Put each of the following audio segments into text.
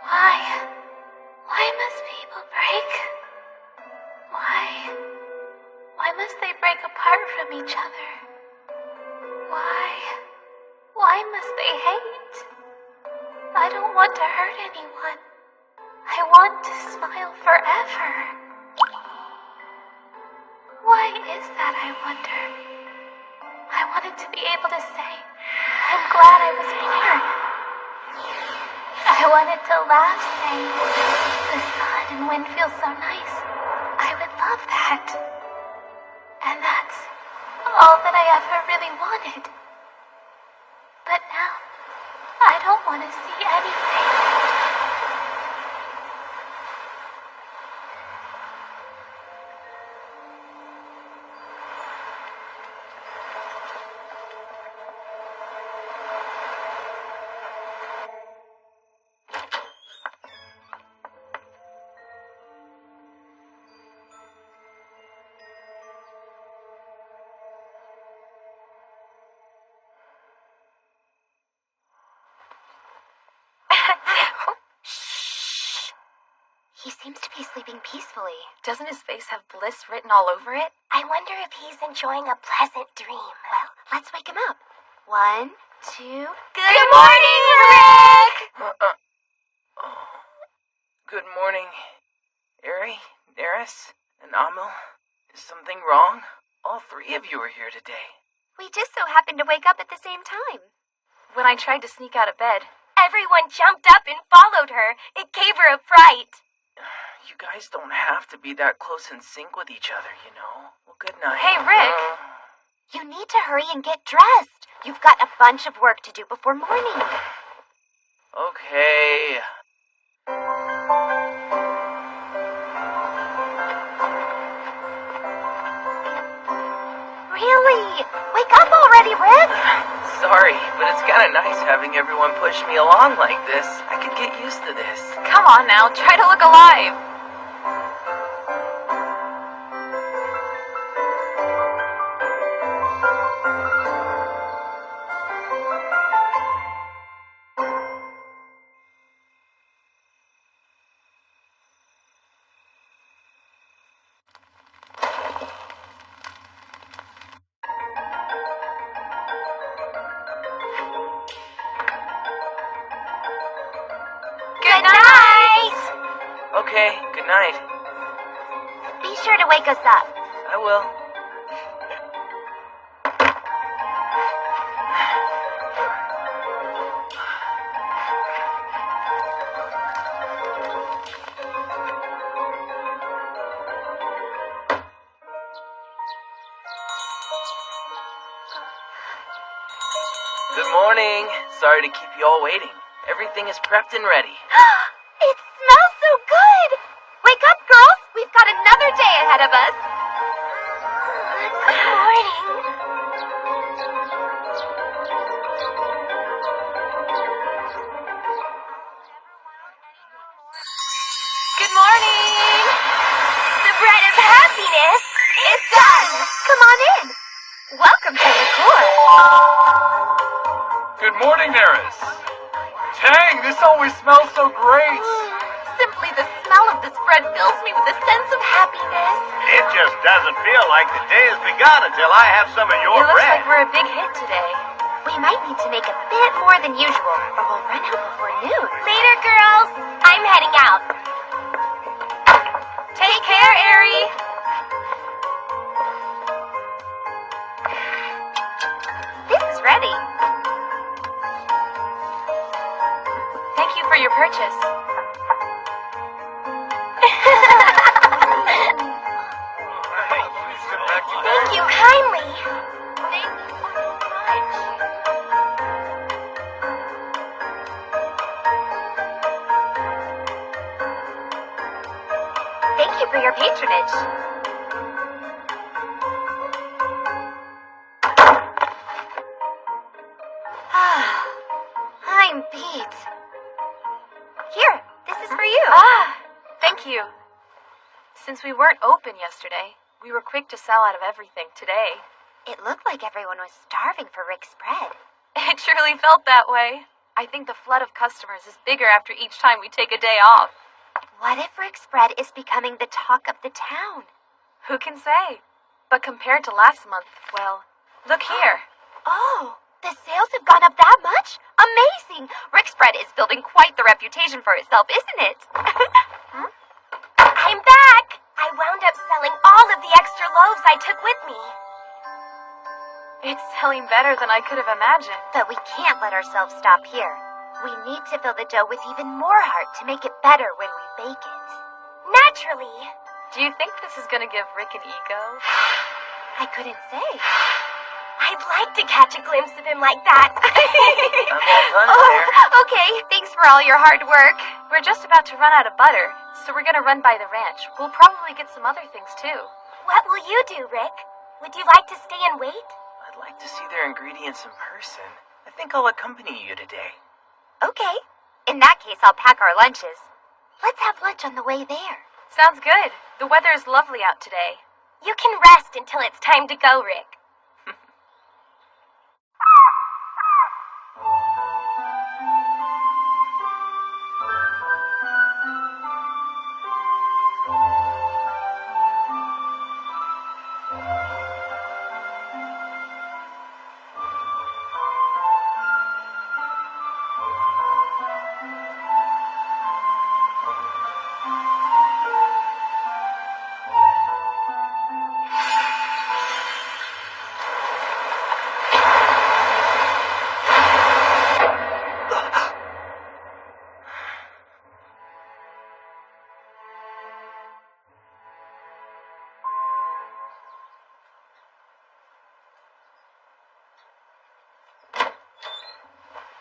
Why? Why must people break? Why must they break apart from each other? Why must they hate? I don't want to hurt anyone. I want to smile forever. Why is that, I wonder? I wanted to be able to say, I'm glad I was born. I wanted to laugh, saying, the sun and wind feel so nice. I would love that. And that's all that I ever really wanted. But now, I don't want to see anything. He seems to be sleeping peacefully. Doesn't his face have bliss written all over it? I wonder if he's enjoying a pleasant dream. Well, let's wake him up. 1, 2... Good morning, Rick! Good morning, Eri, Neris, and Amel. Is something wrong? All three of you are here today. We just so happened to wake up at the same time. When I tried to sneak out of bed, Everyone jumped up and followed her. It gave her a fright. You guys don't have to be that close in sync with each other, you know. Well, good night. Hey, Rick. You need to hurry and get dressed. You've got a bunch of work to do before morning. Okay. Really? Wake up already, Rick! Sorry, but it's kind of nice having everyone push me along like this. I could get used to this. come on now, try to look alive. Good night! Okay, good night. Be sure to wake us up. I will. Good morning. Sorry to keep you all waiting. Everything is prepped and ready. It smells so good! Wake up, girls! We've got another day ahead of us. Good morning. Good morning! The bread of happiness is done! Come on in. Welcome to the core. Good morning, Neris. Tang, this always smells so great. Simply the smell of this bread fills me with a sense of happiness. It just doesn't feel like the day has begun until I have some of your It looks bread. like we're a big hit today. We might need to make a bit more than usual, or we'll run out before noon. Later, girls. I'm heading out. Take care, Eri. This is ready. Thank you for your purchase. Thank you kindly. Thank you so much. Thank you for your patronage. I'm beat. Here, this is for you. Thank you. Since we weren't open yesterday, we were quick to sell out of everything today. It looked like everyone was starving for Rick's bread. It truly felt that way. I think the flood of customers is bigger after each time we take a day off. What if Rick's bread is becoming the talk of the town? Who can say? But compared to last month, well, look here. Oh, the sales have gone up that much? Amazing! Rick's bread is building quite the reputation for itself, isn't it? I'm back! I wound up selling all of the extra loaves I took with me. It's selling better than I could have imagined. But we can't let ourselves stop here. We need to fill the dough with even more heart to make it better when we bake it. Naturally. Do you think this is gonna give Rick an ego? I couldn't say. I'd like to catch a glimpse of him like that. I'm all done Oh, there. okay. Thanks for all your hard work. We're just about to run out of butter, so we're gonna run by the ranch. We'll probably get some other things too. What will you do, Rick? Would you like to stay and wait? I'd like to see their ingredients in person. I think I'll accompany you today. Okay. In that case, I'll pack our lunches. Let's have lunch on the way there. Sounds good. The weather is lovely out today. You can rest until it's time to go, Rick.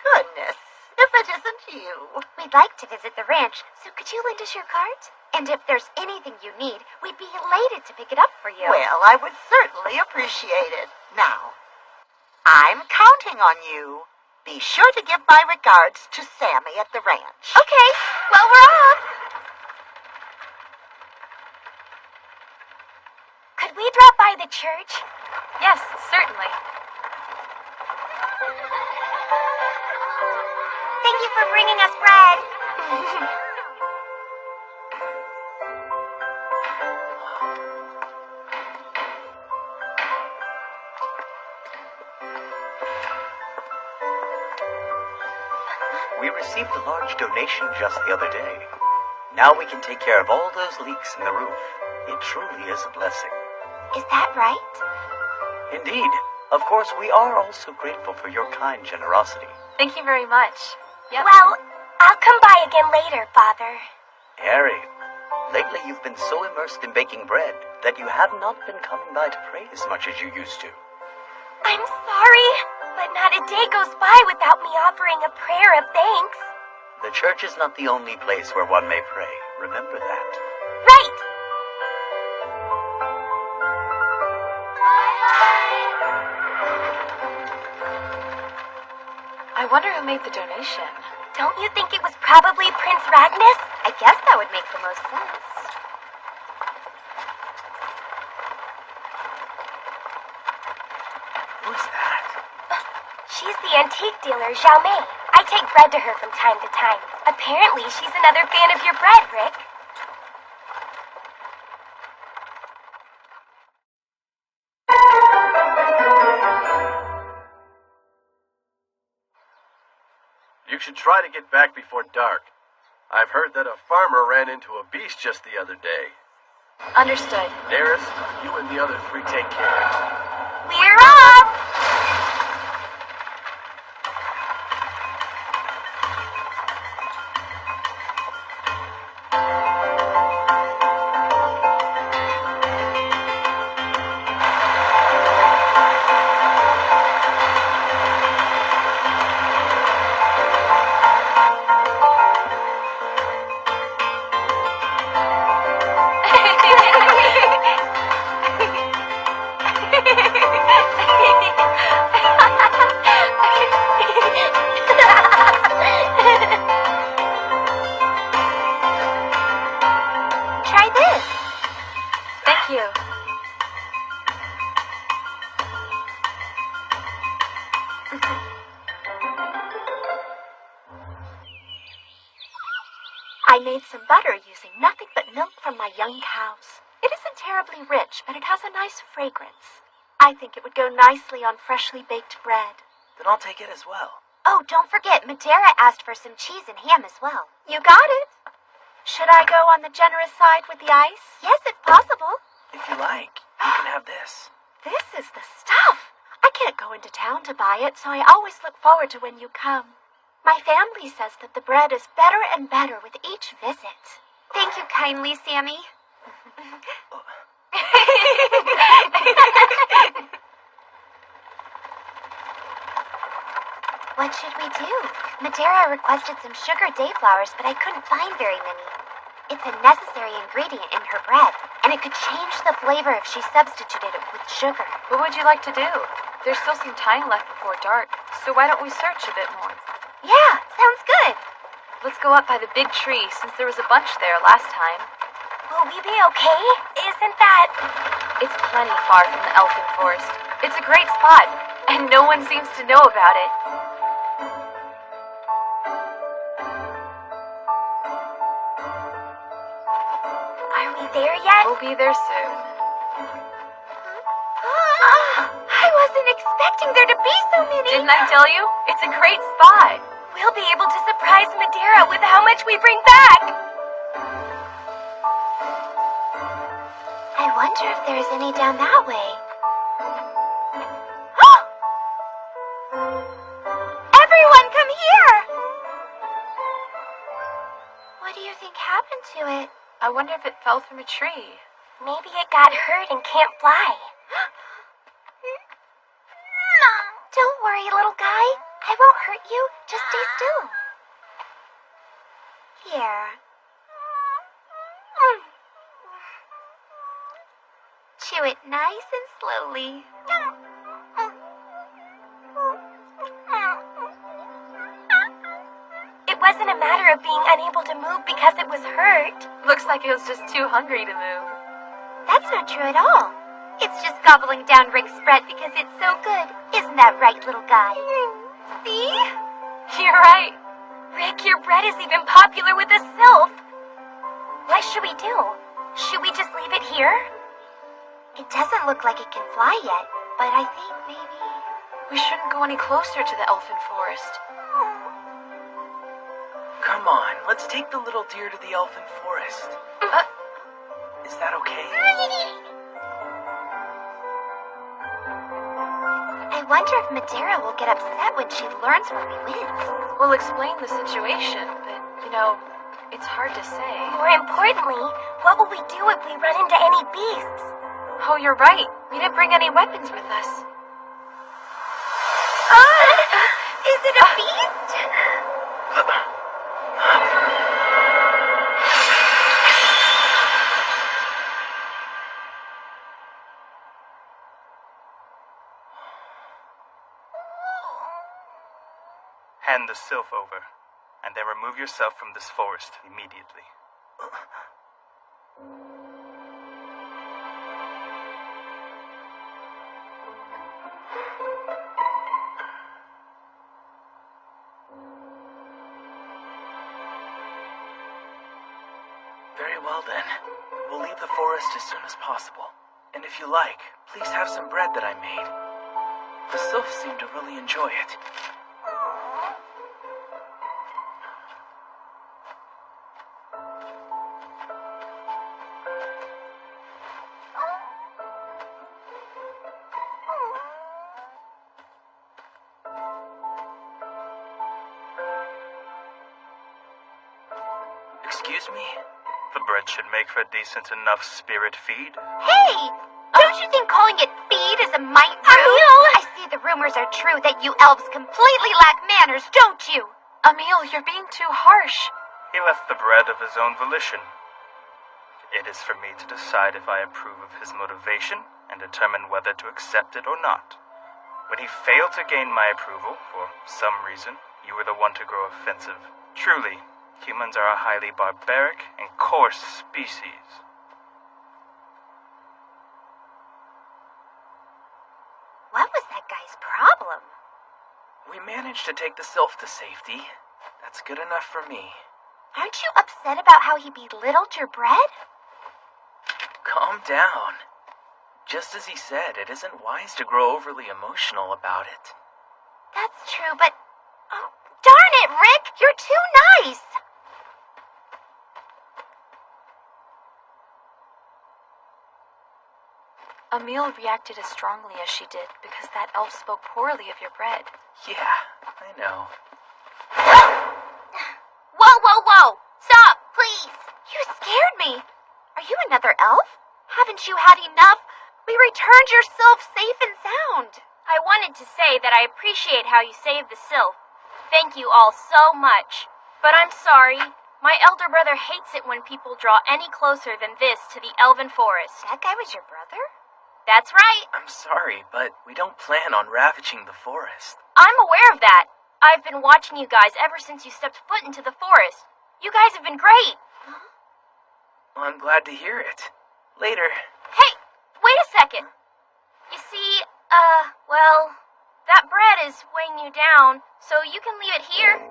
Goodness, if it isn't you. We'd like to visit the ranch, so could you lend us your cart? And if there's anything you need, we'd be elated to pick it up for you. Well, I would certainly appreciate it. Now, I'm counting on you. Be sure to give my regards to Sammy at the ranch. Okay, well, we're off. Could we drop by the church? Yes, certainly. Thank you for bringing us bread. We received a large donation just the other day. Now we can take care of all those leaks in the roof. It truly is a blessing. Is that right? Indeed. Of course, we are also grateful for your kind generosity. Thank you very much. Yep. Well, I'll come by again later, Father. Harry, lately you've been so immersed in baking bread that you have not been coming by to pray as much as you used to. I'm sorry, but not a day goes by without me offering a prayer of thanks. The church is not the only place where one may pray. Remember that. Right! I wonder who made the donation. Don't you think it was probably Prince Ragnus? I guess that would make the most sense. Who's that? She's the antique dealer, Xiao Mei. I take bread to her from time to time. Apparently, she's another fan of your bread, Rick. You should try to get back before dark. I've heard that a farmer ran into a beast just the other day. Understood. Daris, you and the other three take care. We're off! I made some butter using nothing but milk from my young cows. It isn't terribly rich, but it has a nice fragrance. I think it would go nicely on freshly baked bread. Then I'll take it as well. Oh, don't forget, Wyndaria asked for some cheese and ham as well. You got it. Should I go on the generous side with the ice? Yes, if possible. If you like, you can have this. This is the stuff. I can't go into town to buy it, so I always look forward to when you come. My family says that the bread is better and better with each visit. Thank you kindly, Sammy. What should we do? Wyndaria requested some sugar day flowers, but I couldn't find very many. It's a necessary ingredient in her bread, and it could change the flavor if she substituted it with sugar. What would you like to do? There's still some time left before dark, so why don't we search a bit more? Yeah, sounds good. Let's go up by the big tree, since there was a bunch there last time. Will we be okay? Isn't that... It's plenty far from the elfin forest. It's a great spot, and no one seems to know about it. Are we there yet? We'll be there soon. I wasn't expecting there to be so many. Didn't I tell you? It's a great spot. We'll be able to surprise Wyndaria with how much we bring back. I wonder if there's any down that way. Everyone, come here! What do you think happened to it? I wonder if it fell from a tree. Maybe it got hurt and can't fly. Don't worry, little guy. I won't hurt you. Just stay still. Here. Chew it nice and slowly. It wasn't a matter of being unable to move because it was hurt. Looks like it was just too hungry to move. That's not true at all. It's just gobbling down Rick's bread because it's so good. Isn't that right, little guy? See? You're right. Rick, your bread is even popular with the sylph. What should we do? Should we just leave it here? It doesn't look like it can fly yet, but I think maybe... We shouldn't go any closer to the elfin forest. Come on, let's take the little deer to the elfin forest. Is that okay? I wonder if Wyndaria will get upset when she learns where we went. We'll explain the situation, but, it's hard to say. More importantly, what will we do if we run into any beasts? Oh, you're right. We didn't bring any weapons with us. Is it a beast? Hand the sylph over, and then remove yourself from this forest immediately. Very well then. We'll leave the forest as soon as possible. And if you like, please have some bread that I made. The sylphs seem to really enjoy it. Excuse me? The bread should make for a decent enough spirit feed. Hey! Don't you think calling it feed is a mite rude? I see the rumors are true that you elves completely lack manners, don't you? Emil, you're being too harsh. He left the bread of his own volition. It is for me to decide if I approve of his motivation and determine whether to accept it or not. When he failed to gain my approval, for some reason, you were the one to grow offensive. Truly, humans are a highly barbaric and coarse species. What was that guy's problem? We managed to take the sylph to safety. That's good enough for me. Aren't you upset about how he belittled your bread? Calm down. Just as he said, it isn't wise to grow overly emotional about it. That's true, but... Oh, darn it, Rick! You're too nice! Emil reacted as strongly as she did because that elf spoke poorly of your bread. Yeah, I know. Whoa, whoa, whoa! Stop, please! You scared me. Are you another elf? Haven't you had enough? We returned your sylph safe and sound. I wanted to say that I appreciate how you saved the sylph. Thank you all so much. But I'm sorry. My elder brother hates it when people draw any closer than this to the elven forest. That guy was your brother? That's right. I'm sorry, but we don't plan on ravaging the forest. I'm aware of that. I've been watching you guys ever since you stepped foot into the forest. You guys have been great. Well, I'm glad to hear it. Later. Hey, wait a second. You see, well, that bread is weighing you down, so you can leave it here.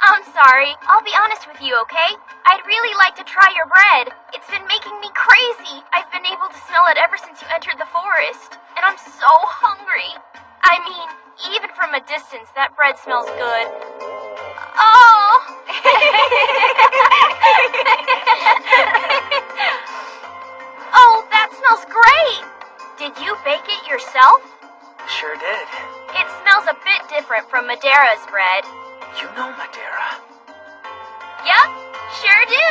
I'm sorry. I'll be honest with you, okay? I'd really like to try your bread. It's been making me crazy. I've been able to smell it ever since you entered the forest, and I'm so hungry. I mean, even from a distance, that bread smells good. Oh! Oh, that smells great! Did you bake it yourself? Sure did. It smells a bit different from Wyndarea's bread. You know Wyndaria. Yup, sure do.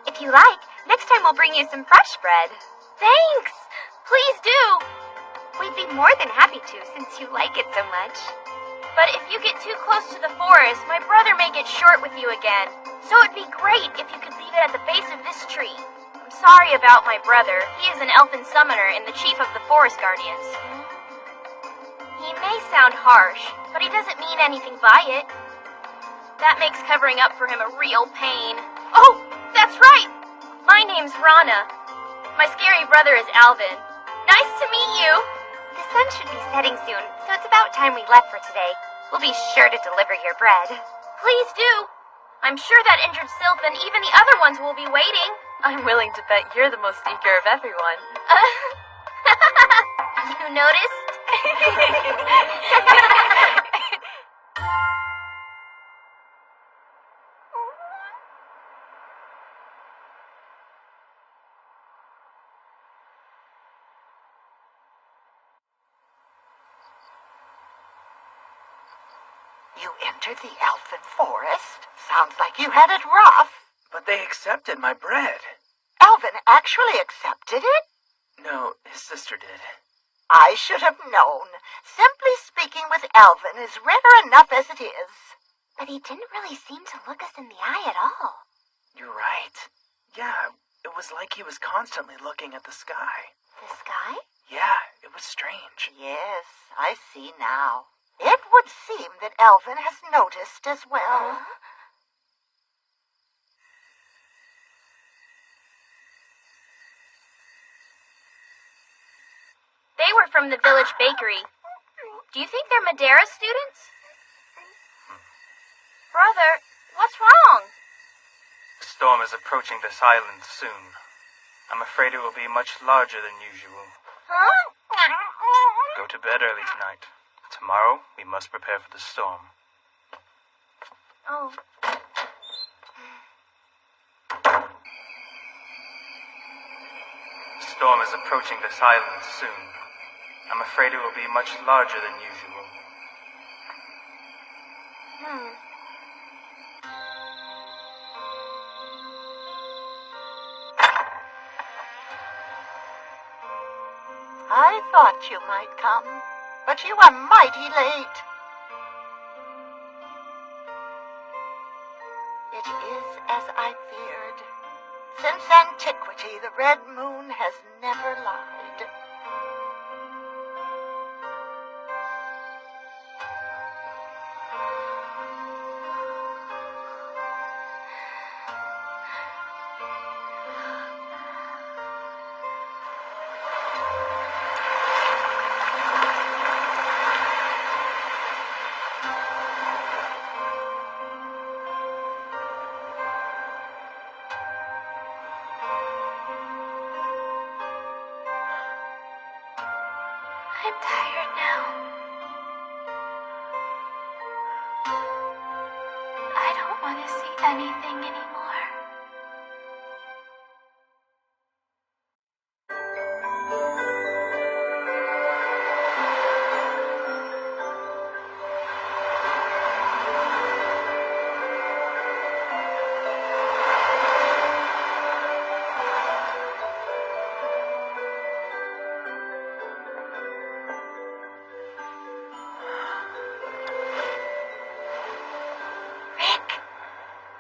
If you like, next time we'll bring you some fresh bread. Thanks. Please do. We'd be more than happy to, since you like it so much. But if you get too close to the forest, my brother may get short with you again. So it'd be great if you could leave it at the base of this tree. I'm sorry about my brother. He is an elfin summoner and the chief of the forest guardians. He may sound harsh, but he doesn't mean anything by it. That makes covering up for him a real pain. Oh, that's right! My name's Rana. My scary brother is Alvin. Nice to meet you! The sun should be setting soon, so it's about time we left for today. We'll be sure to deliver your bread. Please do! I'm sure that injured sylph and even the other ones will be waiting. I'm willing to bet you're the most eager of everyone. You noticed? You entered the elfin forest? Sounds like you had it rough. But they accepted my bread. Alvin actually accepted it? No, his sister did. I should have known. Simply speaking with Alvin is rare enough as it is. But he didn't really seem to look us in the eye at all. You're right. Yeah, it was like he was constantly looking at the sky. The sky? Yeah, it was strange. Yes, I see now. It would seem that Alvin has noticed as well. They were from the village bakery. Do you think they're Wyndaria students? Brother, what's wrong? The storm is approaching this island soon. I'm afraid it will be much larger than usual. Huh? Go to bed early tonight. Tomorrow, we must prepare for the storm. Oh. The storm is approaching this island soon. I'm afraid it will be much larger than usual. I thought you might come, but you are mighty late. It is as I feared. Since antiquity, the red moon has never lied. anything anymore.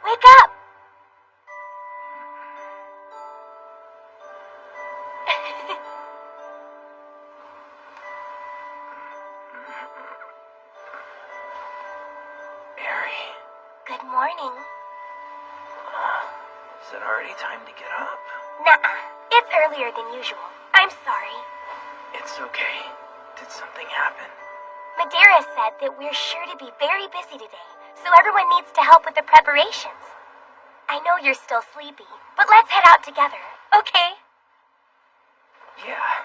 Wake up! Mary, Good morning. is it already time to get up? Nuh-uh. It's earlier than usual. I'm sorry. It's okay. Did something happen? Wyndaria said that we're sure to be very busy today, so everyone needs to help with the preparations. I know you're still sleepy, but let's head out together, okay? Yeah.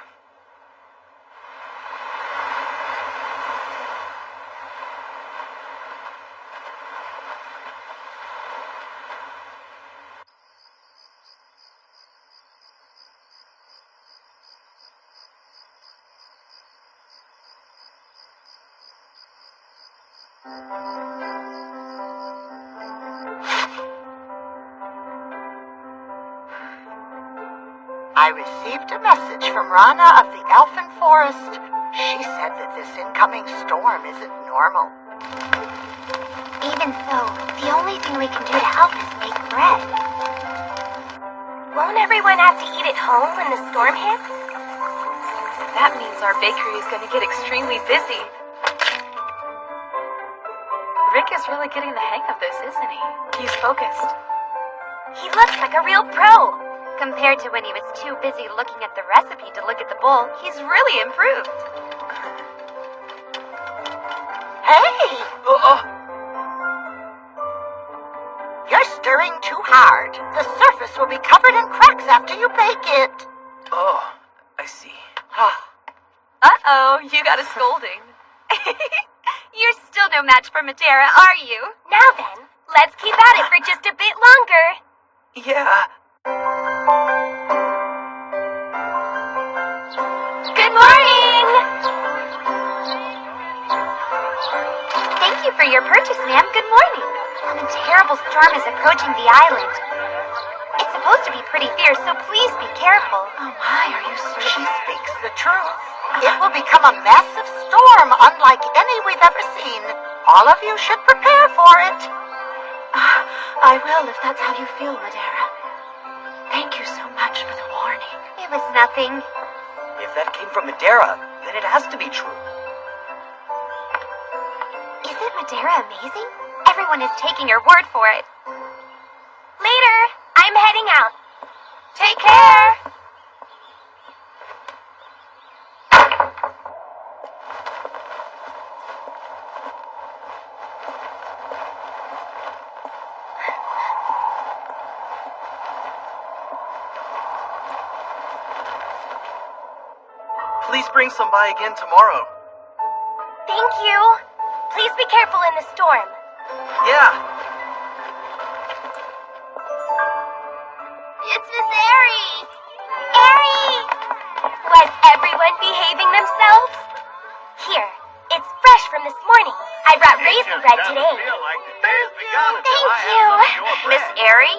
I received a message from Rana of the Elfin Forest. She said that this incoming storm isn't normal. Even so, the only thing we can do to help is make bread. Won't everyone have to eat at home when the storm hits? That means our bakery is going to get extremely busy. Rick is really getting the hang of this, isn't he? He's focused. He looks like a real pro. Compared to when he was too busy looking at the recipe to look at the bowl, he's really improved. Hey! You're stirring too hard. The surface will be covered in cracks after you bake it. Oh, I see. Uh-oh, you got a scolding. You're still no match for Wyndaria, are you? Now then, let's keep at it for just a bit longer. Yeah. Good morning! Thank you for your purchase, ma'am. Good morning. A terrible storm is approaching the island. It's supposed to be pretty fierce, so please be careful. Oh my, are you certain? She speaks the truth. It will become a massive storm unlike any we've ever seen. All of you should prepare for it. I will if that's how you feel, Wyndaria. Thank you so much for the warning. It was nothing. If that came from Wyndaria, then it has to be true. Isn't Wyndaria amazing? Everyone is taking her word for it. Later, I'm heading out. Take care! Please bring some by again tomorrow. Thank you. Please be careful in the storm. Yeah. It's Miss Airy! Airy! Was everyone behaving themselves? Here, it's fresh from this morning. I brought raisin bread today. Thank you. Miss Airy,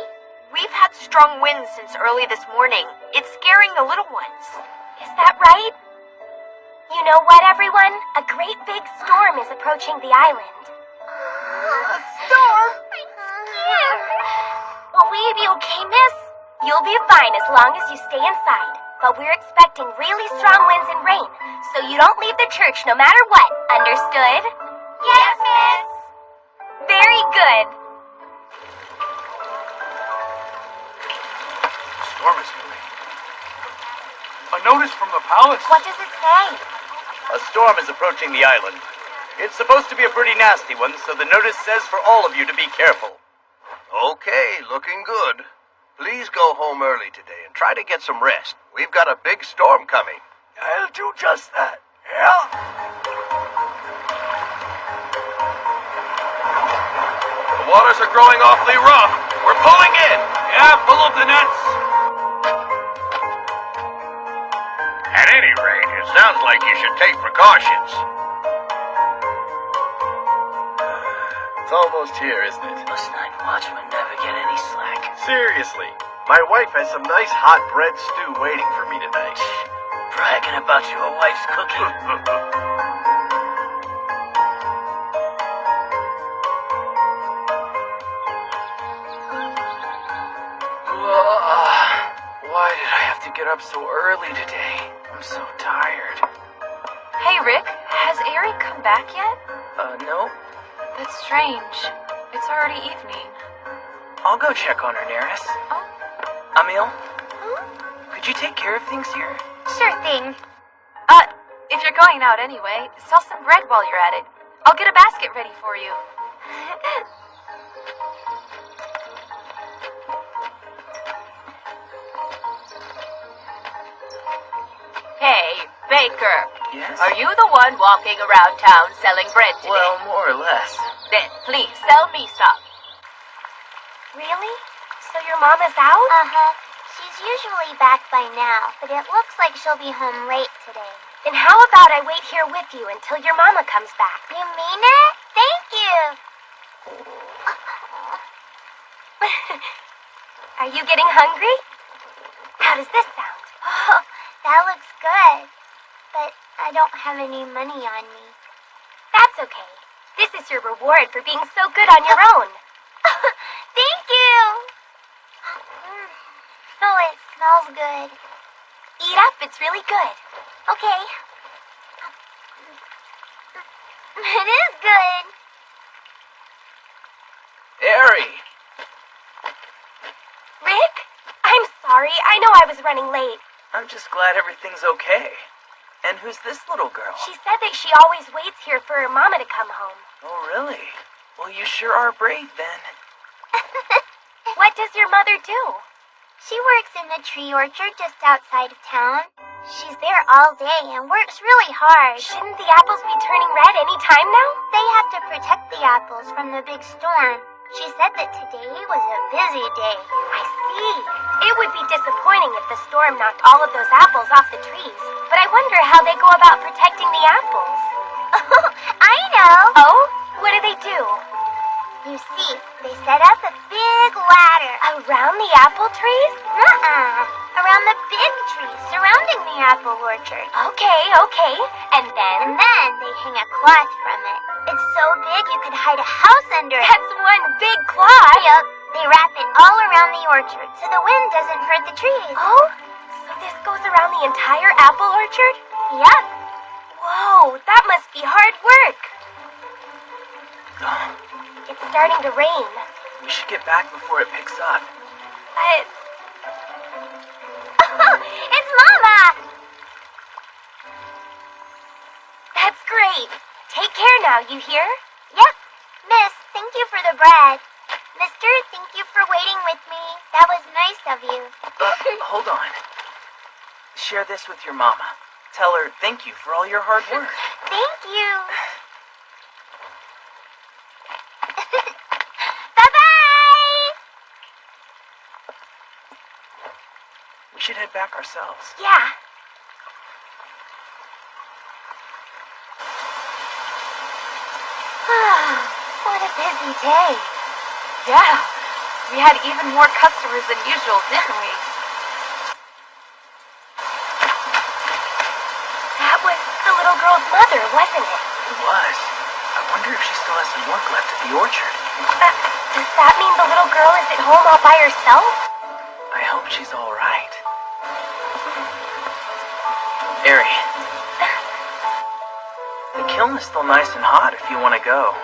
we've had strong winds since early this morning. It's scaring the little ones. Is that right? You know what, everyone? A great big storm is approaching the island. A storm? I'm scared. Will we be okay, miss? You'll be fine as long as you stay inside. But we're expecting really strong winds and rain, so you don't leave the church no matter what. Understood? Yes, miss. Very good. The storm is coming. A notice from the palace. What does it say? A storm is approaching the island. It's supposed to be a pretty nasty one, so the notice says for all of you to be careful. Okay, looking good. Please go home early today and try to get some rest. We've got a big storm coming. I'll do just that. Yeah. The waters are growing awfully rough. We're pulling in. Yeah, pull up the nets. At any rate, it sounds like you should take precautions. It's almost here, isn't it? Us night watchmen never get any slack. Seriously, my wife has some nice hot bread stew waiting for me tonight. Bragging about your wife's cooking. Why did I have to get up so early today? I'm so tired. Hey, Rick, has Ari come back yet? No. That's strange. It's already evening. I'll go check on her, Neris. Oh. Emil, could you take care of things here? Sure thing. If you're going out anyway, sell some bread while you're at it. I'll get a basket ready for you. Hey, Baker. Yes? Are you the one walking around town selling bread today? Well, more or less. Then please sell me some. Really? So your mama's out? Uh-huh. She's usually back by now, but it looks like she'll be home late today. Then how about I wait here with you until your mama comes back? You mean it? Thank you. Are you getting hungry? How does this sound? Oh, that looks good. But I don't have any money on me. That's okay. This is your reward for being so good on your own. Thank you. Oh, it smells good. Eat up, it's really good. Okay. It is good. Ari! Rick? I'm sorry. I know I was running late. I'm just glad everything's okay. And who's this little girl? She said that she always waits here for her mama to come home. Oh, really? Well, you sure are brave then. What does your mother do? She works in the tree orchard just outside of town. She's there all day and works really hard. Shouldn't the apples be turning red any time now? They have to protect the apples from the big storm. She said that today was a busy day. I see. It would be disappointing if the storm knocked all of those apples off the trees. But I wonder how they go about protecting the apples. Oh, I know. Oh? What do they do? You see, they set up a big ladder. Around the apple trees? Around the big trees surrounding the apple orchard. Okay. And And then? then they hang a cloth from it. It's so big you could hide a house under it. That's one big cloth. Yep. They wrap it all around the orchard so the wind doesn't hurt the trees. Oh? So this goes around the entire apple orchard? Yep. Whoa, that must be hard work. It's starting to rain. We should get back before it picks up. But It's Mama! that's great. Take care now, you hear? Yep. Miss, thank you for the bread. Mister, thank you for waiting with me. That was nice of you. Hold on. Share this with your mama. Tell her thank you for all your hard work. Thank you. Bye-bye! We should head back ourselves. Yeah. What a busy day. Yeah. We had even more customers than usual, didn't we? That was the little girl's mother, wasn't it? It was. I wonder if she still has some work left at the orchard. Does that mean the little girl is at home all by herself? I hope she's all right. Ari. The kiln is still nice and hot if you want to go.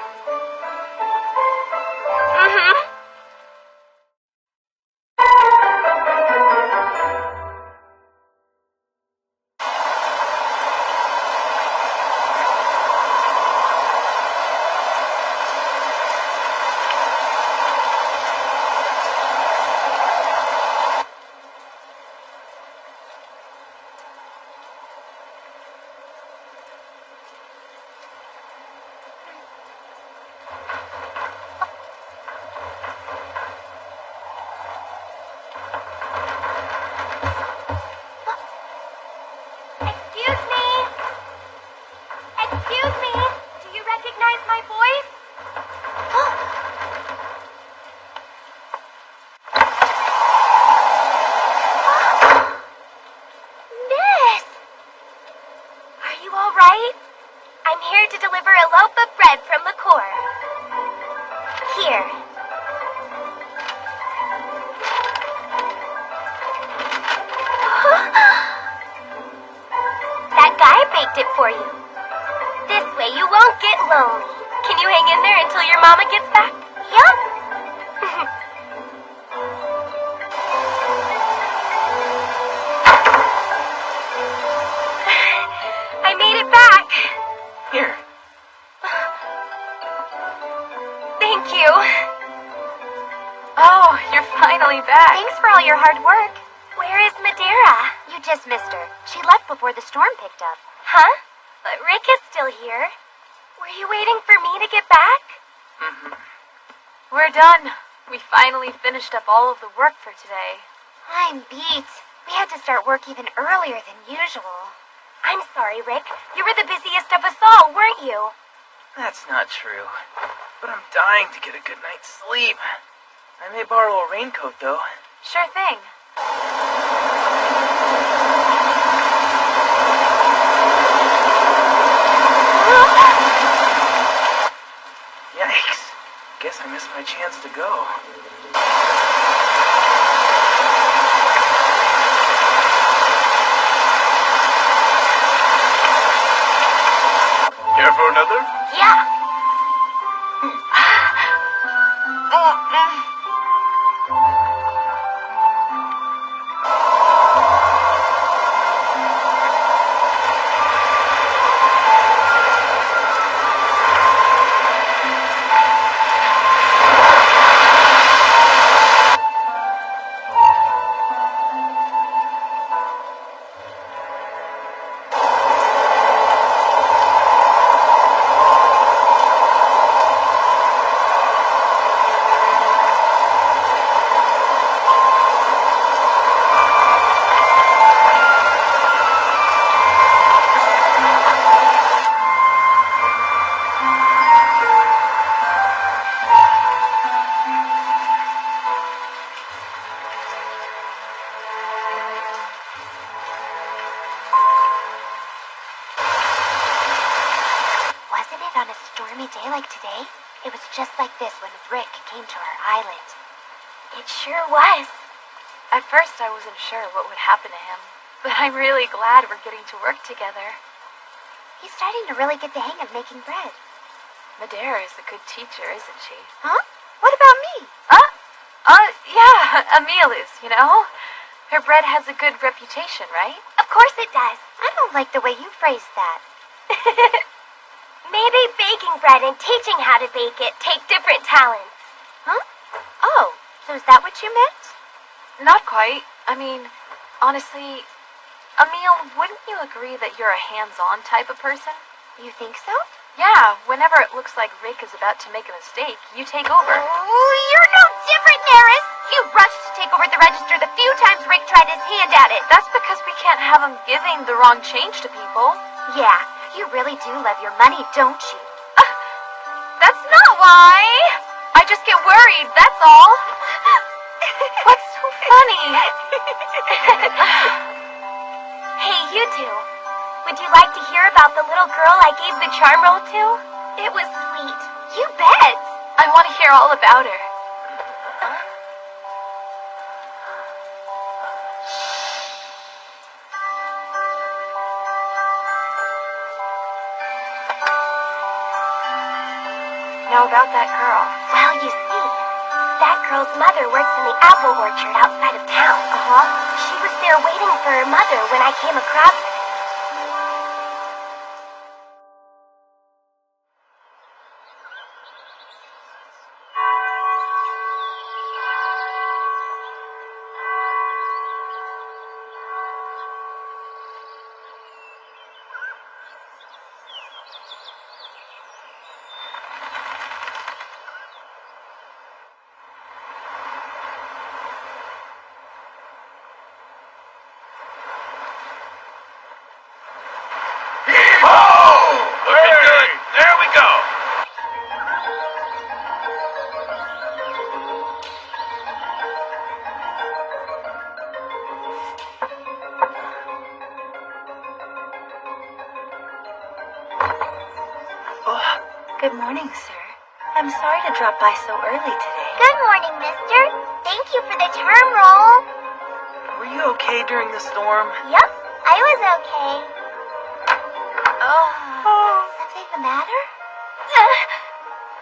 recognize my voice? Miss! Are you all right? I'm here to deliver a loaf of bread from the core. Here. That guy baked it for you. This way you won't get lonely. Can you hang in there until your mama gets back? Yup. I made it back. Here. Thank you. Oh, you're finally back. Thanks for all your hard work. Where is Wyndaria? You just missed her. She left before the storm picked up. Huh? But Rick is still here. Were you waiting for me to get back? We're done. We finally finished up all of the work for today. I'm beat. We had to start work even earlier than usual. I'm sorry, Rick. You were the busiest of us all, weren't you? That's not true. But I'm dying to get a good night's sleep. I may borrow a raincoat, though. Sure thing. Yikes. Guess I missed my chance to go. Care for another? Yeah. Wasn't it on a stormy day like today? It was just like this when Rick came to our island. It sure was. At first, I wasn't sure what would happen to him, but I'm really glad we're getting to work together. He's starting to really get the hang of making bread. Madera is a good teacher, isn't she? Huh? What about me? Yeah, Emile is, you know? Her bread has a good reputation, right? Of course it does. I don't like the way you phrased that. Maybe baking bread and teaching how to bake it take different talents. Huh? Oh, so is that what you meant? Not quite. I mean, honestly, Emile, wouldn't you agree that you're a hands-on type of person? You think so? Yeah, whenever it looks like Rick is about to make a mistake, you take over. Oh, you're no different, Neris. You rushed to take over the register the few times Rick tried his hand at it. That's because we can't have him giving the wrong change to people. Yeah, you really do love your money, don't you? That's not why. I just get worried, that's all. What's so funny? Hey, you two. Would you like to hear about the little girl I gave the charm roll to? It was sweet. You bet. I want to hear all about her. Now about that girl. Well, you see, that girl's mother works in the apple orchard outside of town. She was there waiting for her mother when I came across her. morning, sir. I'm sorry to drop by so early today. Good morning, mister. Thank you for the term roll. Were you okay during the storm? Yup, I was okay. Something the matter?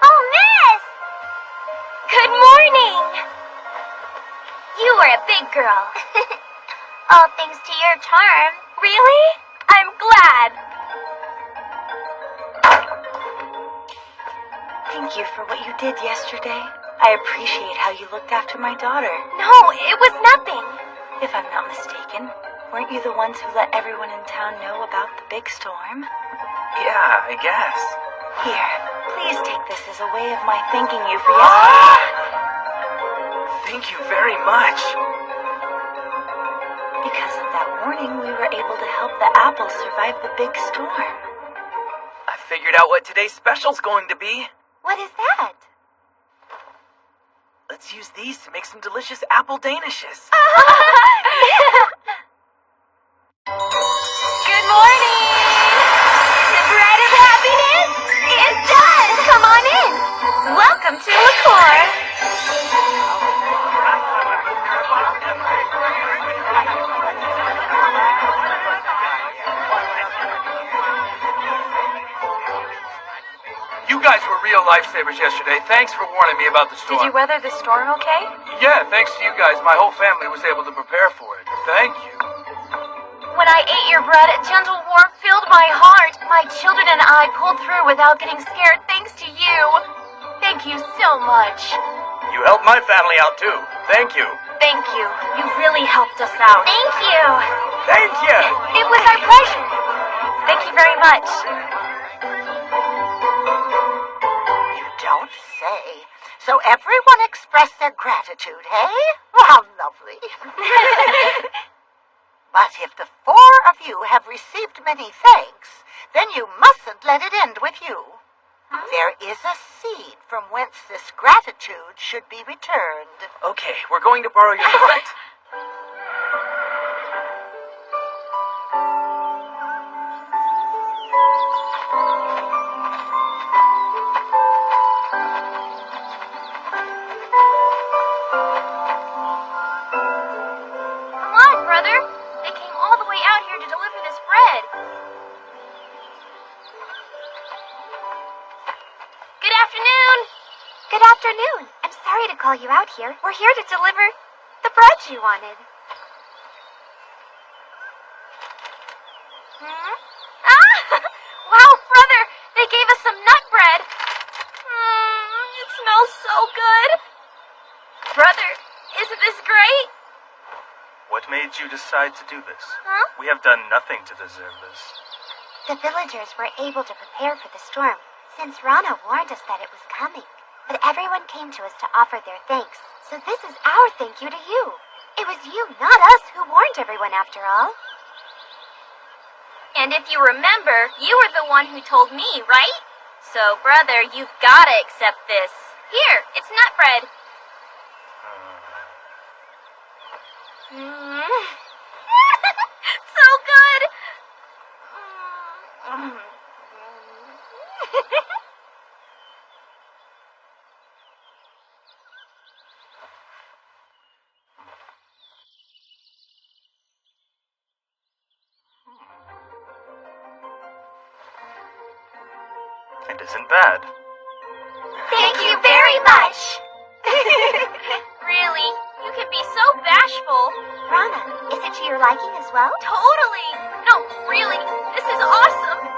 Oh, miss! Good morning! You were a big girl. All thanks to your charm. Really? I'm glad. Thank you for what you did yesterday. I appreciate how you looked after my daughter. No, it was nothing. If I'm not mistaken, weren't you the ones who let everyone in town know about the big storm? Yeah, I guess. Here, please take this as a way of my thanking you for yesterday. Thank you very much. Because of that warning, we were able to help the apples survive the big storm. I figured out what today's special's going to be. What is that? Let's use these to make some delicious apple danishes. Good morning! The bread of happiness is done! Come on in! Welcome to Liqueur! You guys were real lifesavers yesterday. Thanks for warning me about the storm. Did you weather the storm okay? Yeah, thanks to you guys, my whole family was able to prepare for it. Thank you. When I ate your bread, a gentle warmth filled my heart. My children and I pulled through without getting scared thanks to you. Thank you so much. You helped my family out too. Thank you. Thank you. You really helped us out. Thank you. Thank you. It was our pleasure. Thank you very much. You don't say. So everyone expressed their gratitude, hey? How lovely. But if the 4 of you have received many thanks, then you mustn't let it end with you. There is a seed from whence this gratitude should be returned. Okay, we're going to borrow your butt. Come on, brother. They came all the way out here to deliver this bread. Good afternoon. Good afternoon. I'm sorry to call you out here. We're here to deliver the bread you wanted. Wow, brother. They gave us some nut bread. It smells so good. Brother, isn't this great? What made you decide to do this? Huh? We have done nothing to deserve this. The villagers were able to prepare for the storm, since Rana warned us that it was coming. But everyone came to us to offer their thanks, so this is our thank you to you. It was you, not us, who warned everyone after all. And if you remember, you were the one who told me, right? So, brother, you've gotta accept this. Here, it's nut bread. So good! It isn't bad. Thank you very much! Really, you can be so bashful. Rana, is it to your liking as well? Totally! No, really, this is awesome!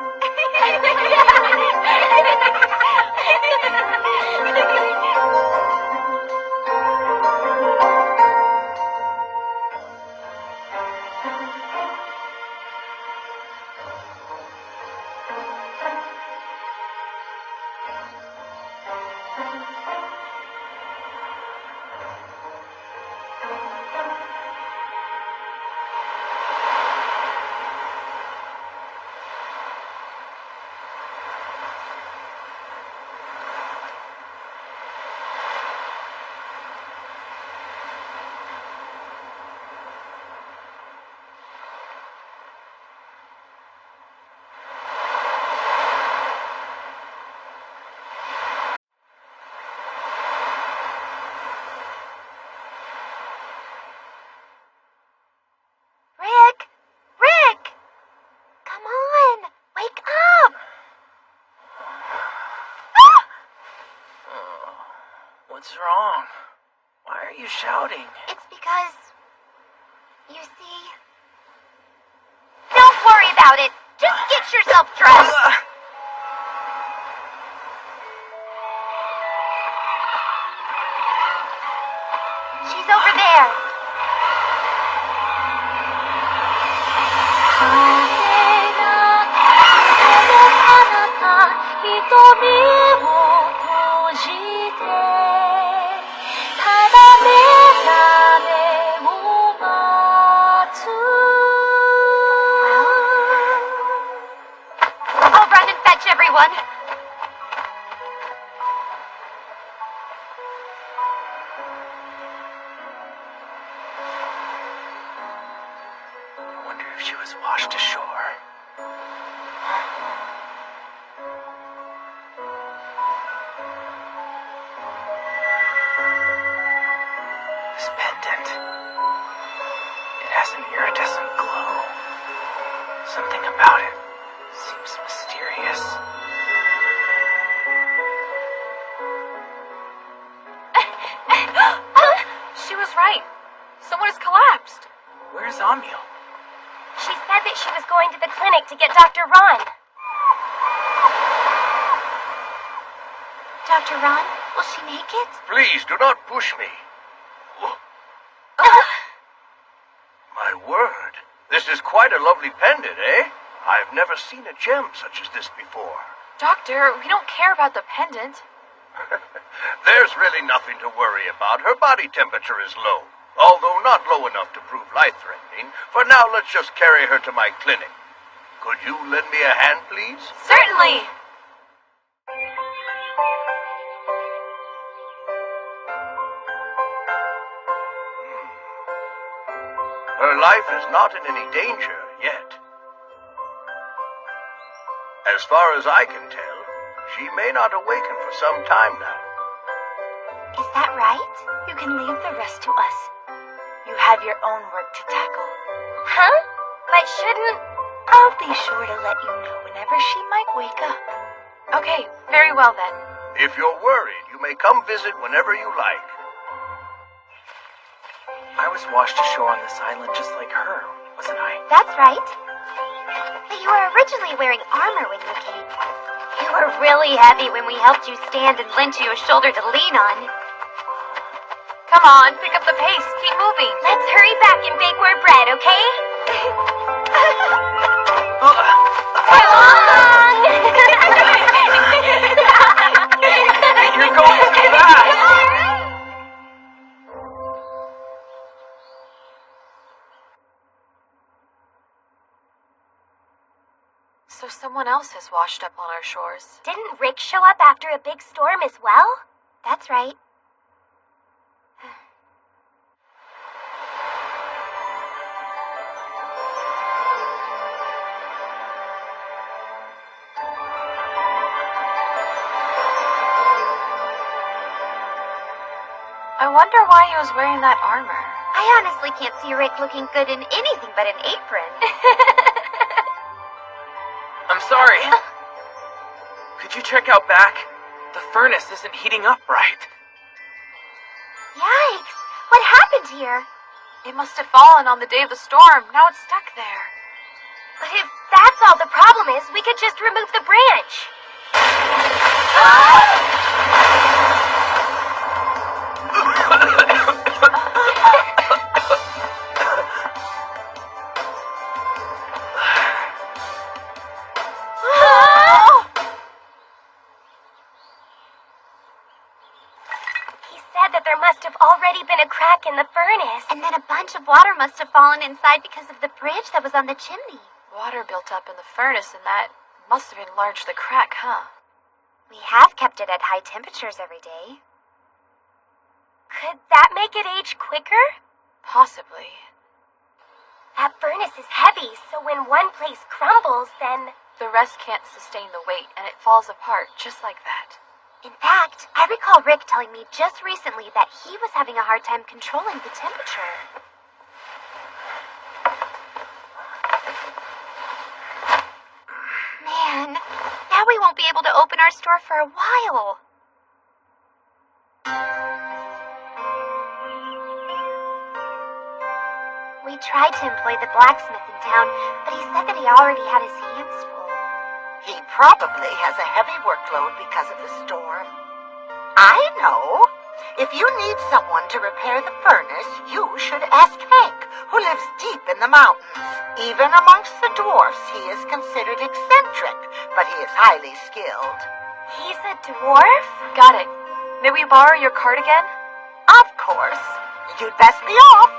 What's wrong? Why are you shouting? It's because, you see... Don't worry about it. Just get yourself dressed. She's over there. I'll run and fetch everyone. I wonder if she was washed ashore. This pendant. It has an iridescent glow. Something about it seems mysterious. She was right. Someone has collapsed. Where's Amiel? She said that she was going to the clinic to get Dr. Ron. Dr. Ron, will she make it? Please, do not push me. My word. This is quite a lovely pendant, eh? I've never seen a gem such as this before. Doctor, we don't care about the pendant. There's really nothing to worry about. Her body temperature is low, although not low enough to prove life-threatening. For now, let's just carry her to my clinic. Could you lend me a hand, please? Certainly. Her life is not in any danger yet. As far as I can tell, she may not awaken for some time now. Is that right? You can leave the rest to us. You have your own work to tackle. Huh? But shouldn't... I'll be sure to let you know whenever she might wake up. Okay, very well then. If you're worried, you may come visit whenever you like. I was washed ashore on this island just like her, wasn't I? That's right. But you were originally wearing armor when you came. You were really heavy when we helped you stand and lent you a shoulder to lean on. Come on, pick up the pace. Keep moving. Let's hurry back and bake more bread, okay? Come on! You're going too fast! So someone else has washed up on our shores. Didn't Rick show up after a big storm as well? That's right. I wonder why he was wearing that armor. I honestly can't see Rick looking good in anything but an apron. I'm sorry. Could you check out back? The furnace isn't heating up right. Yikes! What happened here? It must have fallen on the day of the storm. Now it's stuck there. But if that's all the problem is, we could just remove the branch. He said that there must have already been a crack in the furnace. And then a bunch of water must have fallen inside because of the bridge that was on the chimney. Water built up in the furnace, and that must have enlarged the crack, huh? We have kept it at high temperatures every day. Could that make it age quicker? Possibly. That furnace is heavy, so when one place crumbles, then... The rest can't sustain the weight, and it falls apart just like that. In fact, I recall Rick telling me just recently that he was having a hard time controlling the temperature. Man, now we won't be able to open our store for a while. tried to employ the blacksmith in town, but he said that he already had his hands full. He probably has a heavy workload because of the storm. I know. If you need someone to repair the furnace, you should ask Hank, who lives deep in the mountains. Even amongst the dwarfs, he is considered eccentric, but he is highly skilled. He's a dwarf? Got it. May we borrow your cart again? Of course. You'd best be off.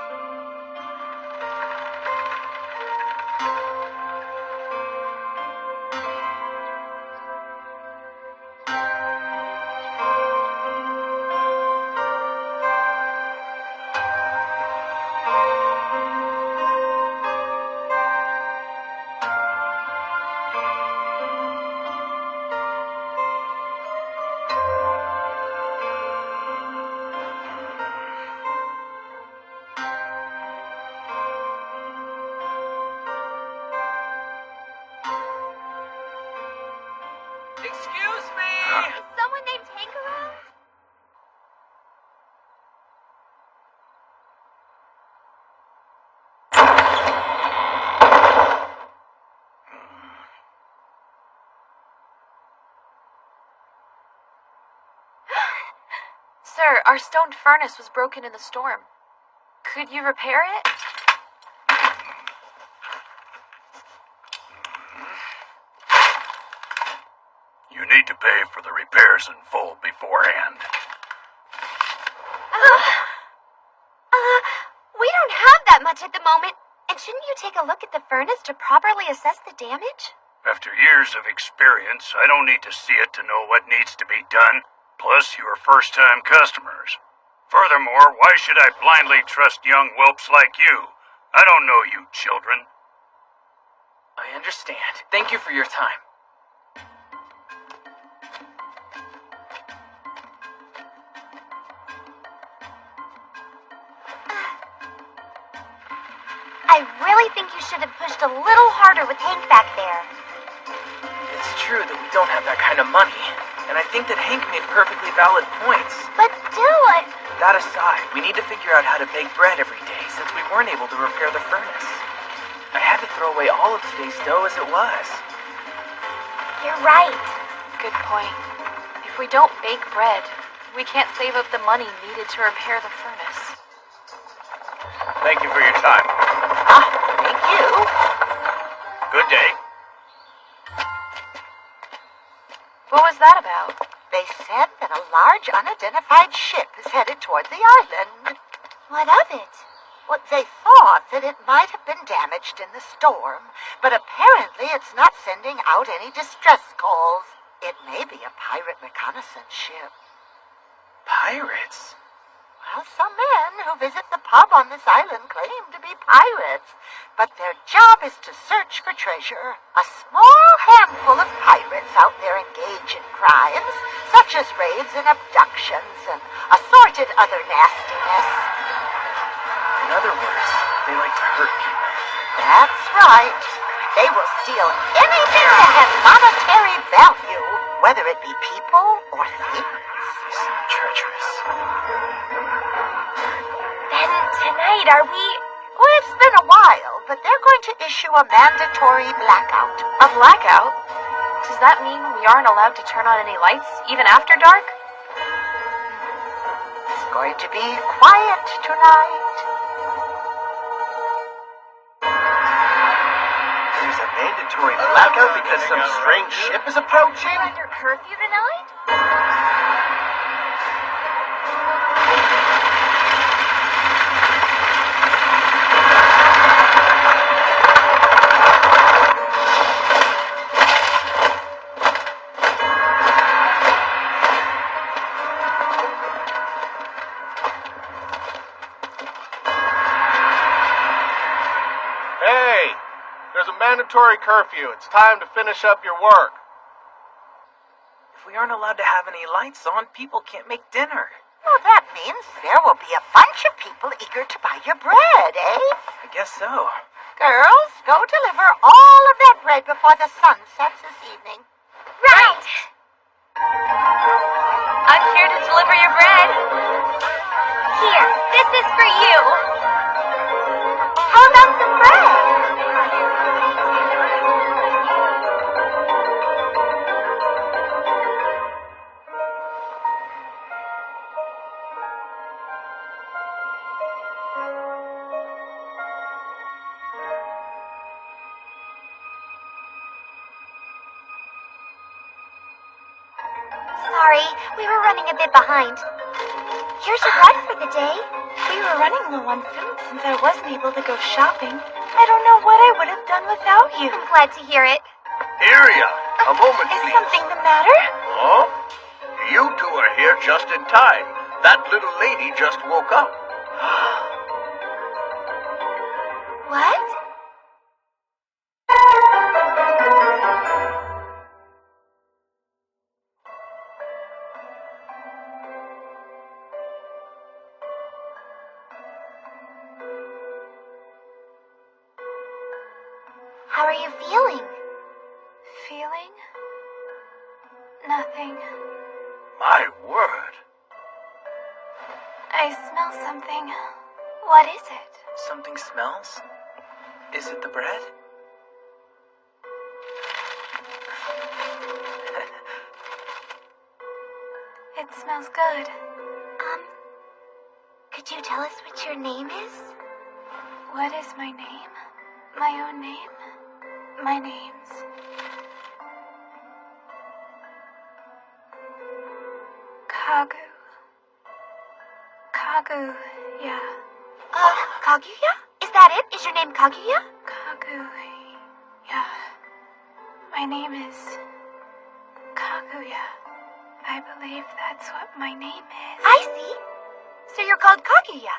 Excuse me! Is someone named Hank around? Sir, our stone furnace was broken in the storm. Could you repair it? You need to pay for the repairs in full beforehand. We don't have that much at the moment. And shouldn't you take a look at the furnace to properly assess the damage? After years of experience, I don't need to see it to know what needs to be done. Plus, you are first-time customers. Furthermore, why should I blindly trust young whelps like you? I don't know you, children. I understand. Thank you for your time. I really think you should have pushed a little harder with Hank back there. It's true that we don't have that kind of money, and I think that Hank made perfectly valid points. But still, That aside, we need to figure out how to bake bread every day since we weren't able to repair the furnace. I had to throw away all of today's dough as it was. You're right. Good point. If we don't bake bread, we can't save up the money needed to repair the furnace. Thank you for your time. Thank you. Good day. What was that about? They said that a large unidentified ship is headed toward the island. What of it? Well, they thought that it might have been damaged in the storm, but apparently it's not sending out any distress calls. It may be a pirate reconnaissance ship. Pirates? Well, some men who visit the pub on this island claim to be pirates, but their job is to search for treasure. A small handful of pirates out there engage in crimes, such as raids and abductions and assorted other nastiness. In other words, they like to hurt people. That's right. They will steal anything that has monetary value, whether it be people or things. They seem treacherous. Then tonight, are we... Well, it's been a while, but they're going to issue a mandatory blackout. A blackout? Does that mean we aren't allowed to turn on any lights, even after dark? It's going to be quiet tonight. There's a mandatory blackout because some strange ship is approaching? We're under curfew tonight? Hey, there's a mandatory curfew. It's time to finish up your work. If we aren't allowed to have any lights on, people can't make dinner. Well, that means there will be a bunch of people eager to buy your bread, eh? I guess so. Girls, go deliver all of that bread before the sun sets this evening. Right! I'm here to deliver your bread. Here, this is for you. How about some bread. Sorry, we were running a bit behind. Here's your bread for the day. We were running low on food since I wasn't able to go shopping. I don't know what I would have done without you. I'm glad to hear it. Iria, a moment, Is please. something the matter? Oh? You two are here just in time. That little lady just woke up. What? How are you feeling? Feeling? Nothing. My word. I smell something. What is it? Something smells? Is it the bread? It smells good. Could you tell us what your name is? What is my name? My own name? My name's... Kagu. Kagu, yeah. Kaguya? Is that it? Is your name Kaguya? Kagu, yeah. My name is... Kaguya. I believe that's what my name is. I see. So you're called Kaguya.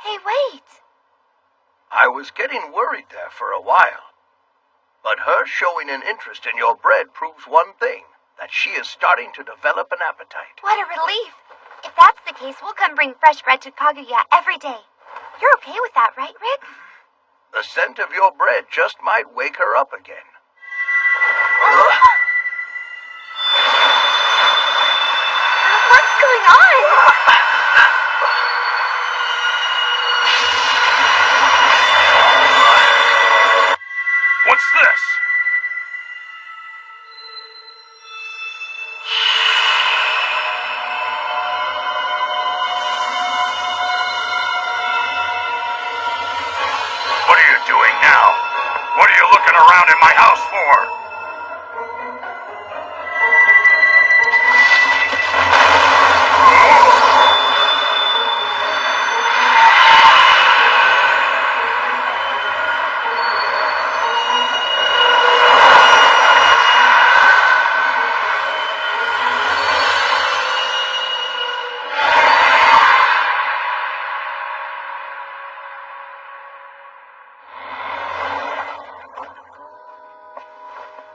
Hey, wait. I was getting worried there for a while. But her showing an interest in your bread proves one thing, that she is starting to develop an appetite. What a relief. If that's the case, we'll come bring fresh bread to Kaguya every day. You're okay with that, right, Rick? The scent of your bread just might wake her up again. What's going on? What's this? What are you doing now? What are you looking around in my house for?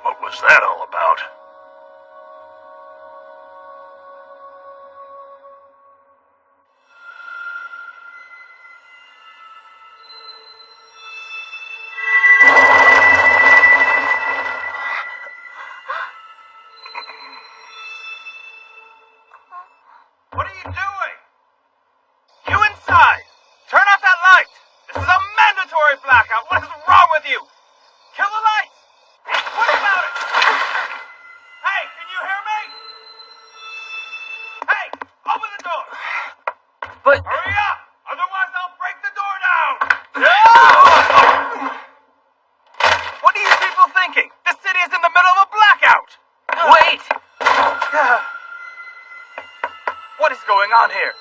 What was that all about? What are you doing? You inside! Turn off that light! This is a mandatory blackout! What is wrong with you? Kill the light! What about it? Hey, can you hear me? Hey, open the door! But... Hurry up! Otherwise I'll break the door down! What are you people thinking? The city is in the middle of a blackout! Wait! What is going on here?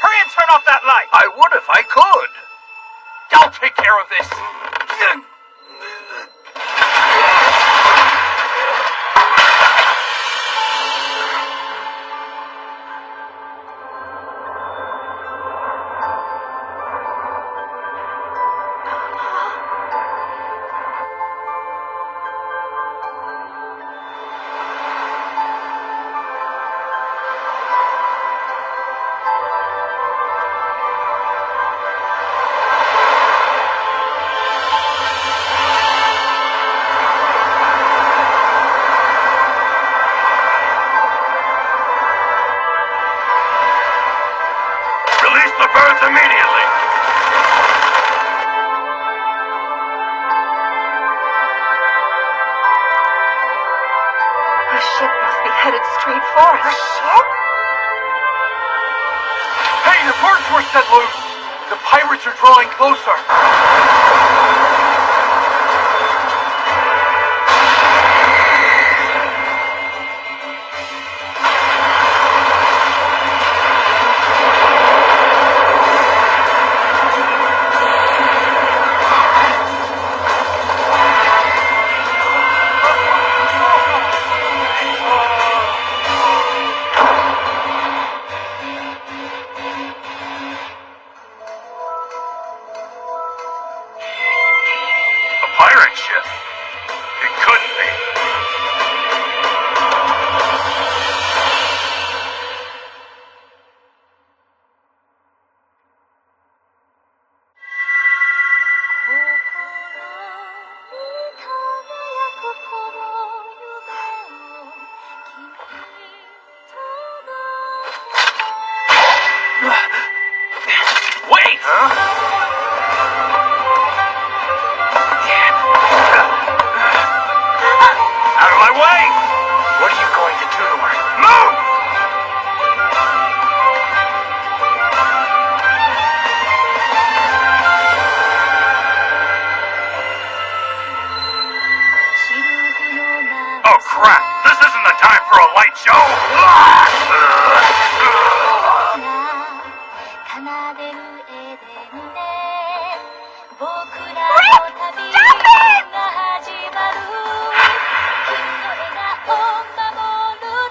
Hurry and turn off that light! I would if I could. I'll take care of this! headed straight for A us. ship? Hey, the birds were set loose! The pirates are drawing closer! Pirate ship. It couldn't be. Wait! Out of my way! What are you going to do to her? Move! Oh crap! This isn't the time for a light show!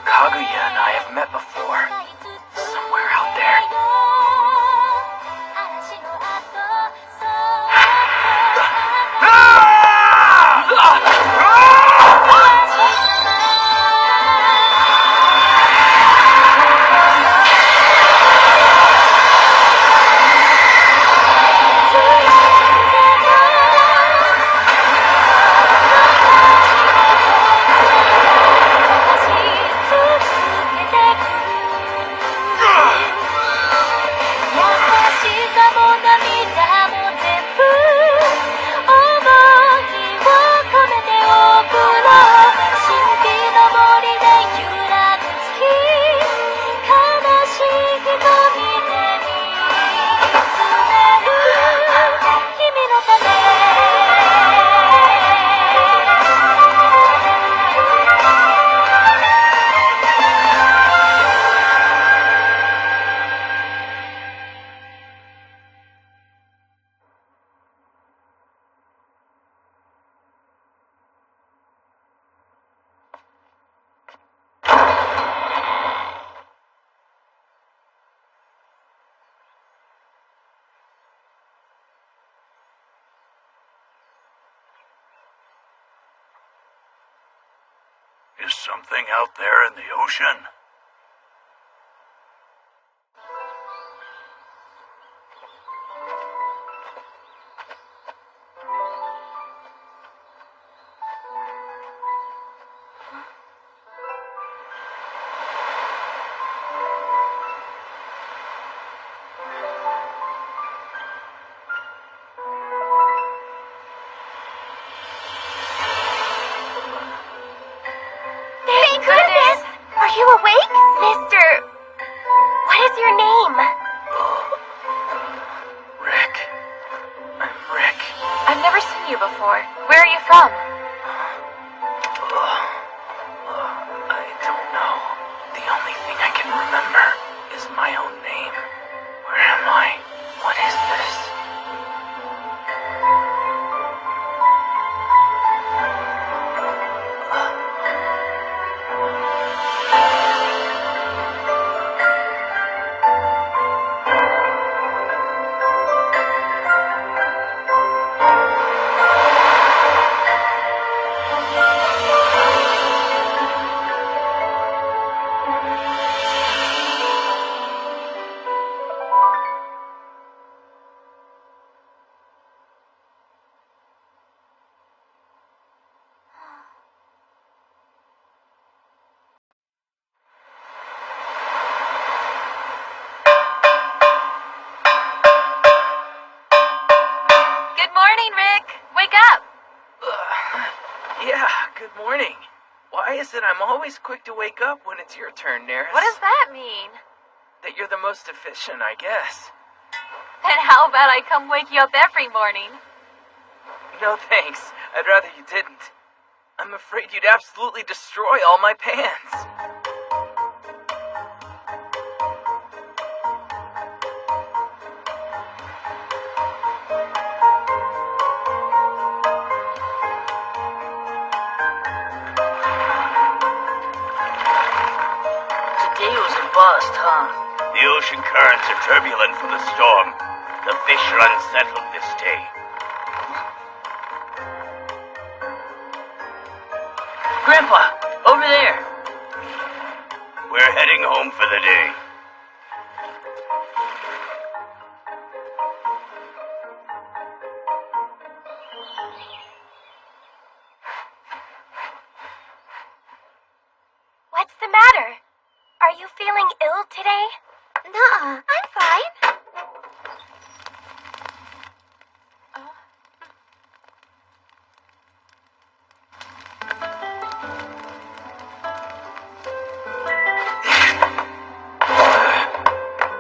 Kaguya and I have met before. Somewhere out there. Is something out there in the ocean? Are you awake? Mister... What is your name? Rick. I'm Rick. I've never seen you before. Where are you from? I don't know. The only thing I can remember is my own name. Where am I? What is this? Good morning, Rick. Wake up. Yeah, good morning. Why is it I'm always quick to wake up when it's your turn, Neris? What does that mean? That you're the most efficient, I guess. Then how about I come wake you up every morning? No thanks. I'd rather you didn't. I'm afraid you'd absolutely destroy all my pans. Today was a bust, huh? The ocean currents are turbulent from the storm. The fish are unsettled this day. Grandpa, over there. We're heading home for the day. What's the matter? Are you feeling ill today? Nuh-uh, I'm fine.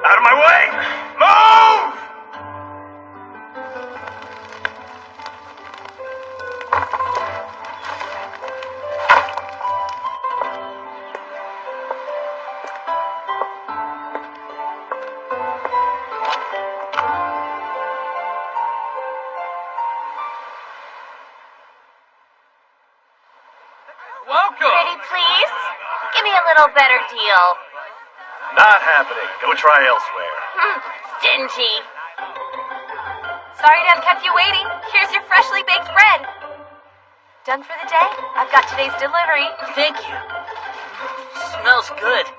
Out of my way! Move! Welcome! Pretty please? Give me a little better deal. Not happening. Go try elsewhere. Stingy. Sorry to have kept you waiting. Here's your freshly baked bread. Done for the day? I've got today's delivery. Thank you. Smells good.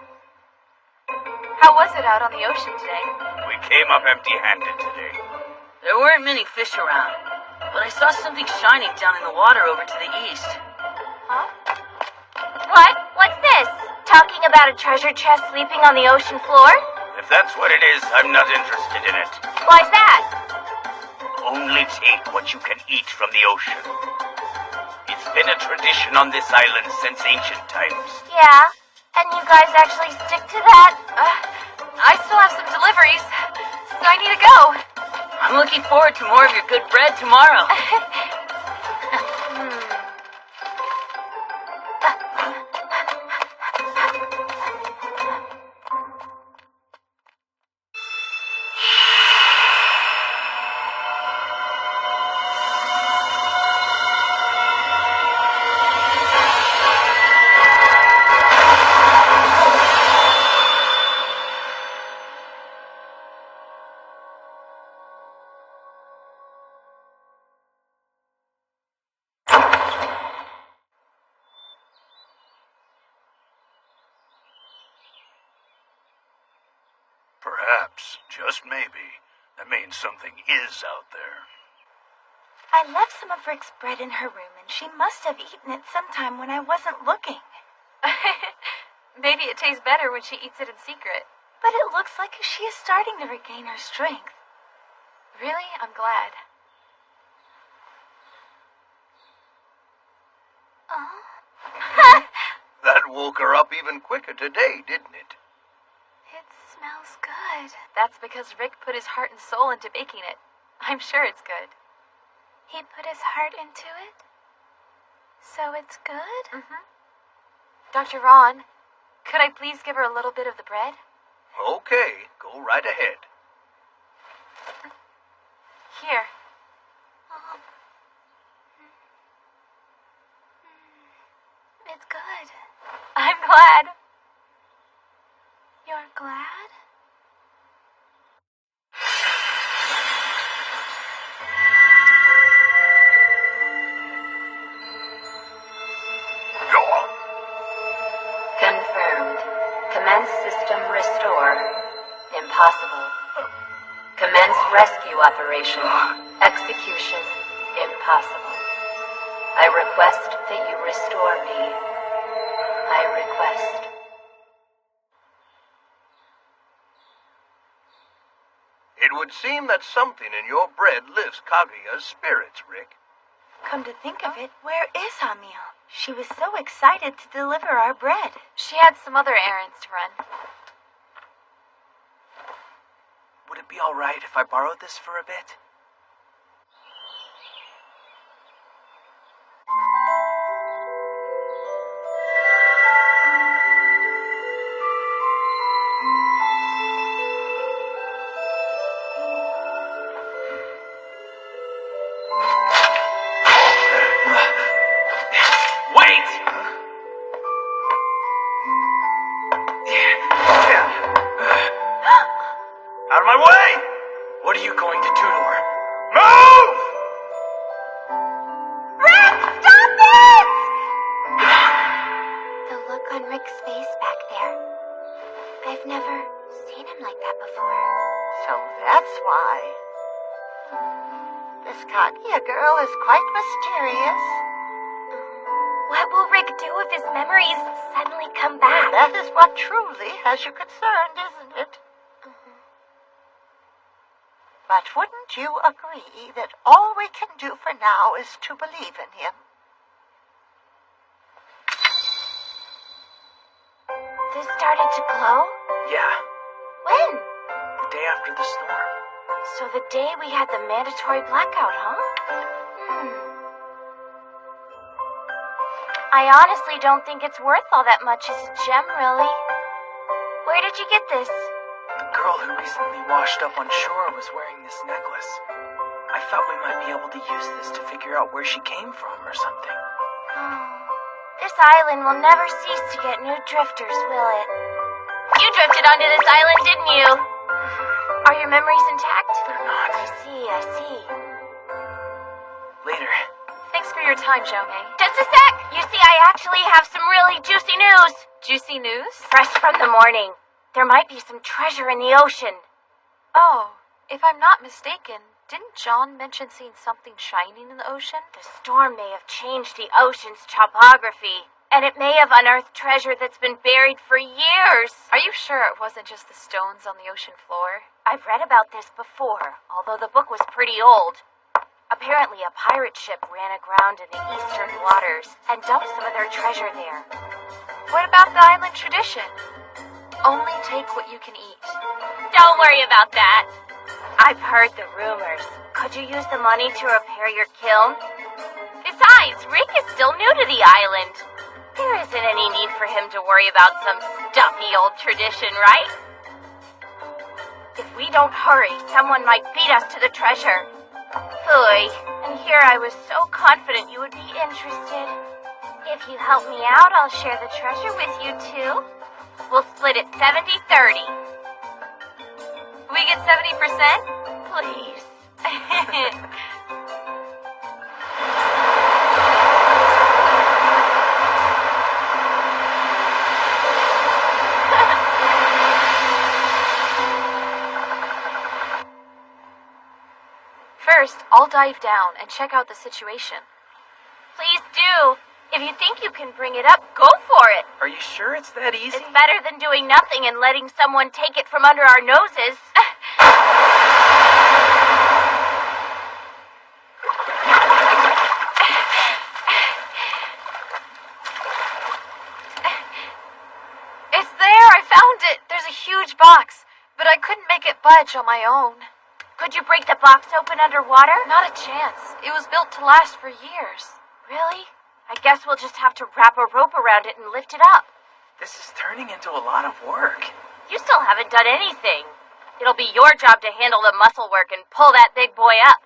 How was it out on the ocean today? We came up empty-handed today. There weren't many fish around, but I saw something shining down in the water over to the east. Huh? What? What's this? Talking about a treasure chest sleeping on the ocean floor? If that's what it is, I'm not interested in it. Why's that? Only take what you can eat from the ocean. It's been a tradition on this island since ancient times. Yeah? And you guys actually stick to that? I still have some deliveries, so I need to go. I'm looking forward to more of your good bread tomorrow. Perhaps, just maybe, that means something is out there. I left some of Rick's bread in her room, and she must have eaten it sometime when I wasn't looking. Maybe it tastes better when she eats it in secret. But it looks like she is starting to regain her strength. Really? I'm glad. That woke her up even quicker today, didn't it? It smells good. That's because Rick put his heart and soul into baking it. I'm sure it's good. He put his heart into it? So it's good? Mm-hmm. Dr. Ron, could I please give her a little bit of the bread? Okay, go right ahead. Here. It's good. I'm glad. You're glad? Go on. Confirmed. Commence system restore. Impossible. Commence rescue operation. Execution. Impossible. I request that you restore me. I request. It would seem that something in your bread lifts Kaguya's spirits, Rick. Come to think of it, where is Amiel? She was so excited to deliver our bread. She had some other errands to run. Would it be all right if I borrowed this for a bit? Wait! Out of my way! What are you going to do to her? Move! Rick, stop it! The look on Rick's face back there. I've never seen him like that before. So that's why. This Kaguya girl is quite mysterious. What will Rick do if his memories suddenly come back? That is what truly has you concerned, isn't it? But wouldn't you agree that all we can do for now is to believe in him? This started to glow? Yeah, When? the day after the storm. So the day we had the mandatory blackout, huh? I honestly don't think it's worth all that much as a gem, really. Where did you get this? The girl who recently washed up on shore was wearing this necklace. I thought we might be able to use this to figure out where she came from or something. This island will never cease to get new drifters, will it? You drifted onto this island, didn't you? Are your memories intact? They're not. I see. Later. Thanks for your time, Jomei. Just a sec! You see, I actually have some really juicy news. Juicy news? Fresh from the morning. There might be some treasure in the ocean. Oh, if I'm not mistaken, didn't John mention seeing something shining in the ocean? The storm may have changed the ocean's topography, and it may have unearthed treasure that's been buried for years. Are you sure it wasn't just the stones on the ocean floor? I've read about this before, although the book was pretty old. Apparently, a pirate ship ran aground in the eastern waters and dumped some of their treasure there. What about the island tradition? Only take what you can eat. Don't worry about that. I've heard the rumors. Could you use the money to repair your kiln? Besides, Rick is still new to the island. There isn't any need for him to worry about some stuffy old tradition, right? If we don't hurry, someone might beat us to the treasure. Phooey, and here I was so confident you would be interested. If you help me out, I'll share the treasure with you too. We'll split it 70-30. We get 70%? Please. First, I'll dive down and check out the situation. Please do. If you think you can bring it up, go for it. Are you sure it's that easy? It's better than doing nothing and letting someone take it from under our noses. It's there! I found it! There's a huge box, but I couldn't make it budge on my own. Could you break the box open underwater? Not a chance. It was built to last for years. Really? I guess we'll just have to wrap a rope around it and lift it up. This is turning into a lot of work. You still haven't done anything. It'll be your job to handle the muscle work and pull that big boy up.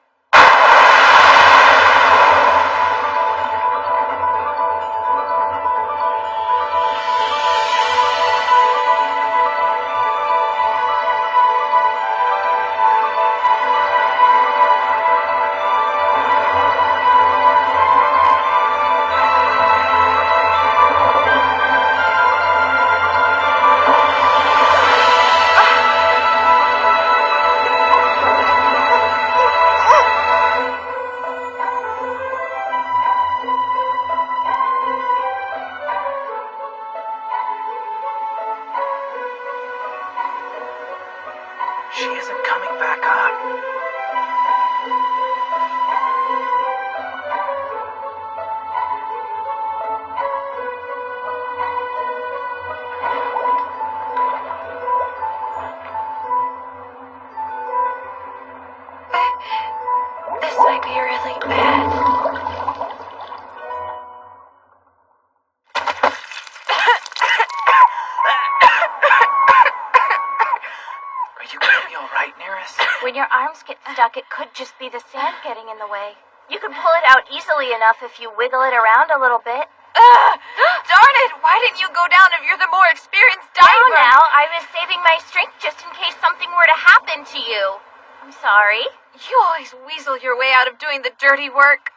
When your arms get stuck, it could just be the sand getting in the way. You can pull it out easily enough if you wiggle it around a little bit. Darn it! Why didn't you go down if you're the more experienced diver? Now, I was saving my strength just in case something were to happen to you. I'm sorry. You always weasel your way out of doing the dirty work.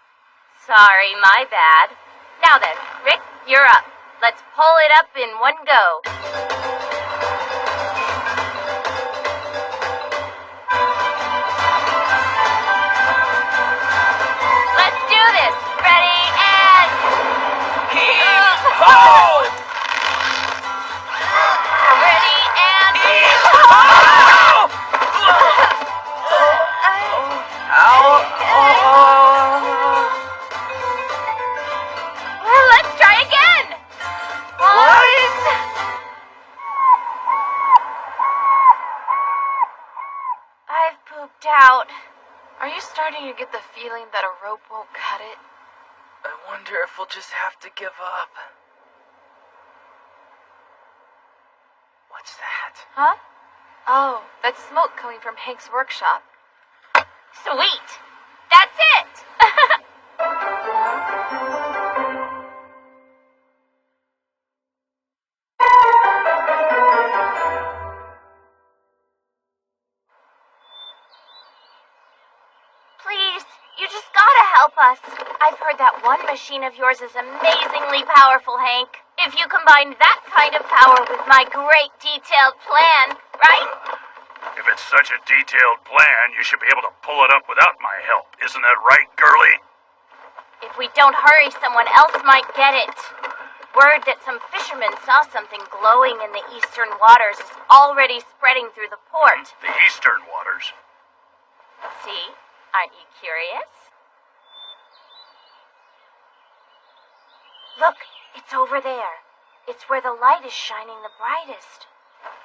Sorry, my bad. Now then, Rick, you're up. Let's pull it up in one go. Let's do this. Ready, and... Ho! Ready, and... Well, let's try again. I've pooped out. Are you starting to get the feeling that a rope won't cut it? I wonder if we'll just have to give up. What's that? Huh? Oh, that's smoke coming from Hank's workshop. Sweet. That's it. Please, you just gotta help us. I've heard that one machine of yours is amazingly powerful, Hank. If you combine that kind of power with my great detailed plan, right? If it's such a detailed plan, you should be able to pull it up without my help. Isn't that right, girlie? If we don't hurry, someone else might get it. Word that some fishermen saw something glowing in the eastern waters is already spreading through the port. The eastern waters. See? Aren't you curious? Look, it's over there. It's where the light is shining the brightest.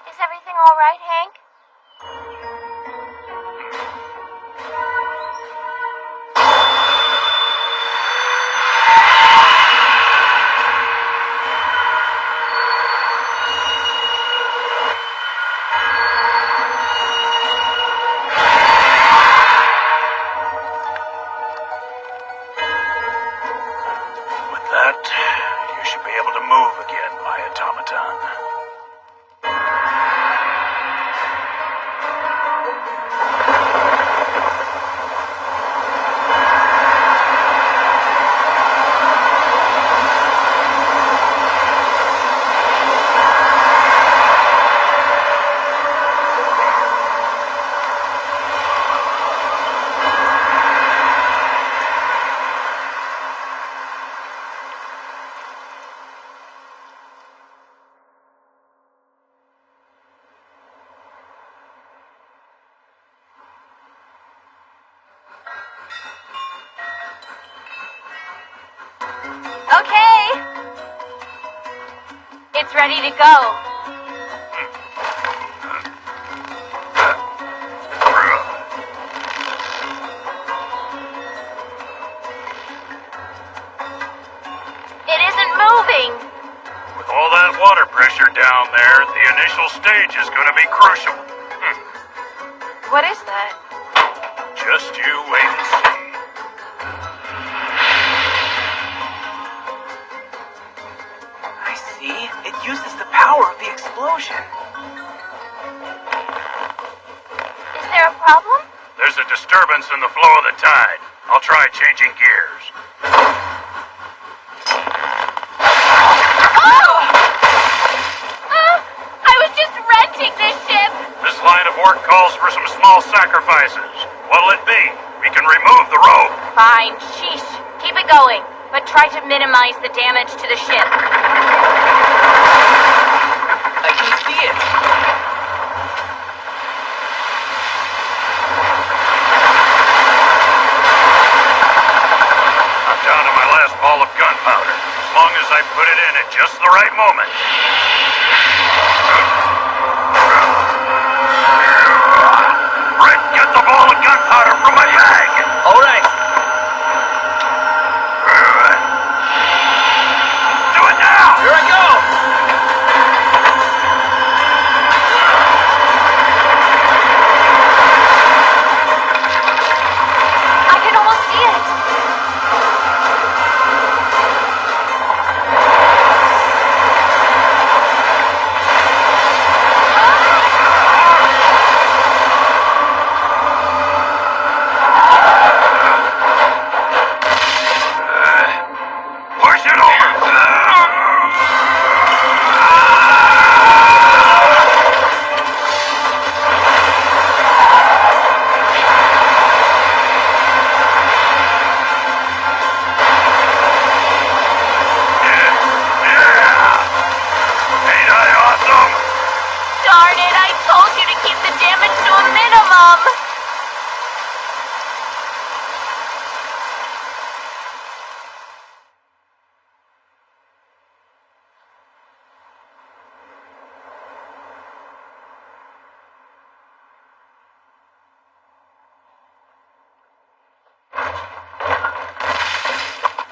Is everything all right, Hank? With that, you should be able to move again, my automaton. Okay. It's ready to go. It isn't moving. With all that water pressure down there, the initial stage is going to be crucial. What is that? Just you wait and see. I see. It uses the power of the explosion. Is there a problem? There's a disturbance in the flow of the tide. I'll try changing gears. I was just renting this ship. This line of work calls for some small sacrifices. What'll it be? We can remove the rope. Fine, sheesh. Keep it going, but try to minimize the damage to the ship. I can see it. I'm down to my last ball of gunpowder. As long as I put it in at just the right moment. Rick, get the ball of gunpowder from my bag! All right. Do it now! Here I go. Mom!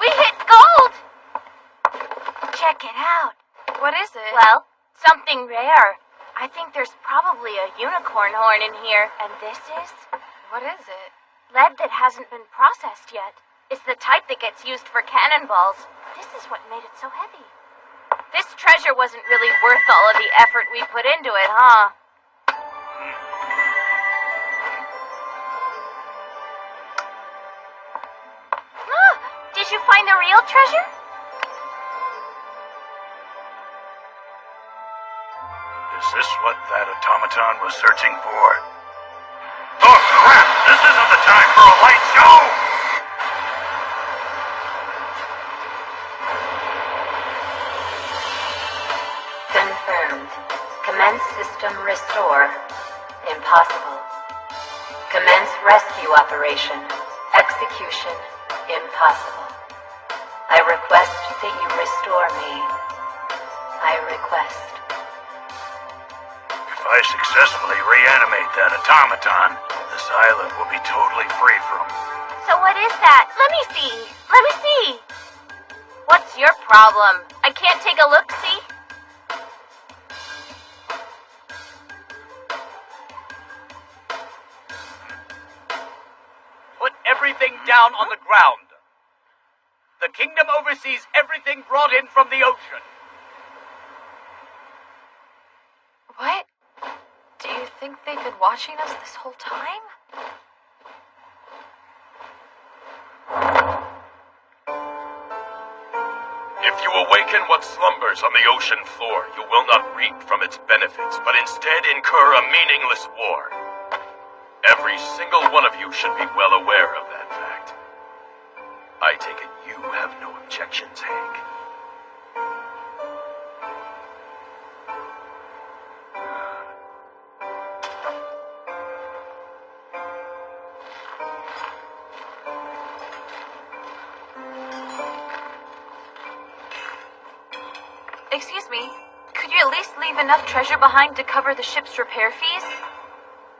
We hit gold! Check it out. What is it? Well, something rare. I think there's probably a unicorn horn in here. And this is? What is it? Lead that hasn't been processed yet. It's the type that gets used for cannonballs. This is what made it so heavy. This treasure wasn't really worth all of the effort we put into it, huh? Ah, did you find the real treasure? Is this what that automaton was searching for? Oh, crap! This isn't the time for a light show! Confirmed. Commence system restore. Impossible. Commence rescue operation. Execution. Impossible. I request that you restore me. I request. If I successfully reanimate that automaton, this island will be totally free from... So what is that? Let me see. Let me see. What's your problem? I can't take a look-see? Put everything down on the ground. The kingdom oversees everything brought in from the ocean. What? Do you think they've been watching us this whole time? If you awaken what slumbers on the ocean floor, you will not reap from its benefits, but instead incur a meaningless war. Every single one of you should be well aware of that fact. I take it you have no objections, Hank. Excuse me, could you at least leave enough treasure behind to cover the ship's repair fees?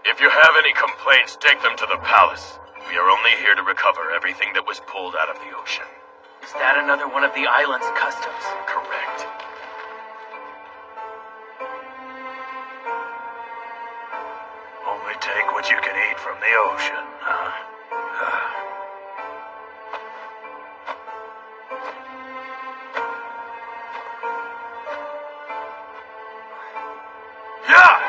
If you have any complaints, take them to the palace. We are only here to recover everything that was pulled out of the ocean. Is that another one of the island's customs? Correct. Only take what you can eat from the ocean, huh? Yeah!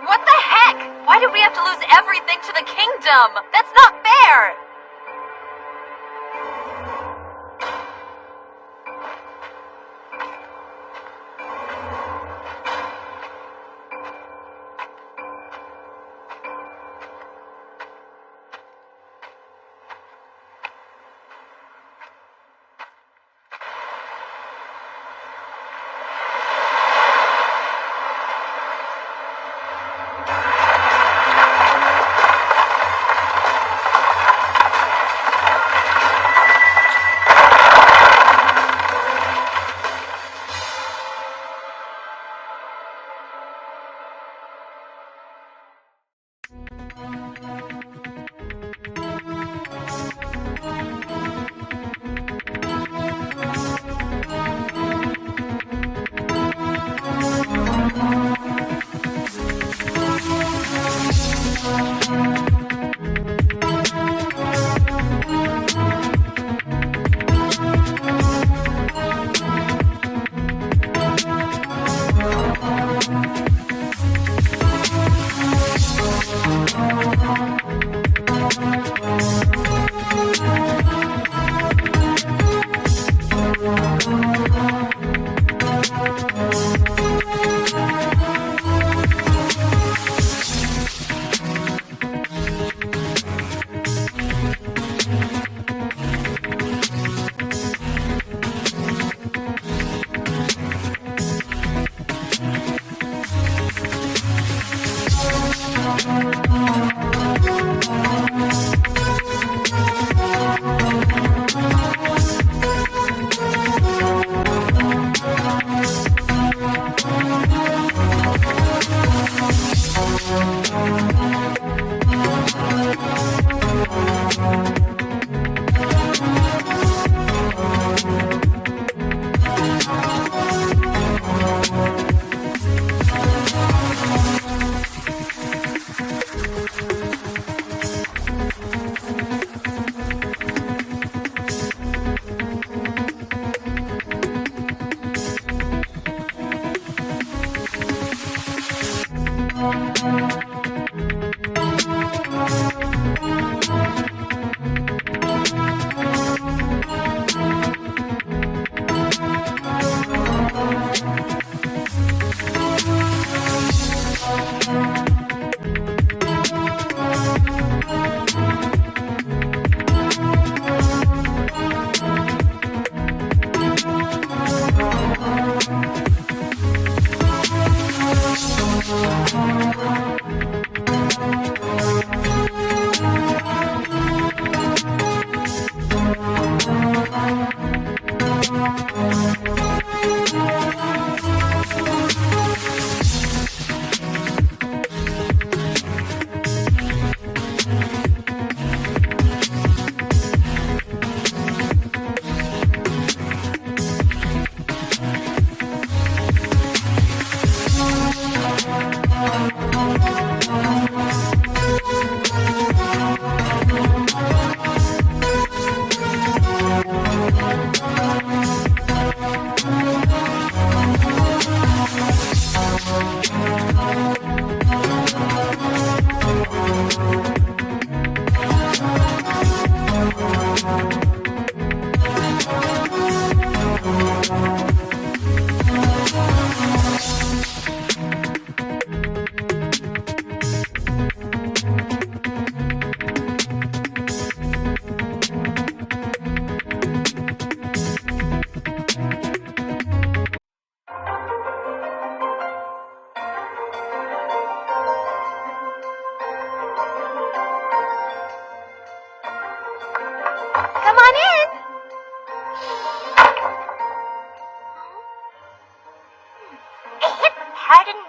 What the heck? Why did we have to lose everything to the kingdom? That's not fair!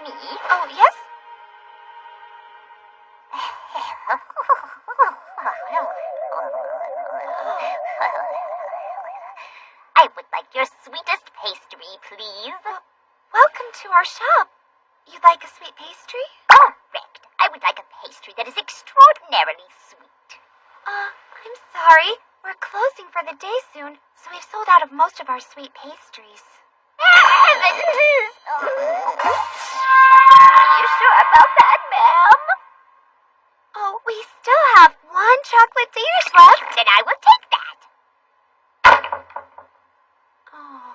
me? Oh, yes? I would like your sweetest pastry, please. Welcome to our shop. You'd like a sweet pastry? Correct. I would like a pastry that is extraordinarily sweet. I'm sorry. We're closing for the day soon, so we've sold out of most of our sweet pastries. Are you sure about that, ma'am? Oh, we still have one chocolate dish left. Then I will take that. Oh.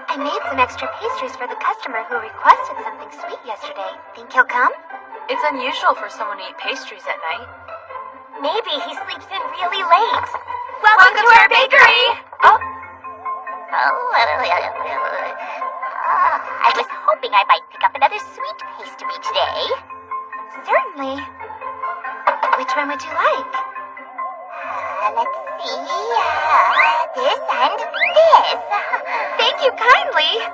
I made some extra pastries for the customer who requested something sweet yesterday. Think he'll come? It's unusual for someone to eat pastries at night. Maybe he sleeps in really late. Welcome to our bakery! Oh. I was hoping I might pick up another sweet pastry today. Certainly. Which one would you like? Let's see. This and this. Thank you kindly.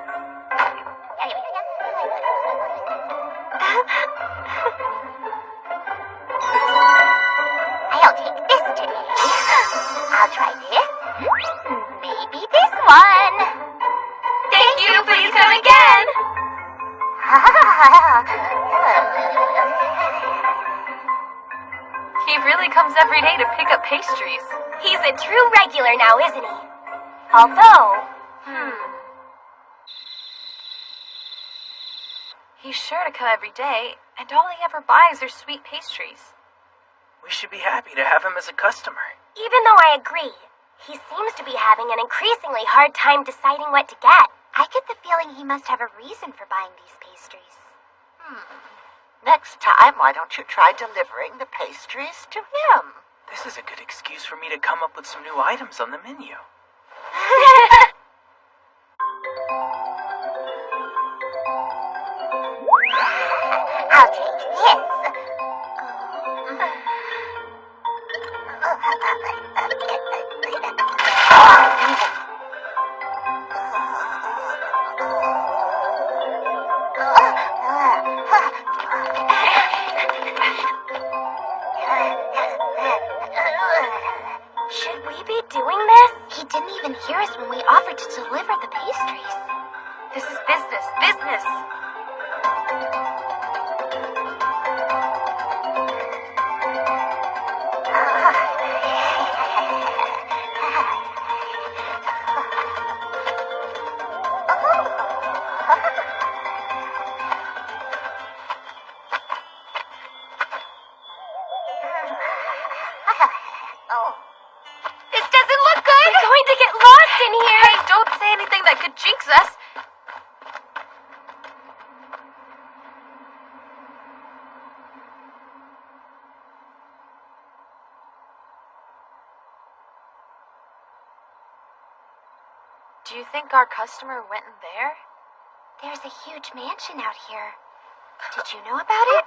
I'll take this today. I'll try this. Maybe this one. Thank you, please come again! He really comes every day to pick up pastries. He's a true regular now, isn't he? Although, He's sure to come every day, and all he ever buys are sweet pastries. We should be happy to have him as a customer. even though I agree, he seems to be having an increasingly hard time deciding what to get. I get the feeling he must have a reason for buying these pastries. Next time, why don't you try delivering the pastries to him? This is a good excuse for me to come up with some new items on the menu. I'll take this. Should we be doing this? He didn't even hear us when we offered to deliver the pastries. This is business, business. This doesn't look good! We're going to get lost in here! Hey, don't say anything that could jinx us. Do you think our customer went in there? There's a huge mansion out here. Did you know about it?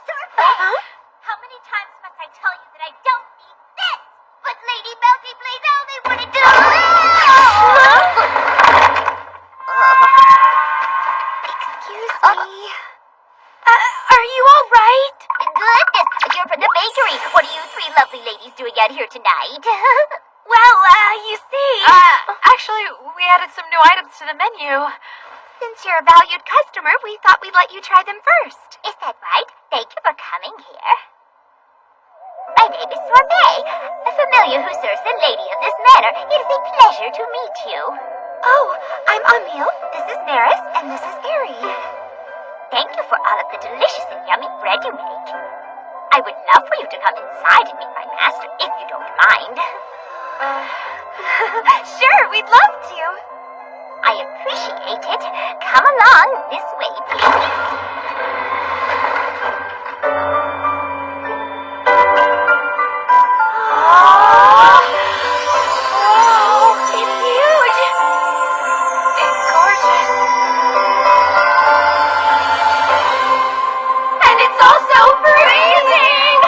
Starfish! How many times must I tell you that I don't need this? But Lady Bounty Blaze only wanted to... Excuse me. Are you all right? Goodness, you're from the bakery. What are you three lovely ladies doing out here tonight? Well, you see... Actually, we added some new items to the menu. Since you're a valued customer, we thought we'd let you try them first. Is that right? Thank you for coming here. My name is Sorbet, a familiar who serves the lady of this manor. It is a pleasure to meet you. Oh, I'm Emil, this is Maris, and this is Ari. Thank you for all of the delicious and yummy bread you make. I would love for you to come inside and meet my master, if you don't mind. Sure, we'd love to. I appreciate it. Come along this way, please. Oh, it's huge. It's gorgeous. And it's also freezing.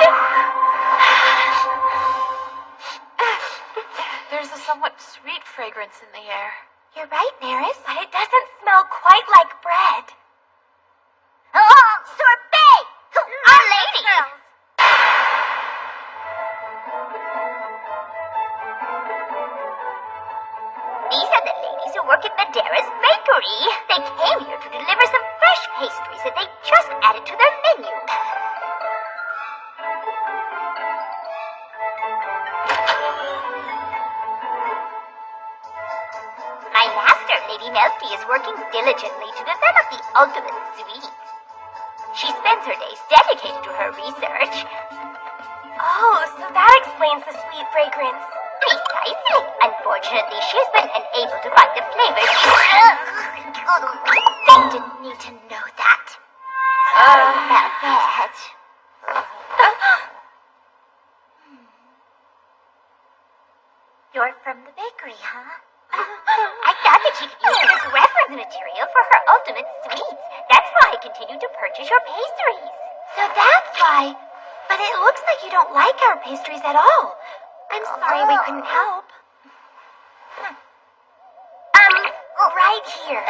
There's a delicious. But it doesn't smell quite like bread. Oh, sorbet! Our lady! These are the ladies who work at Wyndaris Bakery. They came here to deliver some fresh pastries that they just added to their menu. My master, Lady Melty, is working diligently to develop the ultimate sweet. She spends her days dedicated to her research. Oh, so that explains the sweet fragrance. Precisely. Unfortunately, she's been unable to find the flavor she... They didn't need to know that. About that. You're from the bakery, huh? I thought that she could use it as reference material for her ultimate sweets. That's why I continue to purchase your pastries. So that's why. But it looks like you don't like our pastries at all. I'm sorry we couldn't help. Right here.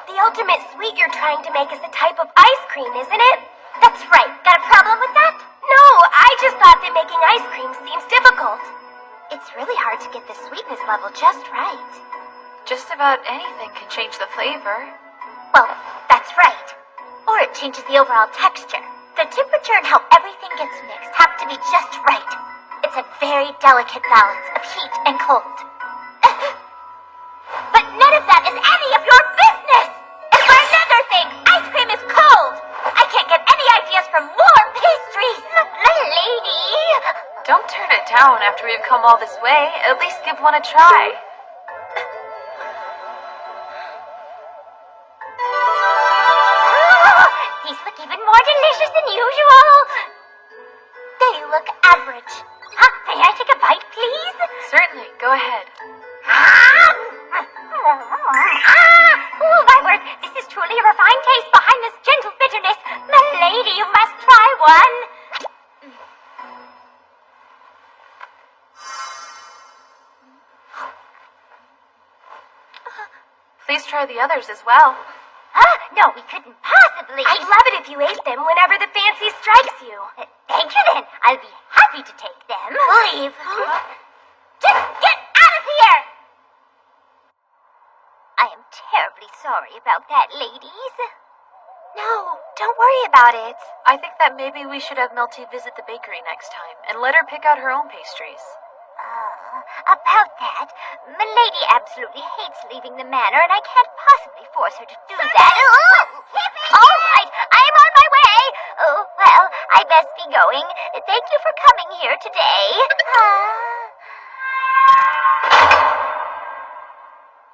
The ultimate sweet you're trying to make is a type of ice cream, isn't it? That's right. Got a problem with that? No, I just thought that making ice cream seems difficult. It's really hard to get the sweetness level just right. Just about anything can change the flavor. Well, that's right. Or it changes the overall texture. The temperature and how everything gets mixed have to be just right. It's a very delicate balance of heat and cold. But none of that is any of your business! And for another thing, ice cream is cold! I can't get any ideas from warm pastries! My lady! Don't turn it down after we've come all this way. At least give one a try. These look even more delicious than usual. They look average. May I take a bite, please? Certainly. Go ahead. Oh, my word. This is truly a refined taste behind this gentle bitterness. My lady, you must try one. Please try the others as well. No, we couldn't possibly. I'd love it if you ate them whenever the fancy strikes you. Thank you, then. I'll be happy to take them. Leave. Just get out of here! I am terribly sorry about that, ladies. No, don't worry about it. I think that maybe we should have Melty visit the bakery next time and let her pick out her own pastries. About that, Milady absolutely hates leaving the manor, and I can't possibly force her to do that. All right, I'm on my way. Oh, well, I best be going. Thank you for coming here today.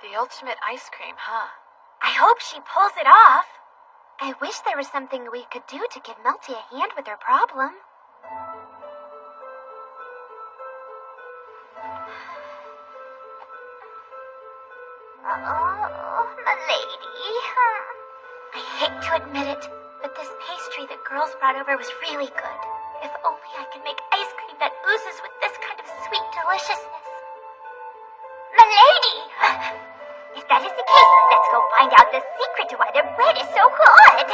The ultimate ice cream, huh? I hope she pulls it off. I wish there was something we could do to give Melty a hand with her problem. Oh, Milady. I hate to admit it, but this pastry the girls brought over was really good. If only I could make ice cream that oozes with this kind of sweet deliciousness. Milady! If that is the case, let's go find out the secret to why the bread is so good.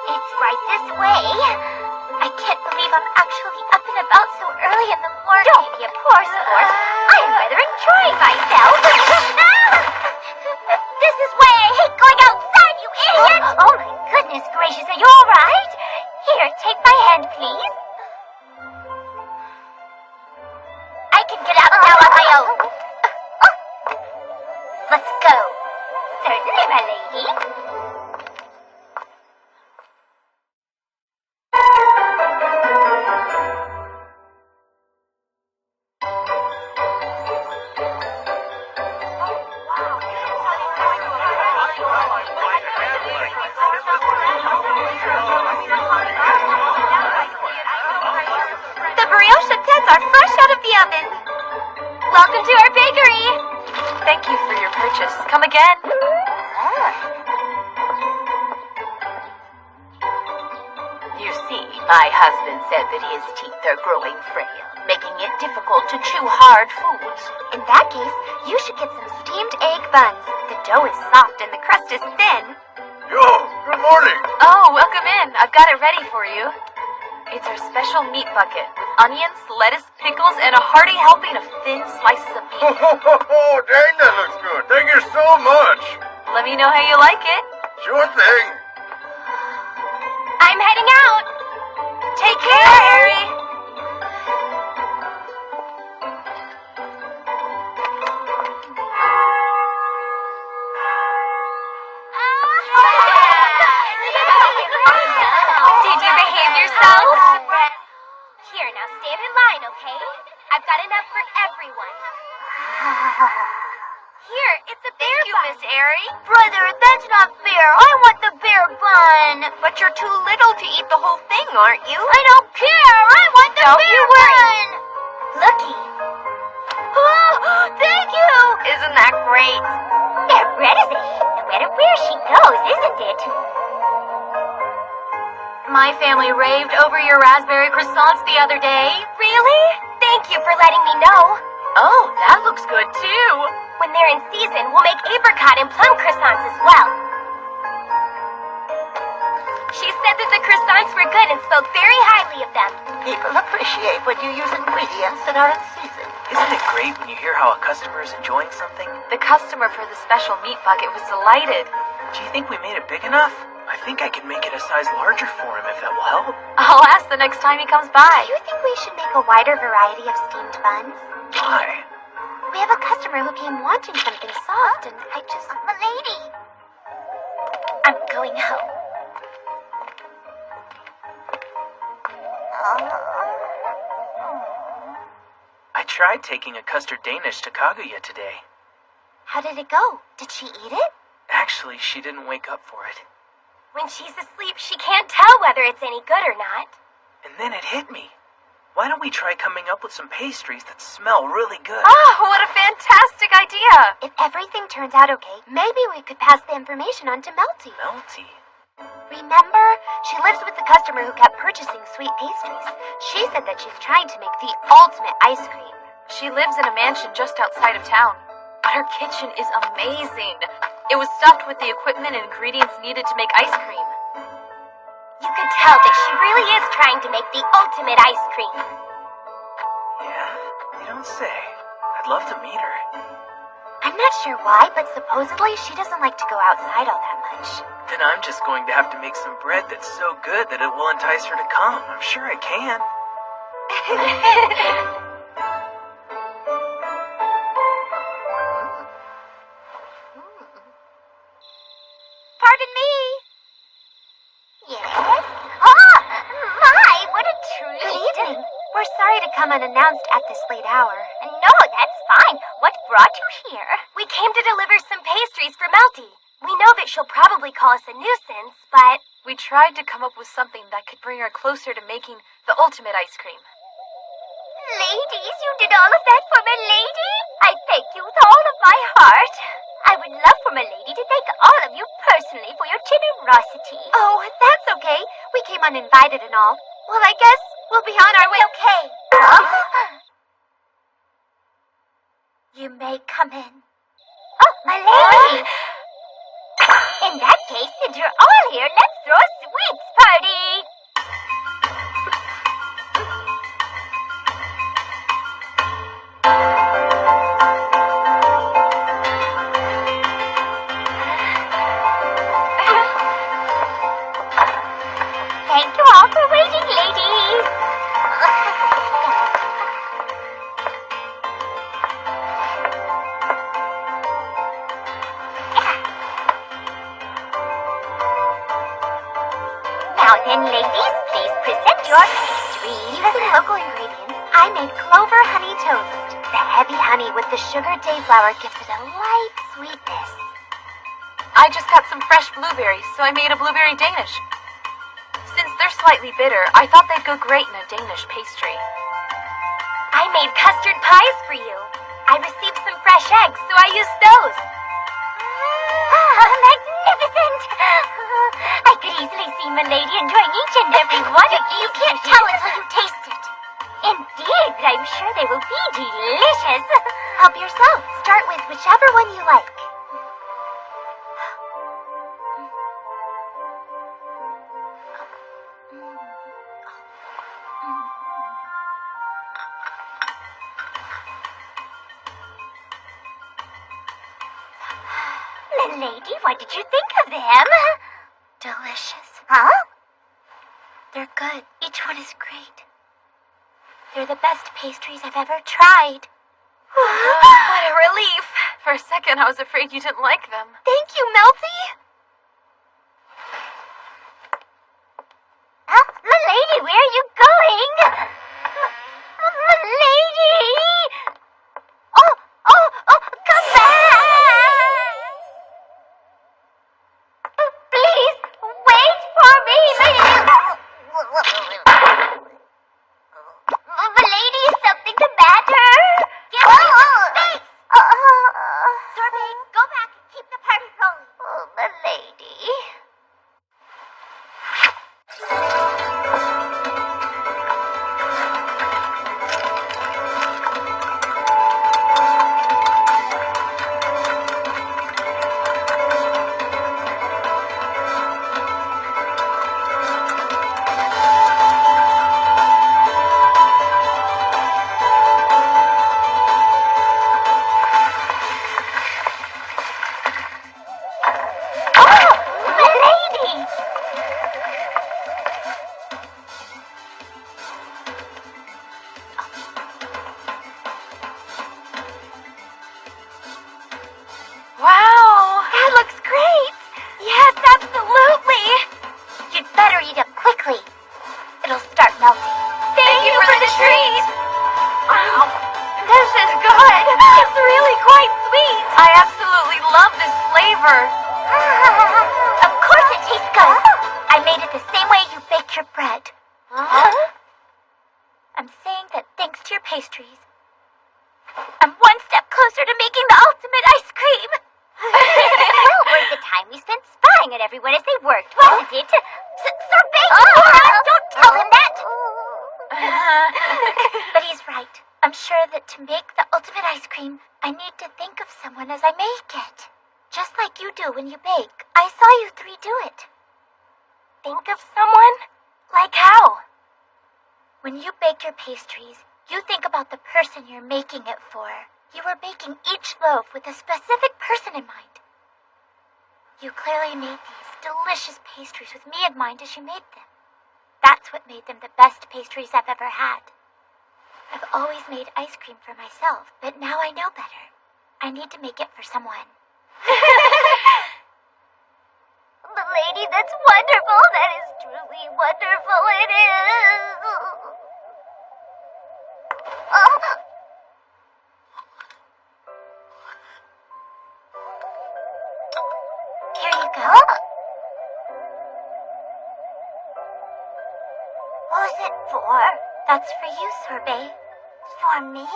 It's right this way. I can't believe I'm actually up and about so early in the morning. Don't be a poor sport. I'm rather enjoying myself. This is why I hate going outside, you idiot! Oh my goodness gracious, are you alright? Here, take my hand, please. I can get out now on my own. Let's go. Certainly, my lady. The brioche tits are fresh out of the oven. Welcome to our bakery. Thank you for your purchase. Come again. My husband said that his teeth are growing frail, making it difficult to chew hard foods. In that case, you should get some steamed egg buns. The dough is soft and the crust is thin. Yo, good morning. Oh, welcome in. I've got it ready for you. It's our special meat bucket with onions, lettuce, pickles, and a hearty helping of thin slices of beef. Oh, dang, that looks good. Thank you so much. Let me know how you like it. Sure thing. I'm heading out. Take care, Harry. Did you behave yourself? Here, now stand in line, okay? I've got enough for everyone. Here, it's a bear bun. Miss Airy. Brother, that's not fair. I want the bear bun. But you're too little to eat the whole thing, aren't you? I don't care. I want the Don't bear you worry. bun. Looky. Oh, thank you. Isn't that great? Their bread is a hit no matter where she goes, isn't it? My family raved over your raspberry croissants the other day. Really? Thank you for letting me know. Oh, that looks good too. When they're in season, we'll make apricot and plum croissants as well. She said that the croissants were good and spoke very highly of them. People appreciate when you use ingredients that are in season. Isn't it great when you hear how a customer is enjoying something? The customer for the special meat bucket was delighted. Do you think we made it big enough? I think I can make it a size larger for him if that will help. I'll ask the next time he comes by. Do you think we should make a wider variety of steamed buns? Why? We have a customer who came wanting something soft, and I just... Milady! I'm going home. I tried taking a custard Danish to Kaguya today. How did it go? Did she eat it? Actually, she didn't wake up for it. When she's asleep, she can't tell whether it's any good or not. And then it hit me. Why don't we try coming up with some pastries that smell really good? Oh, what a fantastic idea! If everything turns out okay, maybe we could pass the information on to Melty. Melty? Remember? She lives with the customer who kept purchasing sweet pastries. She said that she's trying to make the ultimate ice cream. She lives in a mansion just outside of town. But her kitchen is amazing. It was stocked with the equipment and ingredients needed to make ice cream. You could tell that she really is trying to make the ultimate ice cream. Yeah, you don't say. I'd love to meet her. I'm not sure why, but supposedly she doesn't like to go outside all that much. Then I'm just going to have to make some bread that's so good that it will entice her to come. I'm sure I can. Pardon me. Yes? Oh, my, what a treat. Good evening. We're sorry to come unannounced at this late hour. No, that's fine. What brought you here? We came to deliver some pastries for Melty. We know that she'll probably call us a nuisance, but... We tried to come up with something that could bring her closer to making the ultimate ice cream. Ladies, you did all of that for Milady? I thank you with all of my heart. I would love for Milady to thank all of you personally for your generosity. Oh, that's okay. We came uninvited and all. Well, I guess we'll be on our way. Okay. You may come in. Oh, Milady! In that case, since you're all here, let's throw a sweets party! Thank you all for waiting, ladies! Now then, ladies, please present your pastries. Using local ingredients, I made clover honey toast. The heavy honey with the sugar dayflower gives it a light sweetness. I just got some fresh blueberries, so I made a blueberry Danish. Since they're slightly bitter, I thought they'd go great in a Danish pastry. I made custard pies for you. I received some fresh eggs, so I used those. Magnificent! I could easily see milady, enjoying each and every one of these. You can't tell until you taste it. Indeed, I'm sure they will be delicious. Help yourself. Start with whichever one you like. Milady, what did you think of them? Delicious. Huh? They're good. Each one is great. They're the best pastries I've ever tried. What a relief. For a second, I was afraid you didn't like them. Thank you, Melty. Milady, where are you going? Milady! Oh, come back! Please, wait for me, Milady, is something the matter? Get away from space! Sorbet, go back and keep the party going. Oh, Milady. Wow, that looks great. Yes, absolutely. You'd better eat it quickly. It'll start melting. Thank you for the treat. Wow, this is good. It's really quite sweet. I absolutely love this flavor. Of course it tastes good. I made it the same way you bake your bread. Huh? I'm saying that thanks to your pastries, I'm one step closer to making the ultimate ice cream. Well worth the time we spent spying at everyone as they worked, wasn't it? Sorbet! Don't tell him that! But he's right. I'm sure that to make the ultimate ice cream, I need to think of someone as I make it. Just like you do when you bake. I saw you three do it. Think of someone? Like how? When you bake your pastries, you think about the person you're making it for. You were baking each loaf with a specific person in mind. You clearly made these delicious pastries with me in mind as you made them. That's what made them the best pastries I've ever had. I've always made ice cream for myself, but now I know better. I need to make it for someone. Milady, that's wonderful. That is truly wonderful. It is. Here you go. Who's it for? That's for you, Sorbet. For me?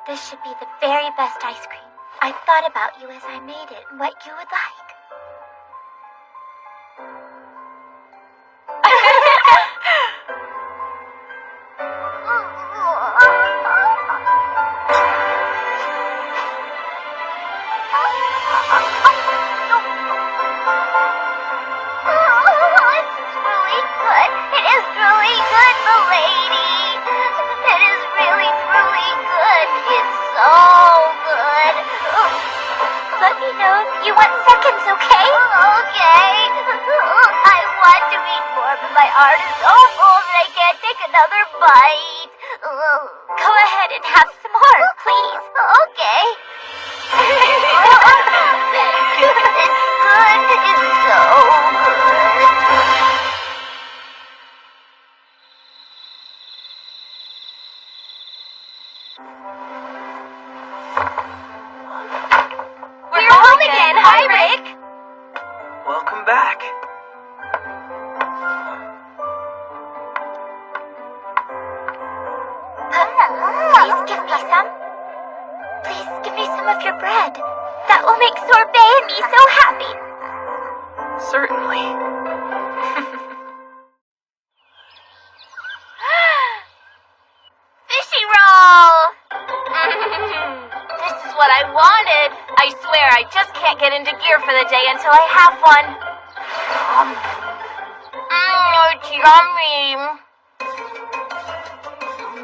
This should be the very best ice cream. I thought about you as I made it and what you would like. You want seconds, okay? Okay. I want to eat more, but my heart is so full that I can't take another bite. Go ahead and have some more, please. Okay. It's good. It's so good. We're home again. Hi, Rick. Welcome back. Please give me some. Please give me some of your bread. That will make Sorbet and me so happy. Certainly. gear for the day until I have one. It's yummy.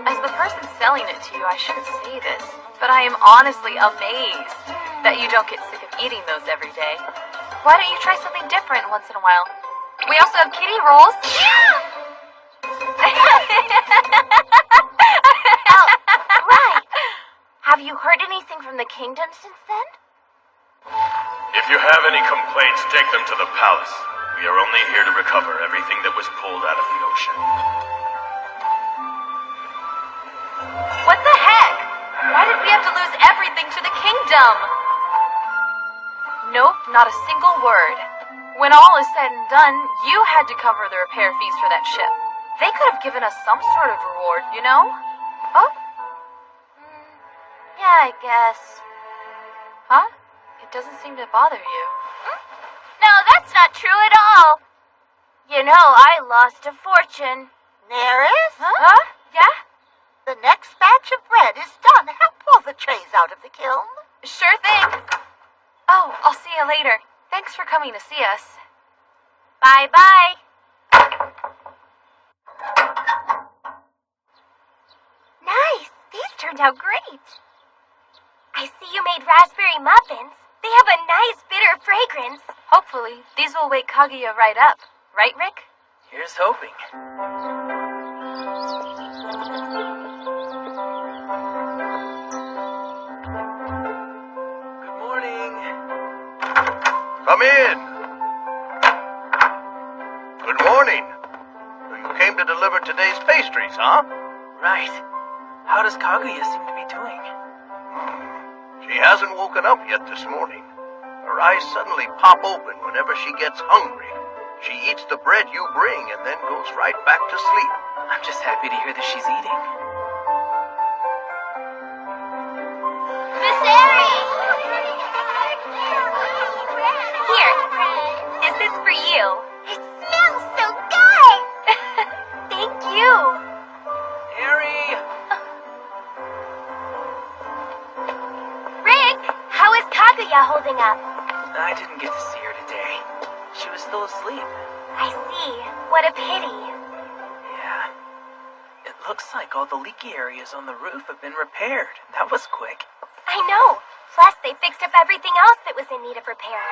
As the person selling it to you, I shouldn't say this, but I am honestly amazed that you don't get sick of eating those every day. Why don't you try something different once in a while? We also have kitty rolls. Oh, right. Have you heard anything from the kingdom since then? If you have any complaints, take them to the palace. We are only here to recover everything that was pulled out of the ocean. What the heck? Why did we have to lose everything to the kingdom? Nope, not a single word. When all is said and done, you had to cover the repair fees for that ship. They could have given us some sort of reward, you know? Oh? Yeah, I guess. Huh? It doesn't seem to bother you. No, that's not true at all. You know, I lost a fortune. Neris? Huh? Yeah? The next batch of bread is done. Help pull the trays out of the kiln. Sure thing. Oh, I'll see you later. Thanks for coming to see us. Bye-bye. Nice. These turned out great. I see you made raspberry muffins. They have a nice bitter fragrance. Hopefully, these will wake Kaguya right up. Right, Rick? Here's hoping. Good morning. Come in. Good morning. So you came to deliver today's pastries, huh? Right. How does Kaguya seem to be doing? She hasn't woken up yet this morning. Her eyes suddenly pop open whenever she gets hungry. She eats the bread you bring and then goes right back to sleep. I'm just happy to hear that she's eating. Miss Eri! Here. This is for you. It smells so good! Thank you. Eri! Rick, how is Kaguya holding up? I didn't get to see her today. She was still asleep. I see. What a pity. Yeah. It looks like all the leaky areas on the roof have been repaired. That was quick. I know. Plus, they fixed up everything else that was in need of repair.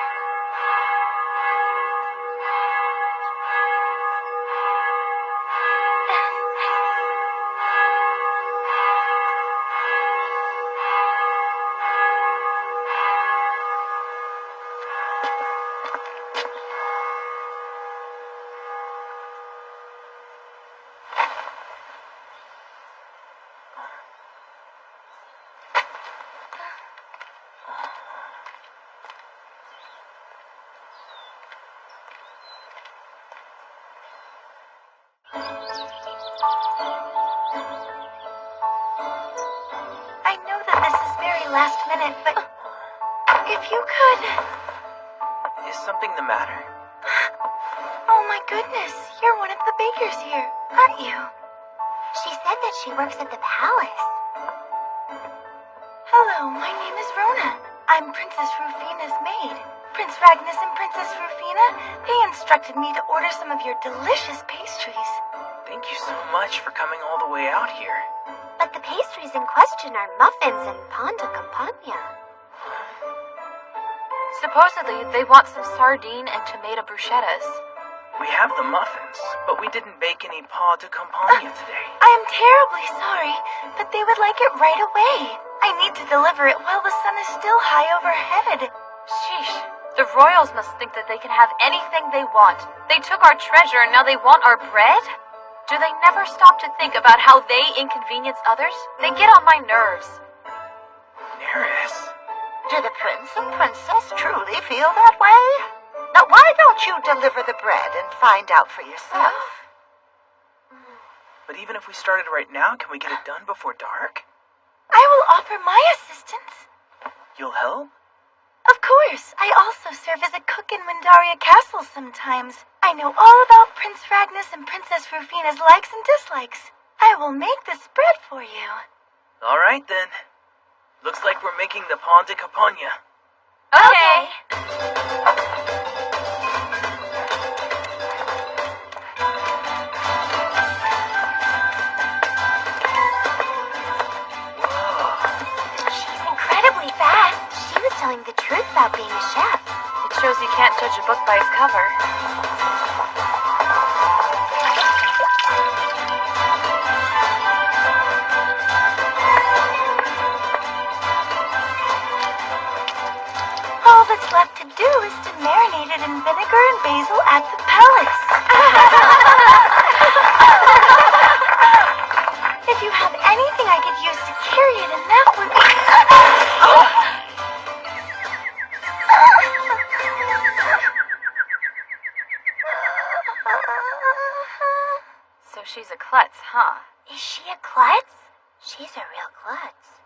I know that this is very last minute, but if you could... Is something the matter? Oh my goodness, you're one of the bakers here, aren't you? She said that she works at the palace. Hello, my name is Rona. I'm Princess Rufina's maid. Prince Ragnus and Princess Rufina, they instructed me to order some of your delicious pastries. Thank you so much for coming all the way out here. But the pastries in question are muffins and pan de campagna. Supposedly, they want some sardine and tomato bruschettas. We have the muffins, but we didn't bake any pain de campagne today. I am terribly sorry, but they would like it right away. I need to deliver it while the sun is still high overhead. Sheesh. The royals must think that they can have anything they want. They took our treasure and now they want our bread? Do they never stop to think about how they inconvenience others? They get on my nerves. Neris. Do the prince and princess truly feel that way? Now, why don't you deliver the bread and find out for yourself? But even if we started right now, can we get it done before dark? I will offer my assistance. You'll help? Of course. I also serve as a cook in Wyndaria Castle sometimes. I know all about Prince Ragnus and Princess Rufina's likes and dislikes. I will make this bread for you. All right, then. Looks like we're making the pain de campagne. Okay. She's incredibly fast. She was telling the truth about being a chef. It shows you can't judge a book by its cover. All that's left to do is to marinate it in vinegar and basil at the palace. If you have anything I could use to carry it, and that would be... So she's a klutz, huh? Is she a klutz? She's a real klutz.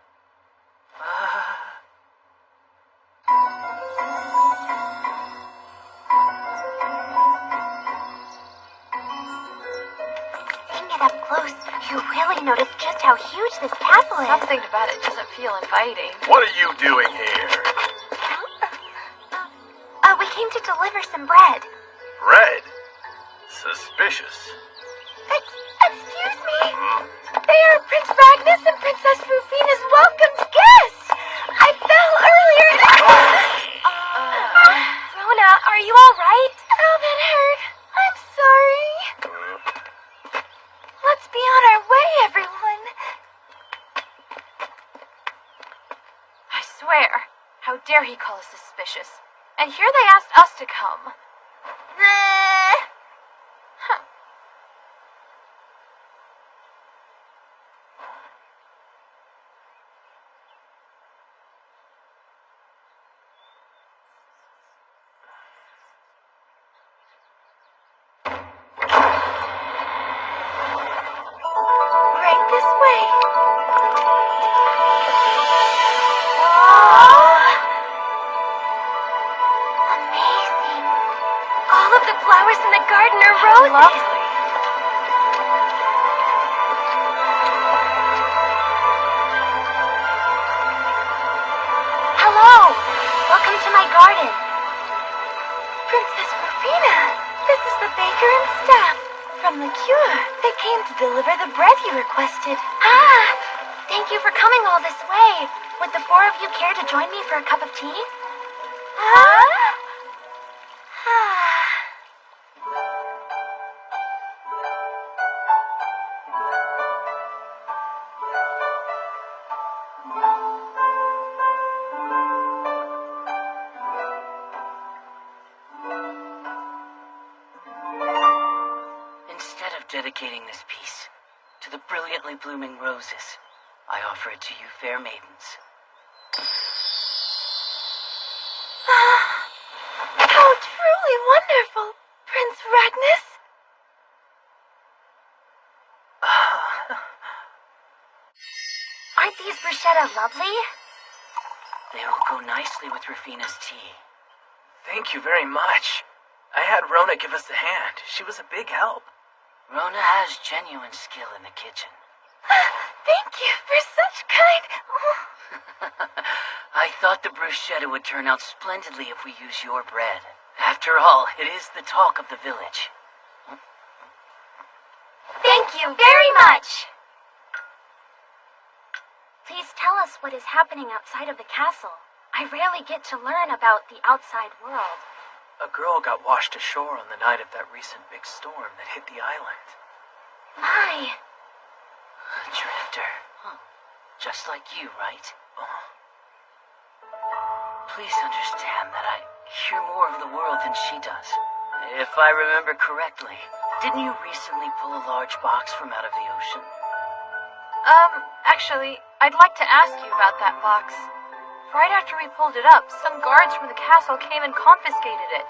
Seeing it up close, you really notice just how huge this castle is. Something about it doesn't feel inviting. What are you doing here? We came to deliver some bread. Bread? Suspicious. Excuse me? They are Prince Ragnus and Princess Rufina's welcome guests. I fell earlier Rona, are you all right? Oh, that hurt. I'm sorry. Let's be on our way, everyone. I swear. How dare he call us suspicious? And here they asked us to come. Right this way. Amazing. All of the flowers in the garden are roses. Lovely. Hello. Welcome to my garden. Princess Rufina, this is the baker and staff from the cure. They came to deliver the bread you requested. Thank you for coming all this way. Would the four of you care to join me for a cup of tea? Instead of dedicating this piece to the brilliantly blooming roses, I offer it to you fair maidens. How truly wonderful, Prince Ragnus. Aren't these bruschetta lovely? They will go nicely with Rufina's tea. Thank you very much. I had Rona give us a hand. She was a big help. Rona has genuine skill in the kitchen. Thank you for such kind... I thought the bruschetta would turn out splendidly if we use your bread. After all, it is the talk of the village. Thank you very much. Please tell us what is happening outside of the castle. I rarely get to learn about the outside world. A girl got washed ashore on the night of that recent big storm that hit the island. My. A drifter. Huh. Just like you, right? Please understand that I hear more of the world than she does. If I remember correctly, didn't you recently pull a large box from out of the ocean? Actually, I'd like to ask you about that box. Right after we pulled it up, some guards from the castle came and confiscated it.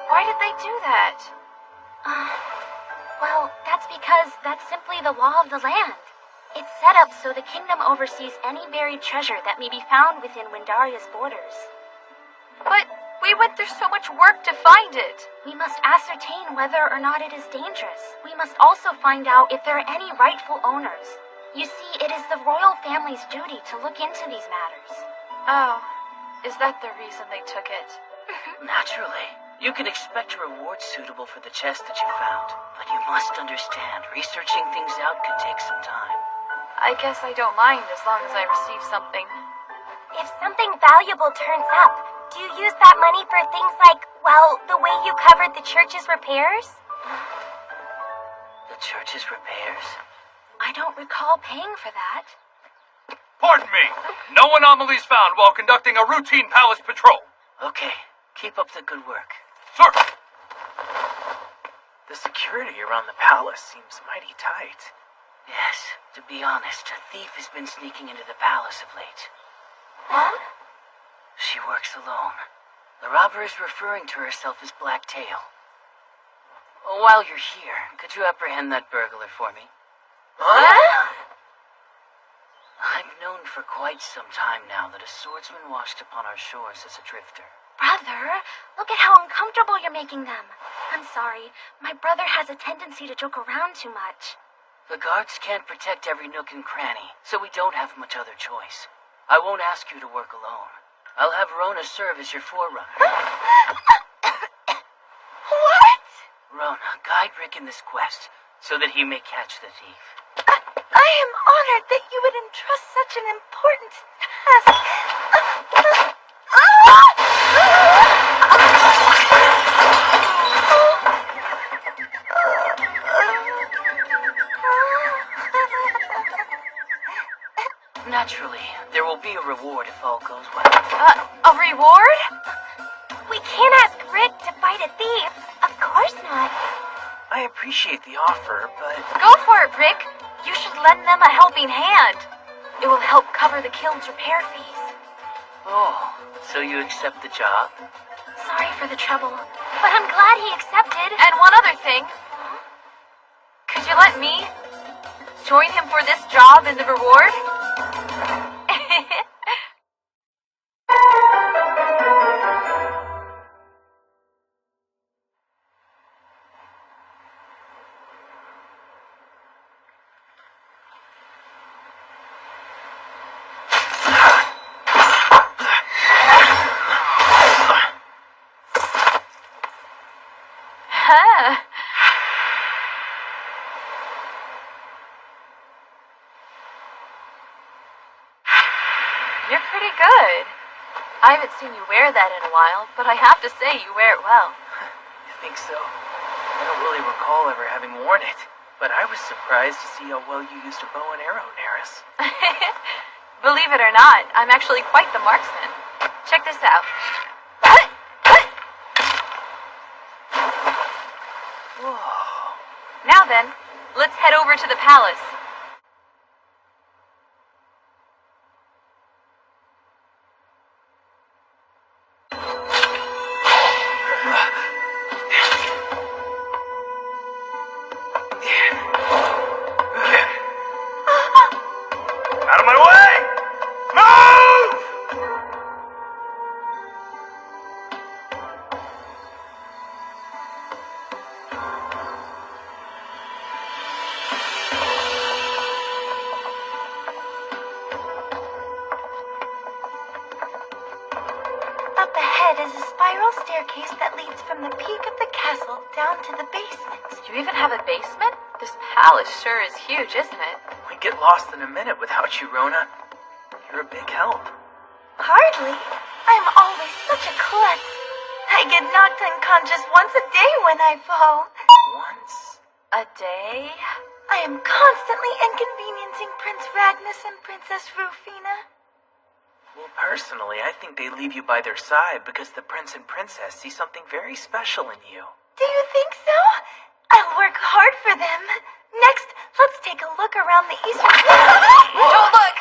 Why did they do that? Well, that's because that's simply the law of the land. It's set up so the kingdom oversees any buried treasure that may be found within Wyndaria's borders. But we went through so much work to find it. We must ascertain whether or not it is dangerous. We must also find out if there are any rightful owners. You see, it is the royal family's duty to look into these matters. Oh, Is that the reason they took it? Naturally. You can expect a reward suitable for the chest that you found. But you must understand, researching things out could take some time. I guess I don't mind as long as I receive something. If something valuable turns up, do you use that money for things like, well, the way you covered the church's repairs? The church's repairs? I don't recall paying for that. Pardon me. No anomalies found while conducting a routine palace patrol. Okay, keep up the good work. Sir! The security around the palace seems mighty tight. Yes, to be honest, a thief has been sneaking into the palace of late. Huh? She works alone. The robber is referring to herself as Black Tail. While you're here, could you apprehend that burglar for me? Huh? I've known for quite some time now that a swordsman washed upon our shores as a drifter. Brother, look at how uncomfortable you're making them. I'm sorry, my brother has a tendency to joke around too much. The guards can't protect every nook and cranny, so we don't have much other choice. I won't ask you to work alone. I'll have Rona serve as your forerunner. What? Rona, guide Rick in this quest, so that he may catch the thief. I am honored that you would entrust such an important task. Naturally, there will be a reward if all goes well. A reward? We can't ask Rick to fight a thief. Of course not. I appreciate the offer, but... Go for it, Rick. You should lend them a helping hand. It will help cover the guild's repair fees. Oh, so you accept the job? Sorry for the trouble, but I'm glad he accepted. And one other thing. Could you let me join him for this job in the reward? You're pretty good. I haven't seen you wear that in a while, but I have to say you wear it well. You think so? I don't really recall ever having worn it, but I was surprised to see how well you used a bow and arrow, Neris. Believe it or not, I'm actually quite the marksman. Check this out. Whoa. Now then, let's head over to the palace. Out of my way! Move! Up ahead is a spiral staircase that leads from the peak of the castle down to the basement. You even have a basement? This palace sure is huge, isn't it? We'd get lost in a minute without you, Rona. You're a big help. Hardly. I'm always such a klutz. I get knocked unconscious once a day when I fall. Once? A day? I am constantly inconveniencing Prince Ragnus and Princess Rufina. Well, personally, I think they leave you by their side because the prince and princess see something very special in you. Do you think so? I'll work hard for them. Next, let's take a look around the eastern... Don't look!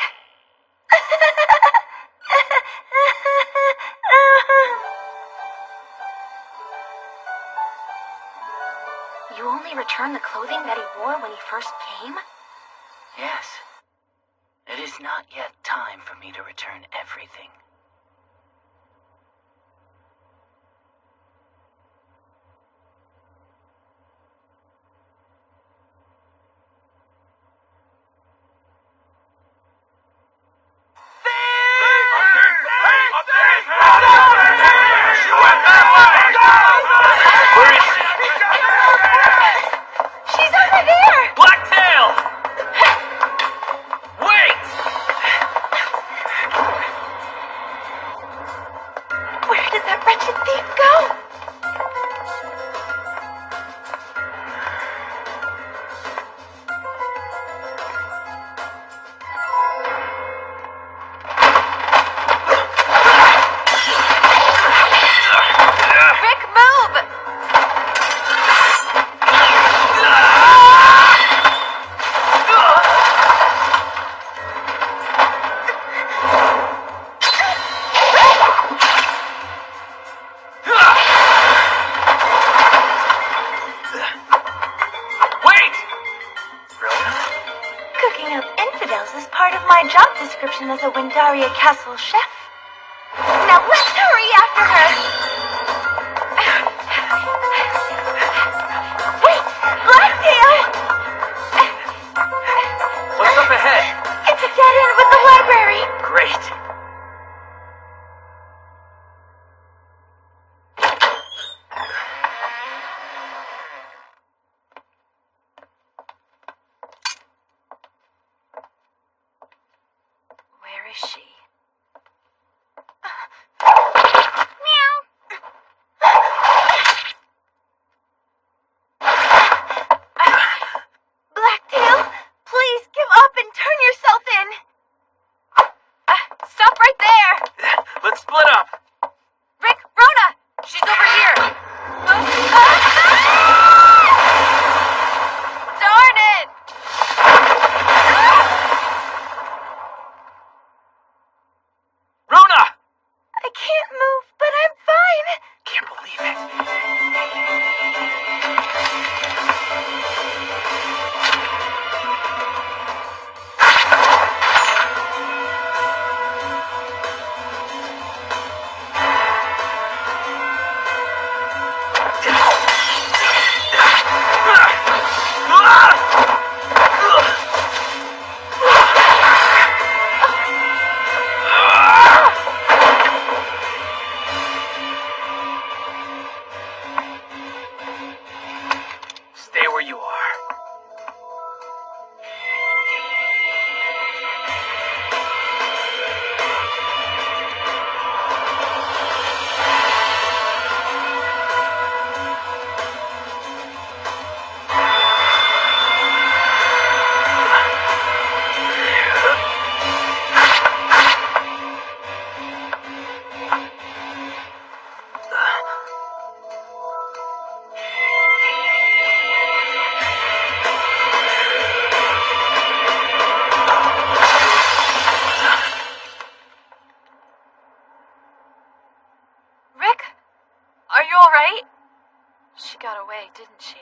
You only returned the clothing that he wore when he first came? Yes. It is not yet time for me to return everything. promotion as a Wyndaria castle chef. Now let's hurry after her! Wait! Blacktail! What's up ahead? It's a dead end with the library! Great. Where is she? Blacktail, please give up and turn yourself in! Stop right there! Let's split up. Rick, Rona! She's over here! Darn it! Rona! I can't move, but I'm fine. Can't believe it. Stay where you are. Rick? Are you alright? She got away, didn't she?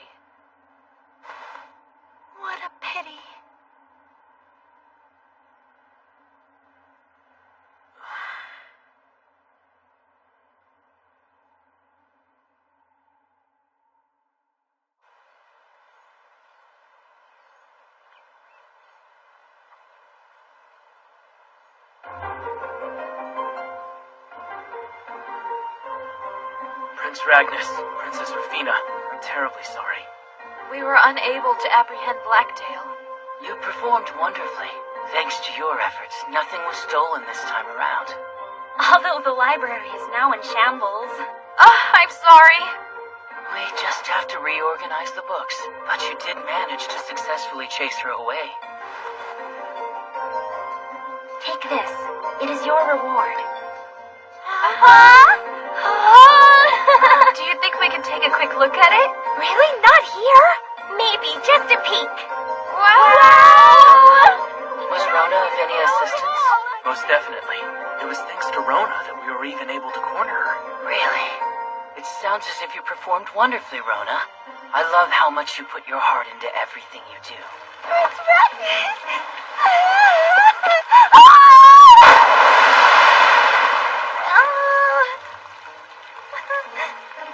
What a pity. Prince Ragnus, Princess Rufina, I'm terribly sorry. We were unable to apprehend Blacktail. You performed wonderfully. Thanks to your efforts, nothing was stolen this time around. Although the library is now in shambles. I'm sorry. We just have to reorganize the books, but you did manage to successfully chase her away. Take this. It is your reward. Do you think we can take a quick look at it? Really? Not here? Maybe just a peek. Wow! Was Rona of any assistance? Most definitely. It was thanks to Rona that we were even able to corner her. Really? It sounds as if you performed wonderfully, Rona. I love how much you put your heart into everything you do. Prince Ragnus!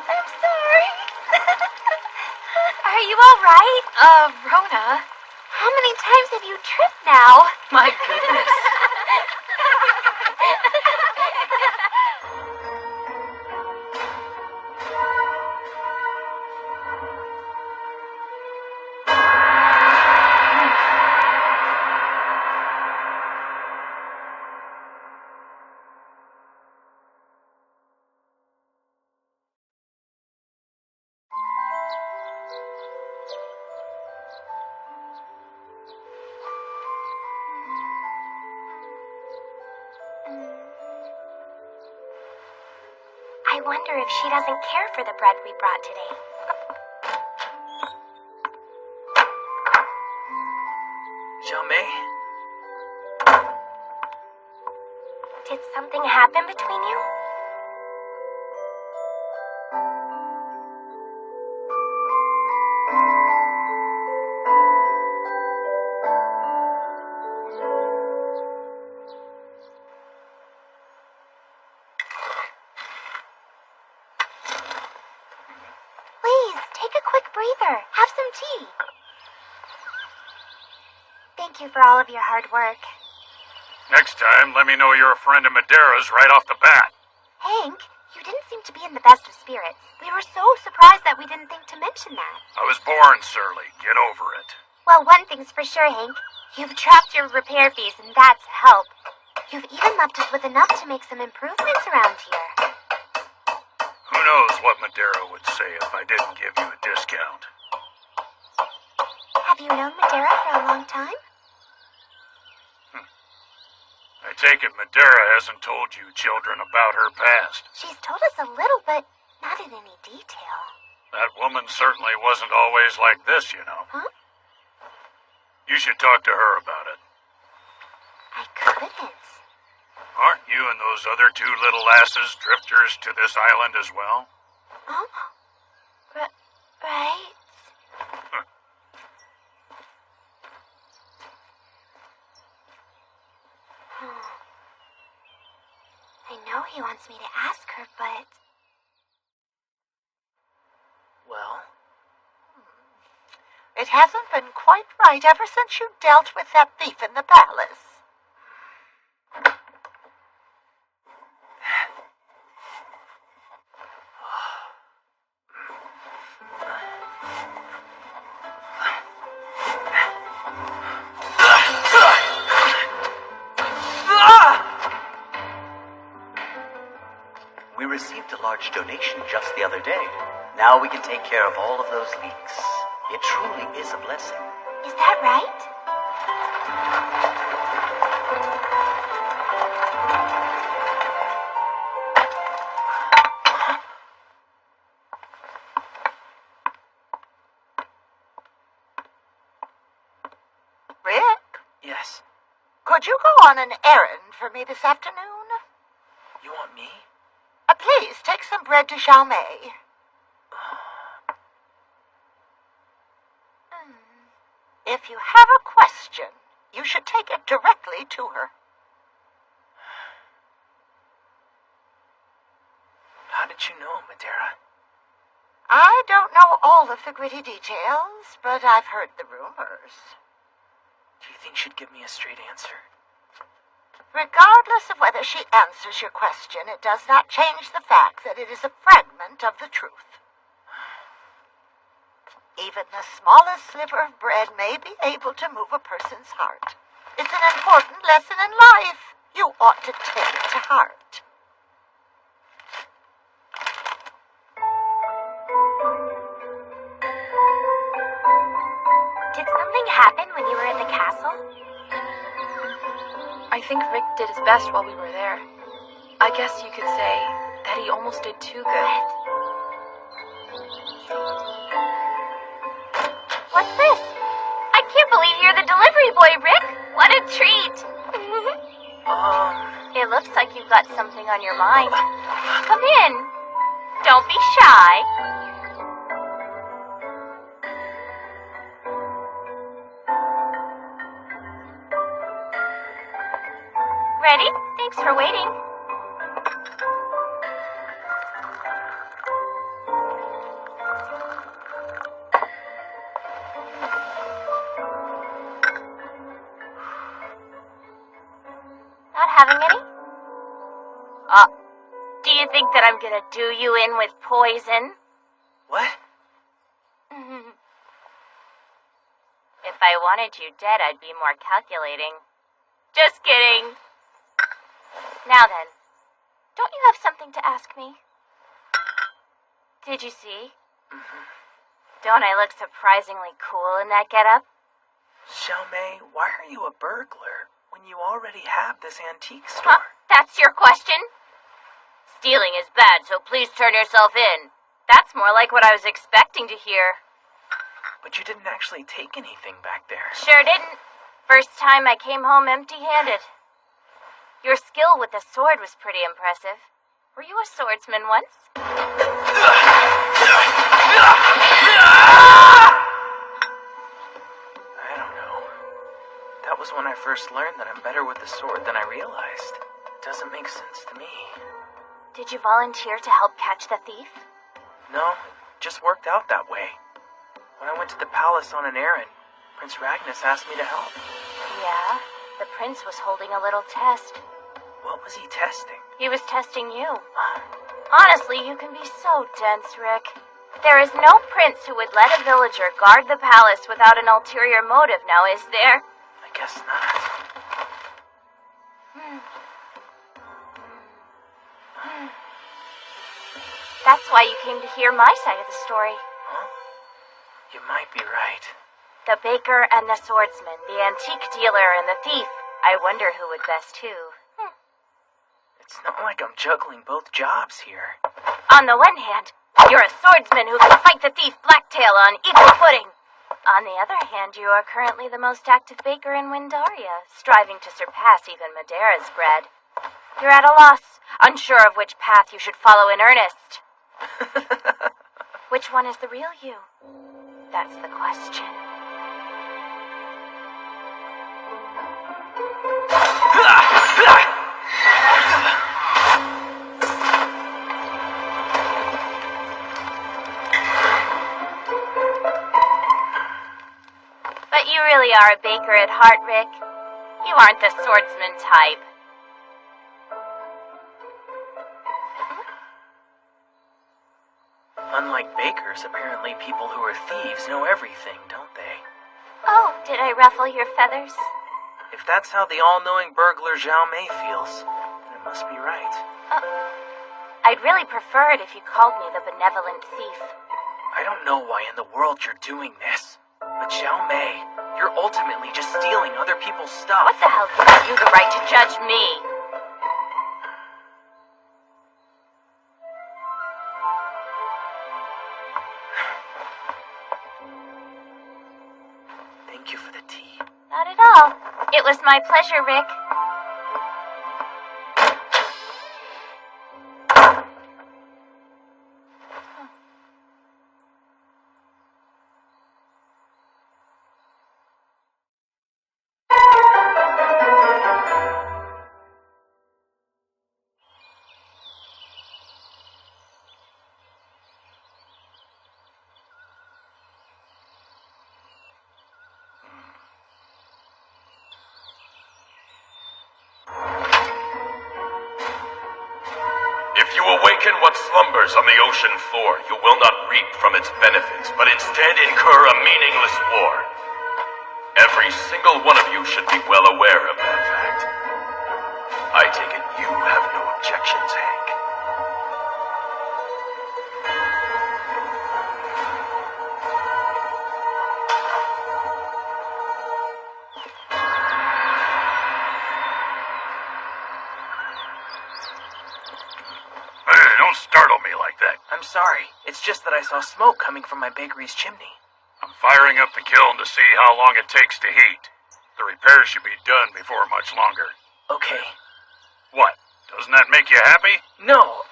I'm sorry. Are you alright? Rona? How many times have you tripped now? My goodness. I wonder if she doesn't care for the bread we brought today. Xiaomei? Did something happen between you? Please, take a quick breather. Have some tea. Thank you for all of your hard work. Next time, let me know you're a friend of Wyndaria right off the bat. Hank, you didn't seem to be in the best of spirits. We were so surprised that we didn't think to mention that. I was born surly. Get over it. Well, one thing's for sure, Hank. You've trapped your repair fees, and that's a help. You've even left us with enough to make some improvements around here. Who knows what Wyndaria would say if I didn't give you a discount. Have you known Wyndaria for a long time? I take it Wyndaria hasn't told you children about her past. She's told us a little, but not in any detail. That woman certainly wasn't always like this, you know. Huh? You should talk to her about it. I couldn't. Aren't you and those other two little asses drifters to this island as well? Huh? Right. I know he wants me to ask her, but... Well? It hasn't been quite right ever since you dealt with that thief in the palace. We received a large donation just the other day. Now we can take care of all of those leaks. It truly is a blessing. Is that right? Rick? Yes. Could you go on an errand for me this afternoon? You want me? Please, take some bread to Xiaomei. If you have a question, you should take it directly to her. How did you know, Wyndaria? I don't know all of the gritty details, but I've heard the rumors. Do you think she'd give me a straight answer? Regardless of whether she answers your question, it does not change the fact that it is a fragment of the truth. Even the smallest sliver of bread may be able to move a person's heart. It's an important lesson in life. You ought to take it to heart. Did something happen when you were in the castle? I think Rick did his best while we were there. I guess you could say that he almost did too good. What's this? I can't believe you're the delivery boy, Rick. What a treat. It looks like you've got something on your mind. Come in. Don't be shy. Ready? Thanks for waiting. Not having any? Do you think that I'm gonna do you in with poison? What? If I wanted you dead, I'd be more calculating. Just kidding. Now then, don't you have something to ask me? Did you see? Don't I look surprisingly cool in that getup? Xiaomei, why are you a burglar when you already have this antique store? Huh? That's your question? Stealing is bad, so please turn yourself in. That's more like what I was expecting to hear. But you didn't actually take anything back there. Sure didn't. First time I came home empty-handed. Your skill with the sword was pretty impressive. Were you a swordsman once? I don't know. That was when I first learned that I'm better with the sword than I realized. Doesn't make sense to me. Did you volunteer to help catch the thief? No, just worked out that way. When I went to the palace on an errand, Prince Ragnus asked me to help. Yeah, the prince was holding a little test. What was he testing? He was testing you. Honestly, you can be so dense, Rick. There is no prince who would let a villager guard the palace without an ulterior motive, now is there? I guess not. That's why you came to hear my side of the story. Huh? You might be right. The baker and the swordsman, the antique dealer and the thief. I wonder who would best who. It's not like I'm juggling both jobs here. On the one hand, you're a swordsman who can fight the thief Blacktail on equal footing. On the other hand, you are currently the most active baker in Wyndaria, striving to surpass even Madera's bread. You're at a loss, unsure of which path you should follow in earnest. Which one is the real you? That's the question. But you really are a baker at heart, Rick. You aren't the swordsman type. Unlike bakers, apparently people who are thieves know everything, don't they? Oh, did I ruffle your feathers? If that's how the all-knowing burglar Zhao Mei feels, then it must be right. I'd really prefer it if you called me the benevolent thief. I don't know why in the world you're doing this, but Zhao Mei, you're ultimately just stealing other people's stuff. What the hell gives you the right to judge me? Thank you for the tea. Not at all. It was my pleasure, Rick. If you awaken what slumbers on the ocean floor, you will not reap from its benefits, but instead incur a meaningless war. Every single one of you should be well aware of that fact. I take it you have no objections, Hank. Don't startle me like that. I'm sorry. It's just that I saw smoke coming from my bakery's chimney. I'm firing up the kiln to see how long it takes to heat. The repairs should be done before much longer. Okay. What? Doesn't that make you happy? No,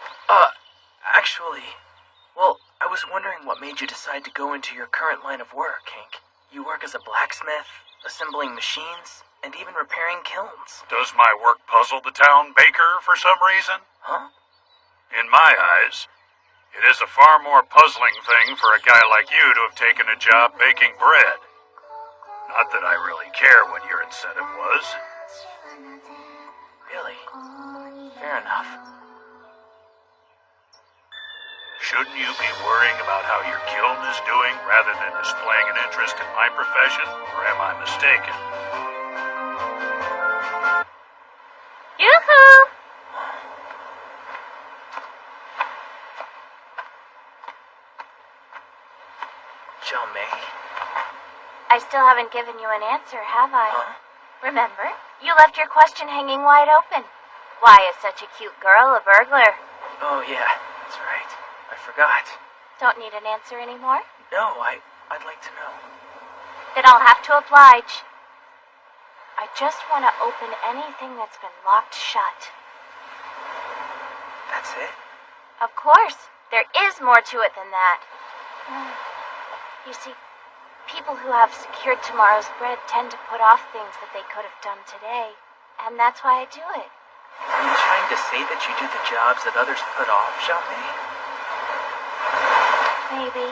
actually, well, I was wondering what made you decide to go into your current line of work, Hank. You work as a blacksmith, assembling machines, and even repairing kilns. Does my work puzzle the town baker for some reason? Huh? In my eyes, it is a far more puzzling thing for a guy like you to have taken a job baking bread. Not that I really care what your incentive was. Really? Fair enough. Shouldn't you be worrying about how your kiln is doing rather than displaying an interest in my profession? Or am I mistaken? Yoo-hoo! Zhao Mei? I still haven't given you an answer, have I? Huh? Remember, you left your question hanging wide open. Why is such a cute girl a burglar? Oh, yeah, that's right. I forgot. Don't need an answer anymore? No, I'd like to know. Then I'll have to oblige. I just want to open anything that's been locked shut. That's it? Of course. There is more to it than that. You see, people who have secured tomorrow's bread tend to put off things that they could have done today. And that's why I do it. Are you trying to say that you do the jobs that others put off, Zhao Mei? I maybe.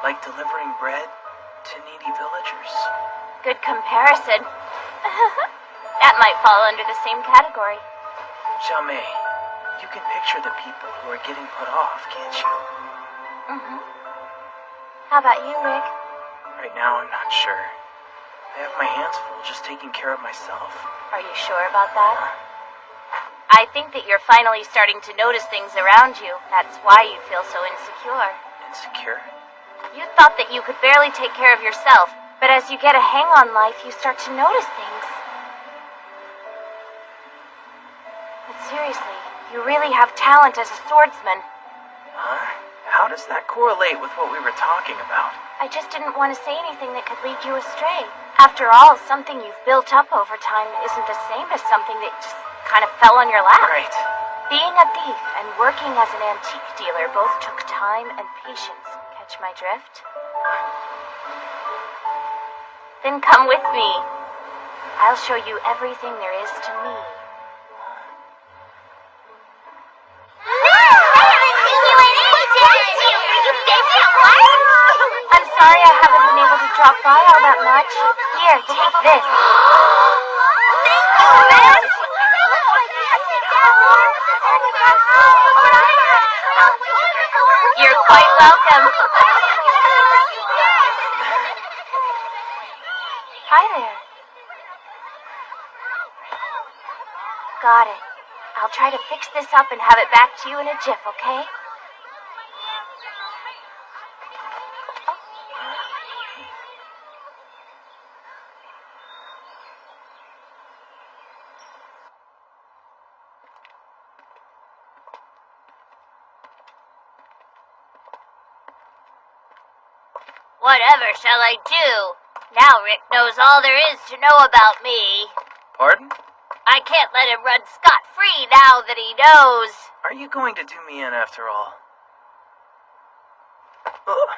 Like delivering bread to needy villagers. Good comparison. That might fall under the same category. Xiaomei, you can picture the people who are getting put off, can't you? Mm-hmm. How about you, Rick? Right now, I'm not sure. I have my hands full just taking care of myself. Are you sure about that? I think that you're finally starting to notice things around you. That's why you feel so insecure. Insecure? You thought that you could barely take care of yourself, but as you get a hang on life, you start to notice things. But seriously, you really have talent as a swordsman. Huh? How does that correlate with what we were talking about? I just didn't want to say anything that could lead you astray. After all, something you've built up over time isn't the same as something that just kind of fell on your lap. Right. Being a thief and working as an antique dealer both took time and patience. Catch my drift? Then come with me. I'll show you everything there is to me. I'm sorry I haven't been able to drop by all that much. Here, take this. Thank you, Miss! You're quite welcome. Hi there. Got it. I'll try to fix this up and have it back to you in a jiff, okay? Whatever shall I do? Now Rick knows all there is to know about me. Pardon? I can't let him run scot-free now that he knows. Are you going to do me in after all? Ugh.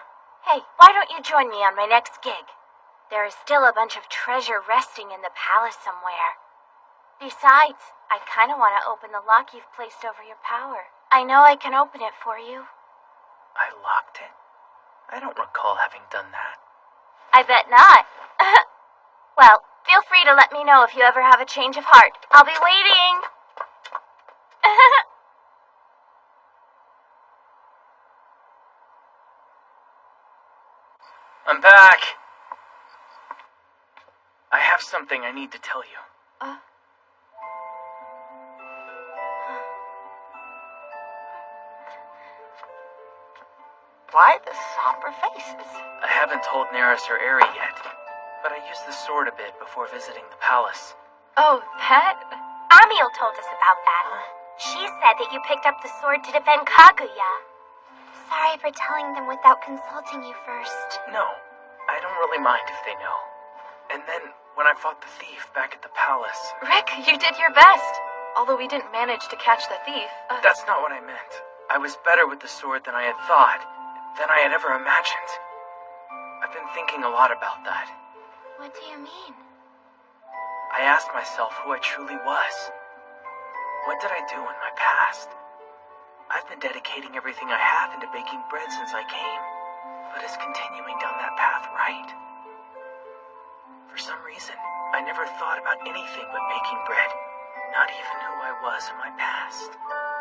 Hey, why don't you join me on my next gig? There is still a bunch of treasure resting in the palace somewhere. Besides, I kind of want to open the lock you've placed over your power. I know I can open it for you. I locked it? I don't recall having done that. I bet not. Well, feel free to let me know if you ever have a change of heart. I'll be waiting. I'm back. I have something I need to tell you. Why the somber faces? I haven't told Neris or Eri yet, but I used the sword a bit before visiting the palace. Oh, that? Amiel told us about that. She said that you picked up the sword to defend Kaguya. Sorry for telling them without consulting you first. No, I don't really mind if they know. And then, when I fought the thief back at the palace... Rick, you did your best. Although we didn't manage to catch the thief. That's not what I meant. I was better with the sword than I had thought, than I had ever imagined. I've been thinking a lot about that. What do you mean? I asked myself who I truly was. What did I do in my past? I've been dedicating everything I have into baking bread since I came, but is continuing down that path right? For some reason, I never thought about anything but baking bread, not even who I was in my past.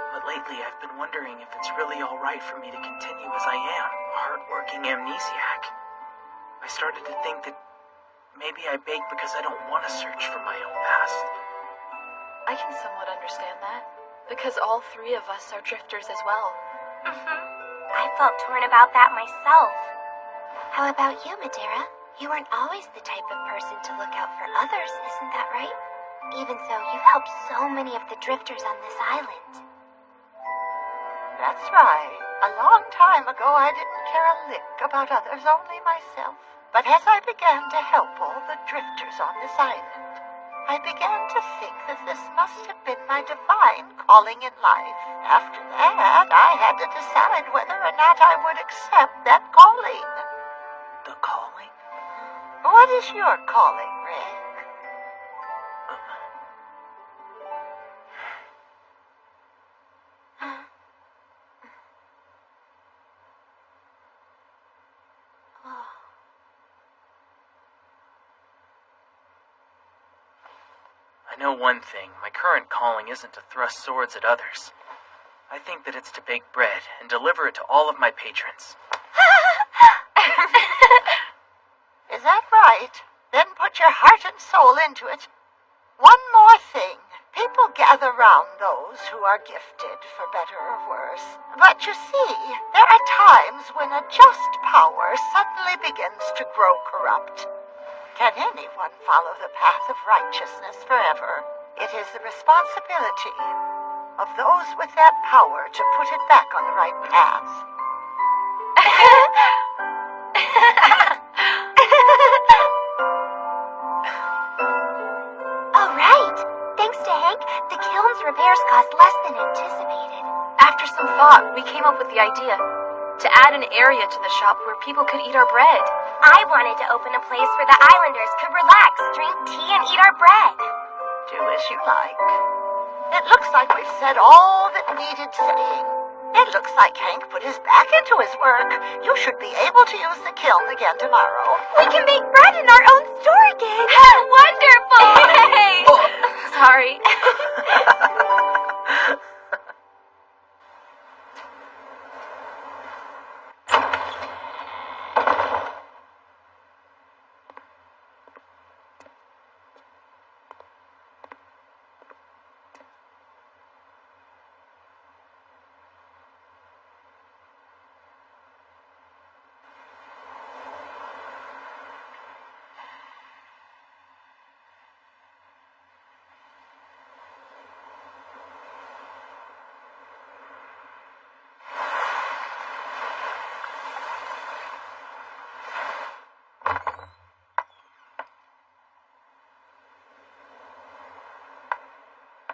But lately I've been wondering if it's really alright for me to continue as I am, a hard-working amnesiac. I started to think that maybe I bake because I don't want to search for my own past. I can somewhat understand that, because all three of us are drifters as well. I felt torn about that myself. How about you, Madeira? You weren't always the type of person to look out for others, isn't that right? Even so, you've helped so many of the drifters on this island. That's right. A long time ago, I didn't care a lick about others, only myself. But as I began to help all the drifters on this island, I began to think that this must have been my divine calling in life. After that, I had to decide whether or not I would accept that calling. The calling? What is your calling, Rick? know one thing. My current calling isn't to thrust swords at others. I think that it's to bake bread and deliver it to all of my patrons. Is that right? Then put your heart and soul into it. One more thing. People gather round those who are gifted, for better or worse. But you see, there are times when a just power suddenly begins to grow corrupt. Can anyone follow the path of righteousness forever? It is the responsibility of those with that power to put it back on the right path. All right. Thanks to Hank, the kiln's repairs cost less than anticipated. After some thought, we came up with the idea to add an area to the shop where people could eat our bread. I wanted to open a place where the islanders could relax, drink tea, and eat our bread. Do as you like. It looks like we've said all that needed saying. It looks like Hank put his back into his work. You should be able to use the kiln again tomorrow. We can bake bread in our own store again. Wonderful! Hey! Sorry.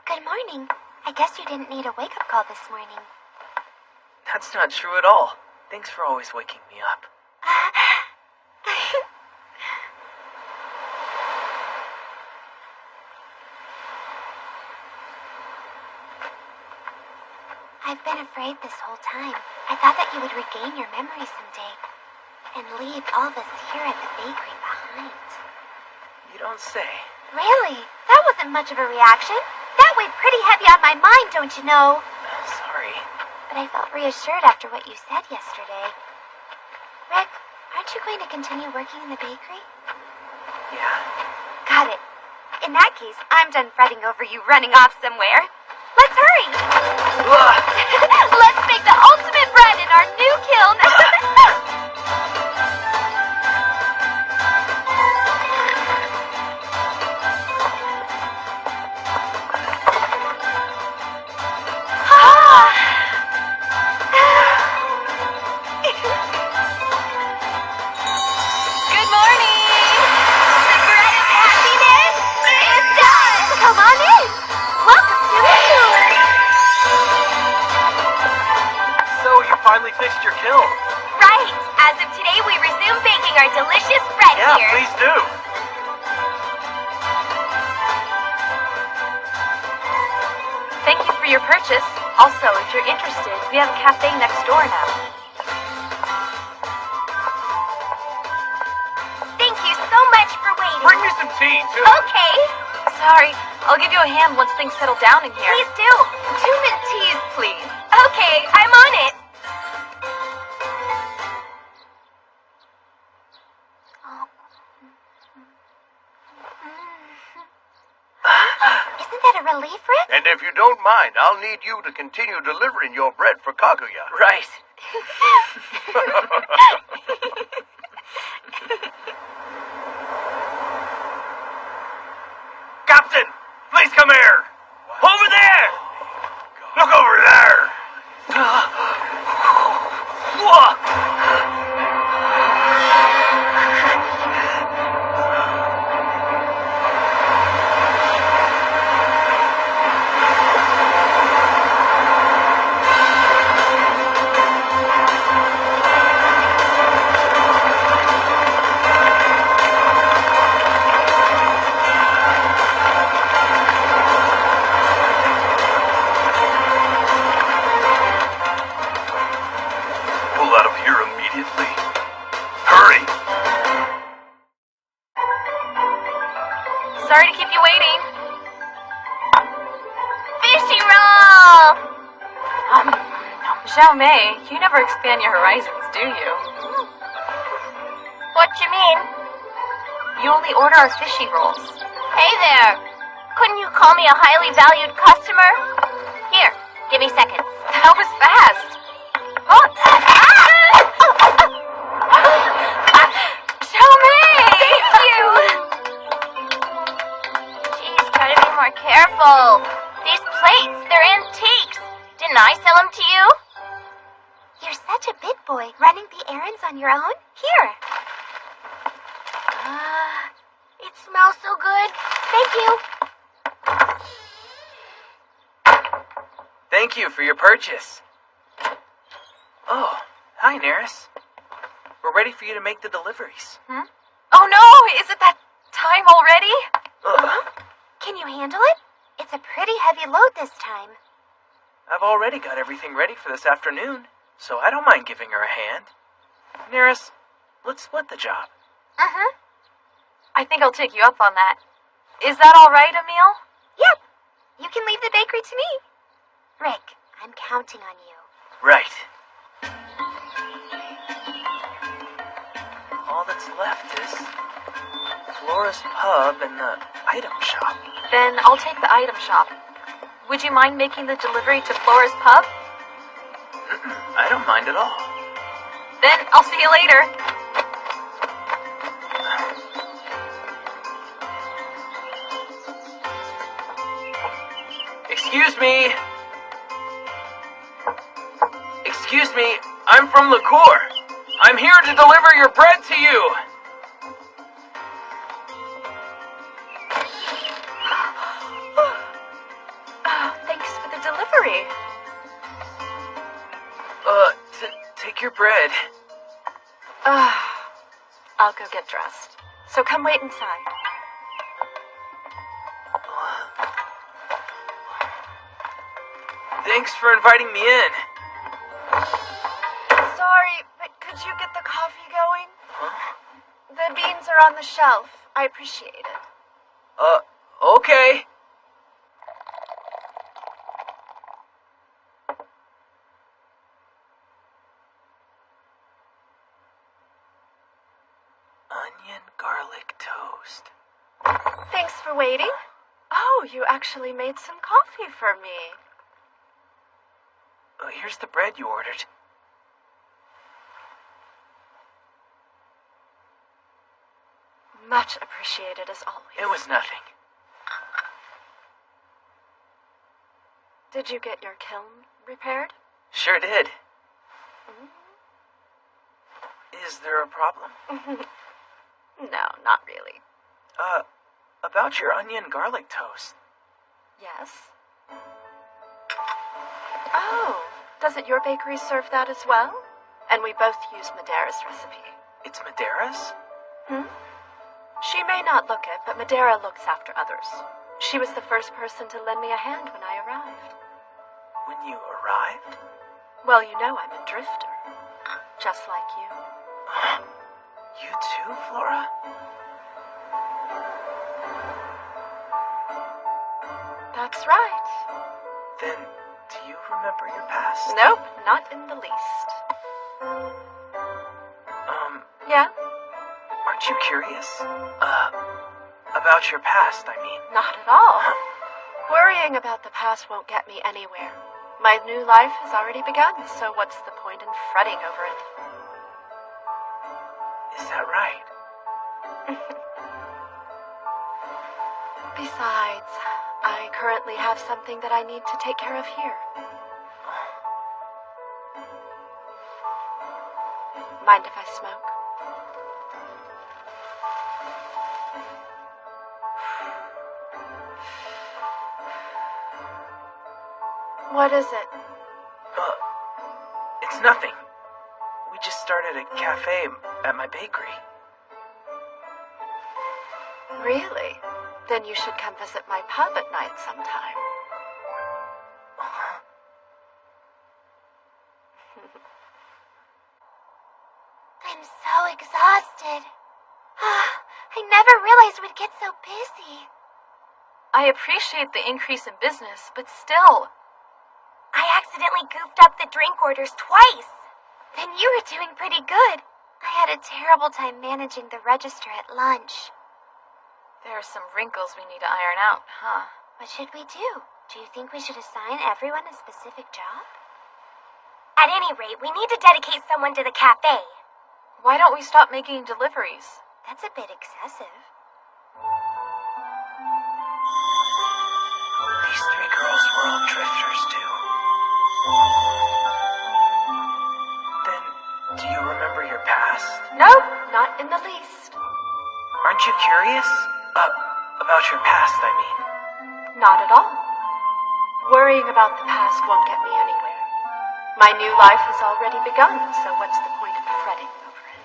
Good morning. I guess you didn't need a wake-up call this morning. That's not true at all. Thanks for always waking me up. I've been afraid this whole time. I thought that you would regain your memory someday and leave all this here at the bakery behind. You don't say. Really? That wasn't much of a reaction. That weighed pretty heavy on my mind, don't you know? Sorry. But I felt reassured after what you said yesterday. Rick, aren't you going to continue working in the bakery? Yeah. Got it. In that case, I'm done fretting over you running off somewhere. Let's hurry! Let's make the ultimate bread in our new kiln! Good morning! The bread of happiness is done! Come on in! Welcome to the tour! So, you finally fixed your kiln? Right! As of today, we resume baking our delicious bread Yeah, here. please do. Thank you for your purchase. Also, if you're interested, we have a cafe next door now. Thank you so much for waiting. Bring me some tea, too. Okay. Sorry, I'll give you a hand once things settle down in here. Please do. 2 mint teas, please. Okay, I'm on it. Isn't that a relief, Rick? And if you don't mind, I'll need you to continue delivering your bread for Kaguya. Right. Captain, please come here. Over there. Look over there. Pull out of here immediately. Hurry. Sorry to keep you waiting. Xiao Mei, you never expand your horizons, do you? What you mean? You only order our fishy rolls. Hey there! Couldn't you call me a highly valued customer? Here, give me seconds. That was fast. Xiao Mei! Thank you! Jeez, try to be more careful. These plates, they're antiques. Didn't I sell them to you? You're such a big boy, running the errands on your own. Here. It smells so good. Thank you. Thank you for your purchase. Oh, hi, Neris. We're ready for you to make the deliveries. Oh no! Is it that time already? Can you handle it? It's a pretty heavy load this time. I've already got everything ready for this afternoon, so I don't mind giving her a hand. Neris, let's split the job. I think I'll take you up on that. Is that all right, Emil? Yep. You can leave the bakery to me. Rick, I'm counting on you. Right. All that's left is Flora's Pub and the item shop. Then I'll take the item shop. Would you mind making the delivery to Flora's Pub? I don't mind at all. Then I'll see you later. Excuse me. Excuse me, I'm from Liqueur. I'm here to deliver your bread to you. Thanks for the delivery. Take your bread. I'll go get dressed. So come wait inside. Thanks for inviting me in. Sorry, but could you get the coffee going? The beans are on the shelf. I appreciate it. Okay. Onion garlic toast. Thanks for waiting. Oh, you actually made some coffee for me. Here's the bread you ordered. Much appreciated as always. It was nothing. Did you get your kiln repaired? Sure did. Is there a problem? No, not really. About your onion garlic toast. Yes? Oh, doesn't your bakery serve that as well? And we both use Madera's recipe. It's Madera's? She may not look it, but Madera looks after others. She was the first person to lend me a hand when I arrived. When you arrived? Well, you know I'm a drifter. Just like you. You too, Flora? That's right. Then, do you remember your past? Nope, not in the least. Yeah? Aren't you curious? About your past, I mean. Not at all. Worrying about the past won't get me anywhere. My new life has already begun, so what's the point in fretting over it? Is that right? Besides, I currently have something that I need to take care of here. Mind if I smoke? What is it? It's nothing. We just started a cafe at my bakery. Really? Then you should come visit my pub at night sometime. I'm so exhausted. I never realized we'd get so busy. I appreciate the increase in business, but still. I accidentally accidentally goofed up the drink orders twice. Then you were doing pretty good. I had a terrible time managing the register at lunch. There are some wrinkles we need to iron out, huh? What should we do? Do you think we should assign everyone a specific job? At any rate, we need to dedicate someone to the cafe. Why don't we stop making deliveries? That's a bit excessive. These three girls were all drifters, too. Then, do you remember your past? Nope, not in the least. Aren't you curious? About your past, I mean. Not at all. Worrying about the past won't get me anywhere. My new life has already begun, so what's the point of fretting over it?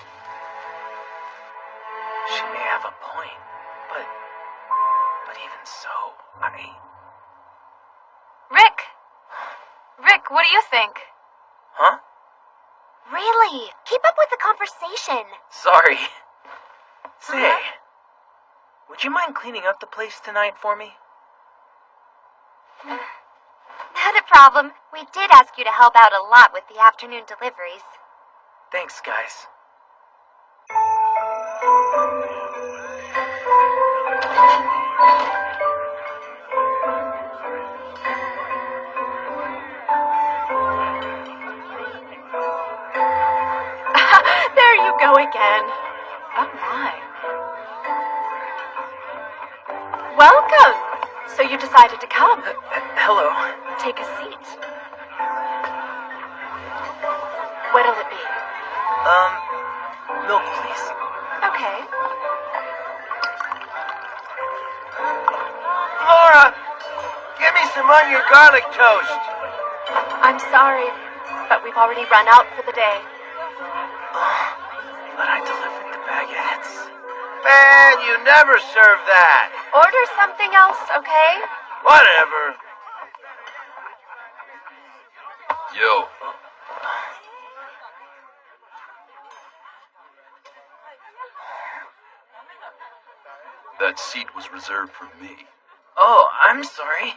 She may have a point, but even so, Rick, what do you think? Huh? Really? Keep up with the conversation. Sorry. Say, would you mind cleaning up the place tonight for me? Not a problem. We did ask you to help out a lot with the afternoon deliveries. Thanks, guys. There you go again. Oh my. Welcome. So you decided to come. Hello. Take a seat. What'll it be? Milk, please. Okay. Flora, give me some onion garlic toast. I'm sorry, but we've already run out for the day. But I delivered the baguettes. Man, you never serve that. Order something else, okay? Whatever. Yo. That seat was reserved for me. Oh, I'm sorry.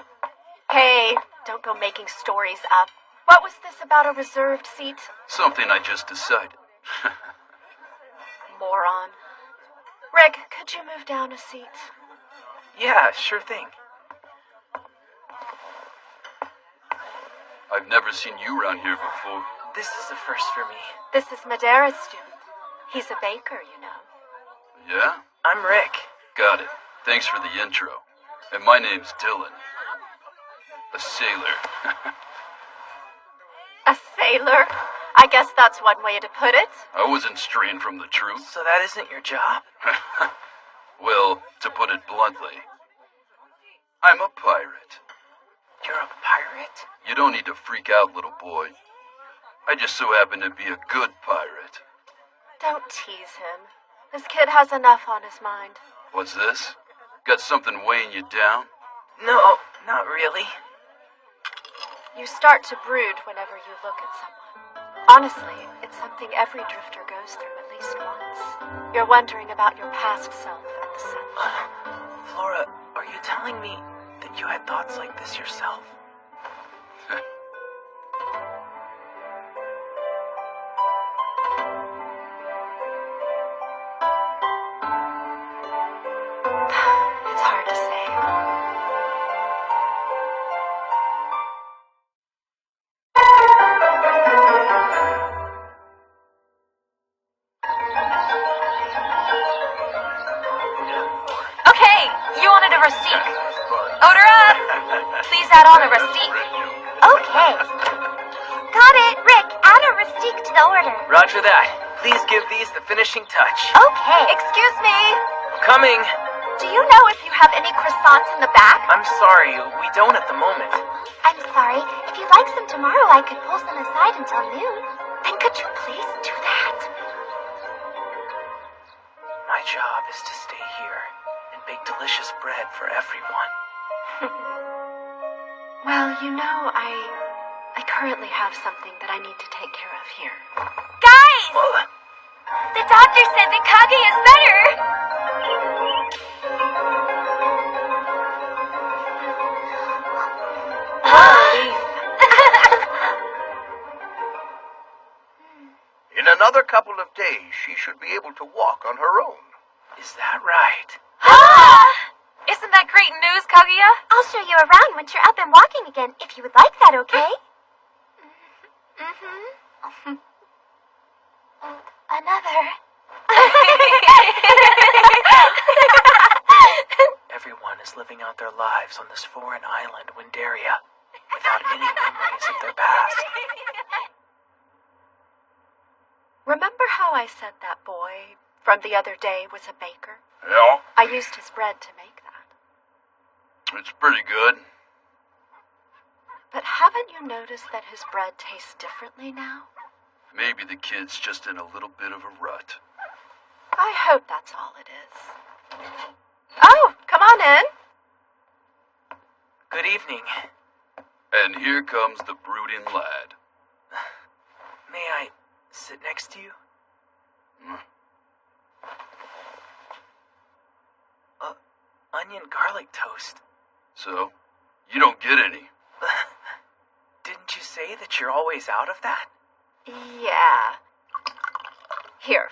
Hey, don't go making stories up. What was this about a reserved seat? Something I just decided. Moron. Rick, could you move down a seat? Yeah, sure thing. I've never seen you around here before. This is a first for me. This is Madera's student. He's a baker, you know. Yeah? I'm Rick. Got it. Thanks for the intro. And my name's Dylan. A sailor. A sailor? I guess that's one way to put it. I wasn't straying from the truth. So that isn't your job? Well, to put it bluntly, I'm a pirate. You're a pirate? You don't need to freak out, little boy. I just so happen to be a good pirate. Don't tease him. This kid has enough on his mind. What's this? Got something weighing you down? No, not really. You start to brood whenever you look at someone. Honestly, it's something every drifter goes through at least once. You're wondering about your past self and the such. Flora, are you telling me that you had thoughts like this yourself? It's hard to say. Okay, you wanted a rustique. Order up! Please add on a rustique. Okay. Got it. Rick, add a rustique to the order. Roger that. Please give these the finishing touch. Okay. Excuse me. Coming. Do you know if you have any croissants in the back? I'm sorry, we don't at the moment. I'm sorry. If you'd like some tomorrow, I could pull some aside until noon. Then could you please do that? My job is to stay here and bake delicious bread for everyone. Well, you know, I currently have something that I need to take care of here. Guys! The doctor said that Kage is better. another couple of days, she should be able to walk on her own. Is that right? Isn't that great news, Kaguya? I'll show you around once you're up and walking again, if you would like that, okay? Another. Everyone is living out their lives on this foreign island, Wyndaria, without any memories of their past. Remember how I said that boy from the other day was a baker? Yeah, I used his bread to make that. it's pretty good. But haven't you noticed that his bread tastes differently now? Maybe the kid's just in a little bit of a rut. I hope that's all it is. Oh, come on in. Good evening. And here comes the brooding lad. May I sit next to you? Onion garlic toast. So, you don't get any. Didn't you say that you're always out of that? Yeah. Here.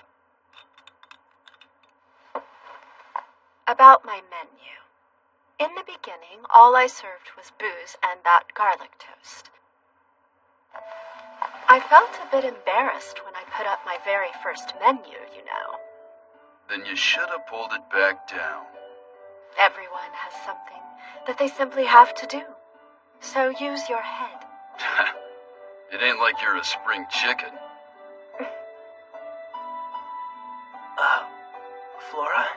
About my menu. In the beginning, all I served was booze and that garlic toast. I felt a bit embarrassed when I put up my very first menu, you know. Then you should have pulled it back down. Everyone has something that they simply have to do. So use your head. It ain't like you're a spring chicken. Flora?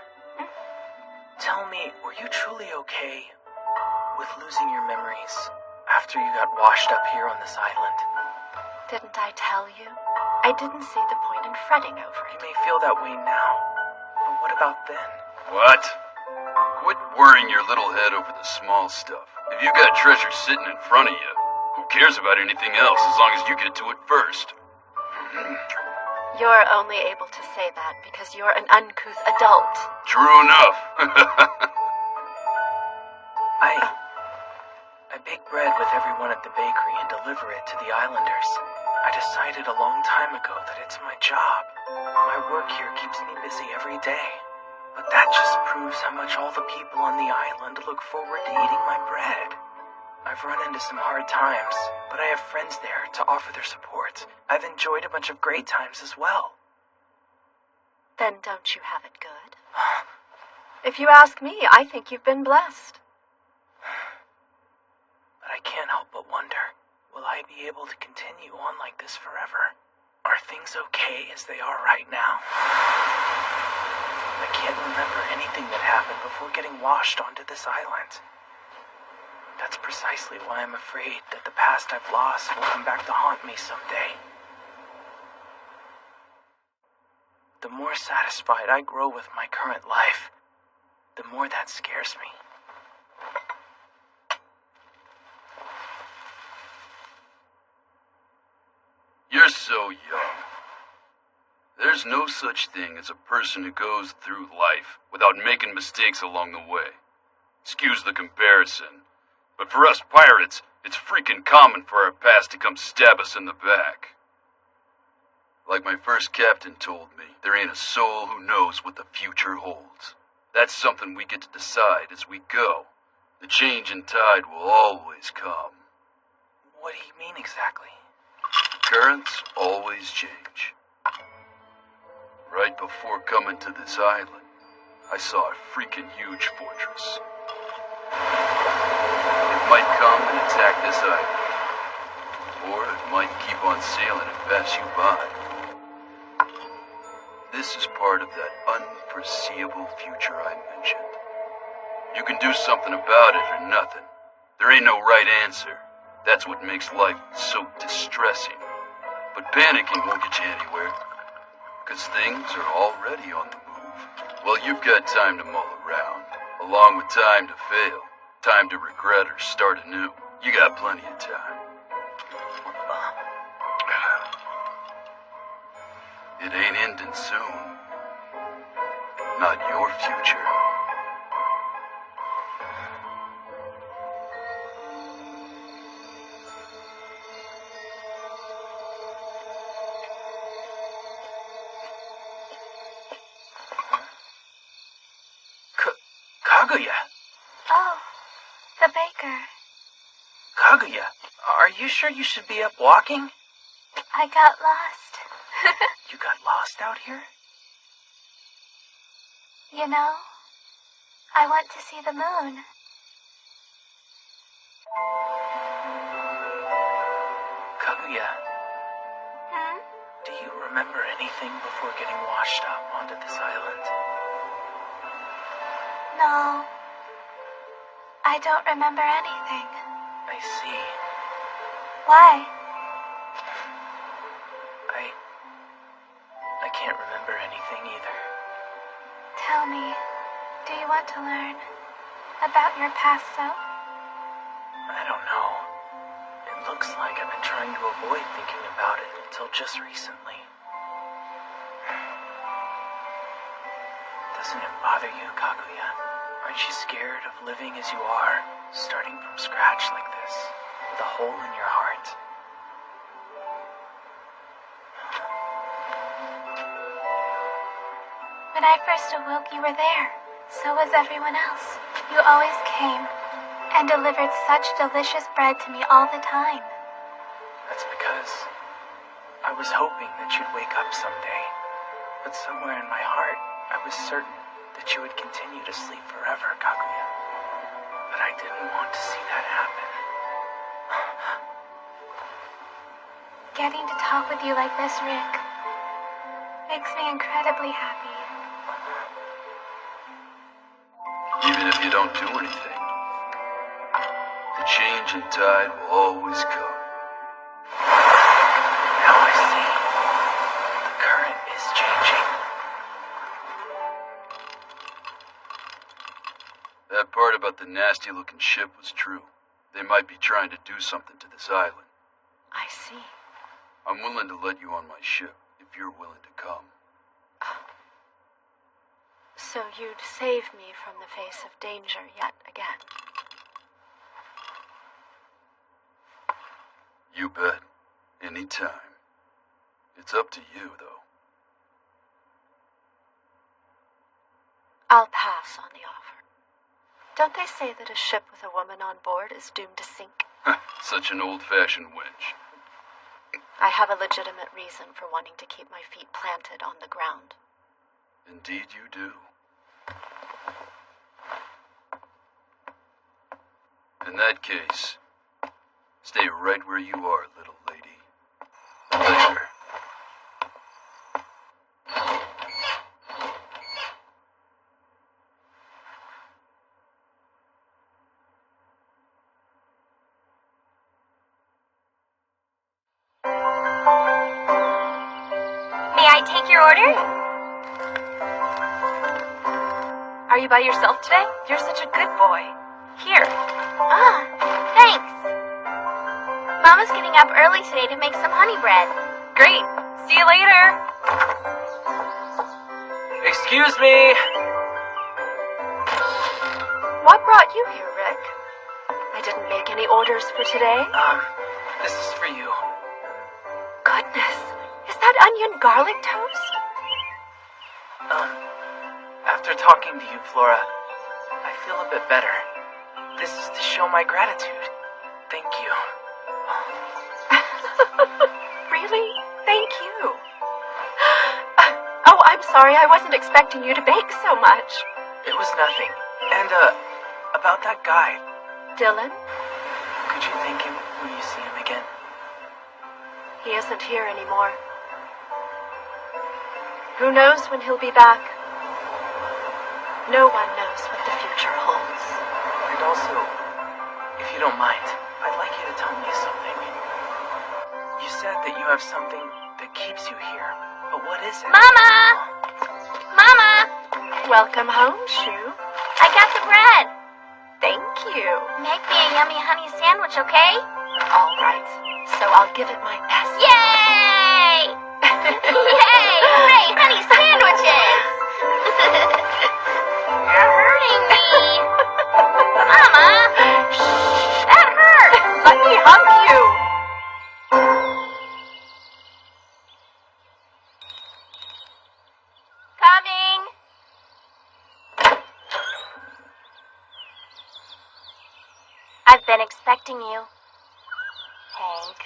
Tell me, were you truly okay with losing your memories after you got washed up here on this island? Didn't I tell you? I didn't see the point in fretting over You it. may feel that way now, but what about then? What? Quit worrying your little head over the small stuff. If you got treasure sitting in front of you, who cares about anything else as long as you get to it first? You're only able to say that because you're an uncouth adult. True enough. I bake bread with everyone at the bakery and deliver it to the islanders. I decided a long time ago that it's my job. My work here keeps me busy every day. But that just proves how much all the people on the island look forward to eating my bread. I've run into some hard times, but I have friends there to offer their support. I've enjoyed a bunch of great times as well. Then don't you have it good? If you ask me, I think you've been blessed. But I can't help but wonder, will I be able to continue on like this forever? Are things okay as they are right now? I can't remember anything that happened before getting washed onto this island. That's precisely why I'm afraid that the past I've lost will come back to haunt me someday. The more satisfied I grow with my current life, the more that scares me. You're so young. There's no such thing as a person who goes through life without making mistakes along the way. Excuse the comparison, but for us pirates, it's freaking common for our past to come stab us in the back. Like my first captain told me, there ain't a soul who knows what the future holds. That's something we get to decide as we go. The change in tide will always come. What do you mean exactly? Currents always change. Right before coming to this island, I saw a freaking huge fortress. It might come and attack this island, or it might keep on sailing and pass you by. This is part of that unforeseeable future I mentioned. You can do something about it or nothing. There ain't no right answer. That's what makes life so distressing. But panicking won't get you anywhere, because things are already on the move. Well, you've got time to mull around, along with time to fail, time to regret or start anew. You got plenty of time. It ain't ending soon. Not your future. Kaguya! Oh, the baker. Kaguya, are you sure you should be up walking? I got lost. You got lost out here? You know, I want to see the moon. Kaguya, Hmm? do you remember anything before getting washed up onto this island? No, I don't remember anything. I see. Why? I can't remember anything either. Tell me, do you want to learn about your past self? I don't know. It looks like I've been trying to avoid thinking about it until just recently. Doesn't it bother you, Kaguya? Aren't you scared of living as you are, starting from scratch like this, with a hole in your heart? When I first awoke, you were there. So was everyone else. You always came and delivered such delicious bread to me all the time. That's because I was hoping that you'd wake up someday. But somewhere in my heart, I was certain that you would continue to sleep forever, Kaguya. But I didn't want to see that happen. Getting to talk with you like this, Rick, makes me incredibly happy. Even if you don't do anything, the change in tide will always come. Now I see. The current is changing. That part about the nasty-looking ship was true. They might be trying to do something to this island. I see. I'm willing to let you on my ship if you're willing to come. So you'd save me from the face of danger yet again? You bet. Anytime. It's up to you, though. I'll pass on the offer. Don't they say that a ship with a woman on board is doomed to sink? Such an old-fashioned wench. I have a legitimate reason for wanting to keep my feet planted on the ground. Indeed you do. In that case, stay right where you are, little lady. Later. May I take your order? Are you by yourself today? You're such a good boy. Here. Ah, thanks. Mama's getting up early today to make some honey bread. Great. See you later. Excuse me! What brought you here, Rick? I didn't make any orders for today. This is for you. Goodness, is that onion garlic toast? After talking to you, Flora, I feel a bit better. This is to show my gratitude. Thank you. Really? Thank you. Oh, I'm sorry. I wasn't expecting you to bake so much. It was nothing. And, about that guy. Dylan? Could you thank him when you see him again? He isn't here anymore. Who knows when he'll be back? No one knows what the future holds. And also, if you don't mind, I'd like you to tell me something. You said that you have something that keeps you here, but what is it? Mama! Mama! Welcome home, Shu. I got the bread. Thank you. Make me a yummy honey sandwich, okay? All right. So I'll give it my best. Yay! Yay! Hooray! Honey sandwiches! You're hurting me. Mama! That hurts! Let me hug you. Coming! been expecting you, Hank.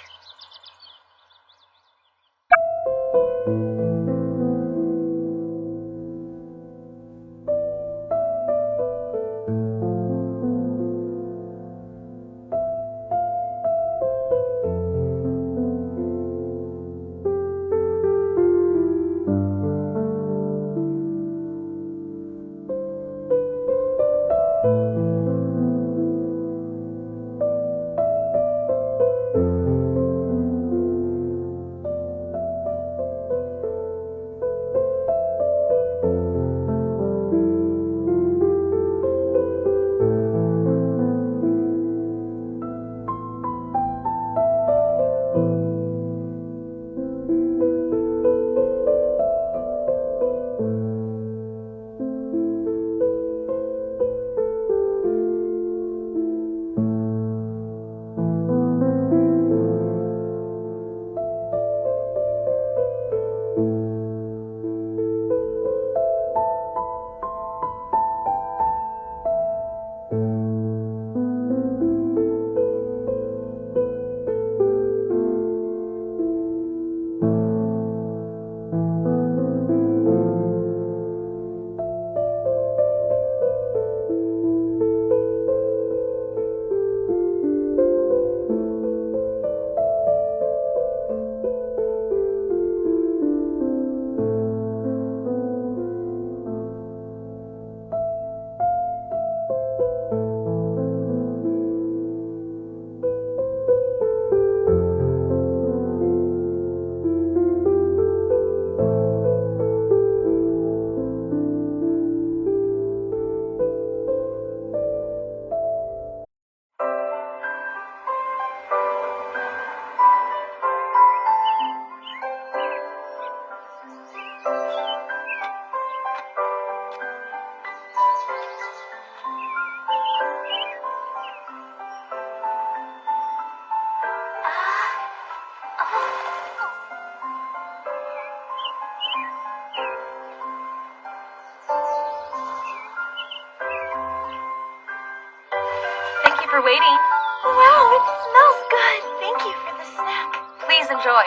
For waiting. Wow, it smells good. Thank you for the snack. Please enjoy.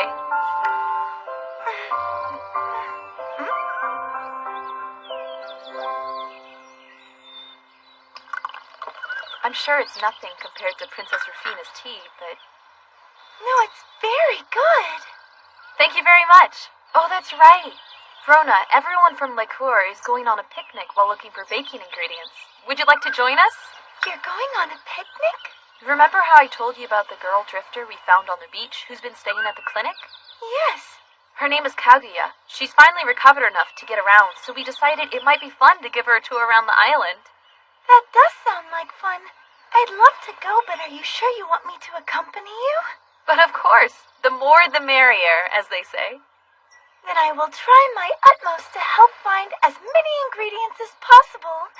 I'm sure it's nothing compared to Princess Rufina's tea, but... No, it's very good. Thank you very much. Oh, that's right. Rona, everyone from Liqueur is going on a picnic while looking for baking ingredients. Would you like to join us? You're going on a picnic? Remember how I told you about the girl drifter we found on the beach who's been staying at the clinic? Yes. Her name is Kaguya. She's finally recovered enough to get around, so we decided it might be fun to give her a tour around the island. That does sound like fun. I'd love to go, but are you sure you want me to accompany you? But of course, the more the merrier, as they say. Then I will try my utmost to help find as many ingredients as possible.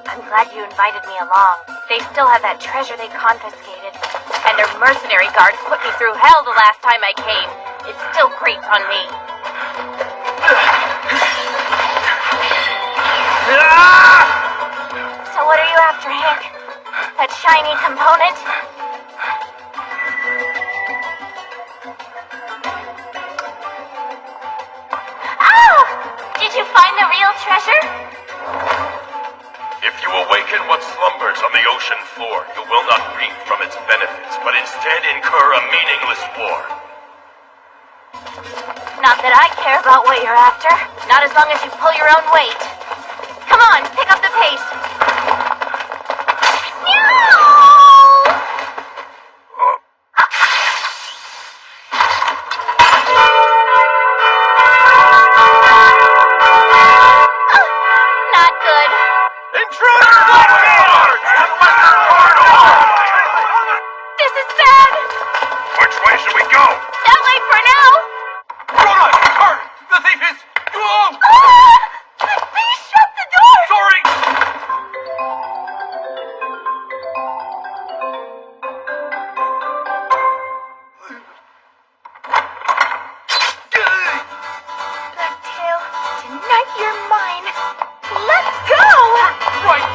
I'm glad you invited me along. They still have that treasure they confiscated. And their mercenary guards put me through hell the last time I came. It still grates on me. So what are you after, Hank? That shiny component? Oh! Did you find the real treasure? If you awaken what slumbers on the ocean floor, you will not reap from its benefits, but instead incur a meaningless war. Not that I care about what you're after. Not as long as you pull your own weight. Come on, pick up the pace. Not good. This is bad. Which way should we go? That way for now. Rona! Hurry! The thief is... Oh! Please shut the door! Sorry! You're mine. Let's go! Right.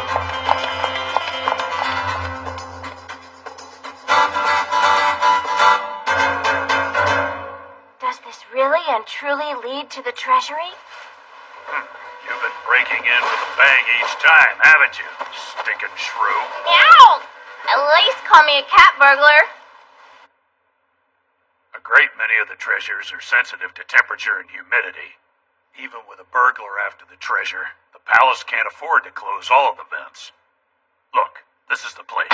Does this really and truly lead to the treasury? You've been breaking in with a bang each time, haven't you? Stinking shrew. Meow! At least call me a cat burglar. A great many of the treasures are sensitive to temperature and humidity. Even with a burglar after the treasure, the palace can't afford to close all of the vents. Look, this is the place.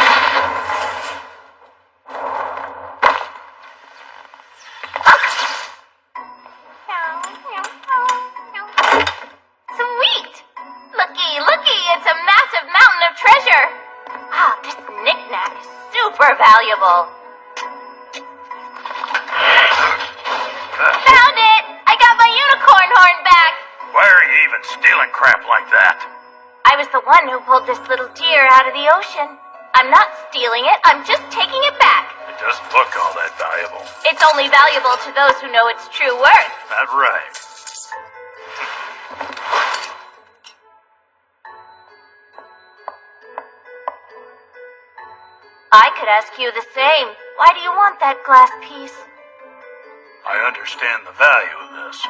Sweet! Looky, it's a massive mountain of treasure. Ah, this knick-knack is super valuable. Found it! I got my unicorn horn back! Why are you even stealing crap like that? I was the one who pulled this little deer out of the ocean. I'm not stealing it, I'm just taking it back. It doesn't look all that valuable. It's only valuable to those who know its true worth. Not right. I could ask you the same. Why do you want that glass piece? I understand the value of this.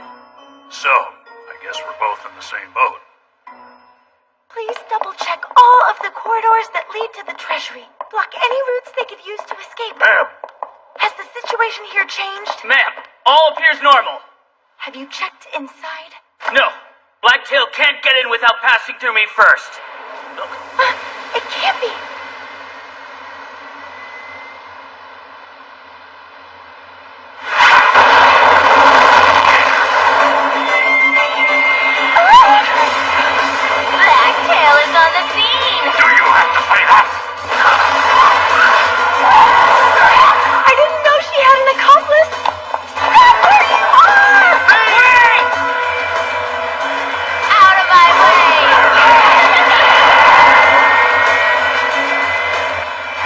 So, I guess we're both in the same boat. Please double-check all of the corridors that lead to the treasury. Block any routes they could use to escape. Ma'am! Has the situation here changed? Ma'am, all appears normal. Have you checked inside? No, Blacktail can't get in without passing through me first. It can't be. Blacktail is on the scene! Do you have to fight us? I didn't know she had an accomplice. Stop where you are! Wait! Out of my way!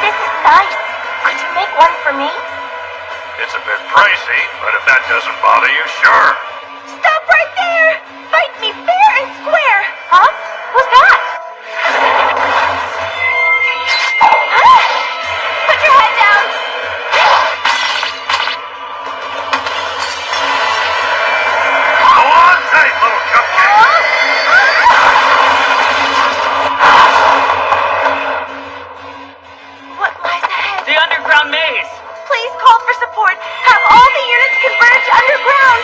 This is nice. Could you make one for me? It's a bit pricey, but if that doesn't bother you, sure. Stop right there! Fight me fair and square! Huh? Who's that? Put your head down! Go on tight, little cupcake. What lies ahead? The underground maze! Please call for support. Have all the units converge underground.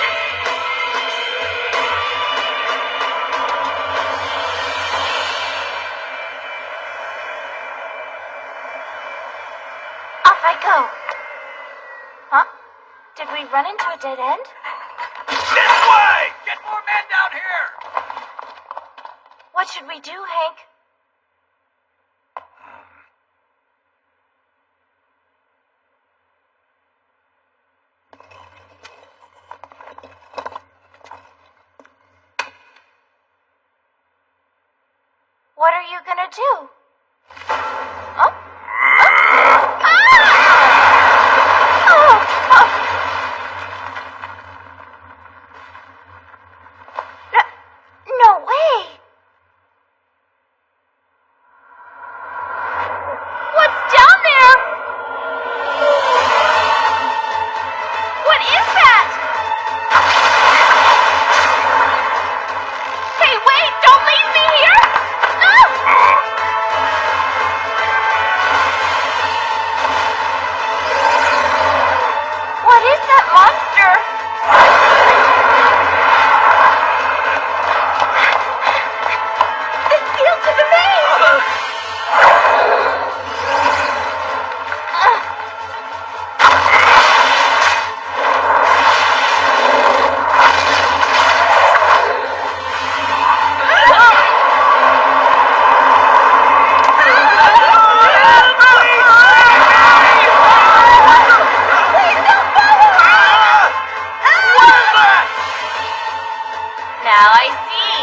Off I go. Huh? Did we run into a dead end? This way! Get more men down here! What should we do, Hank? What are you gonna do? Huh? Ah! Oh! No way! What's down there? What is that? Hey, wait! Don't leave me here! Ah! What is that monster? The seal to the maze! Now I see.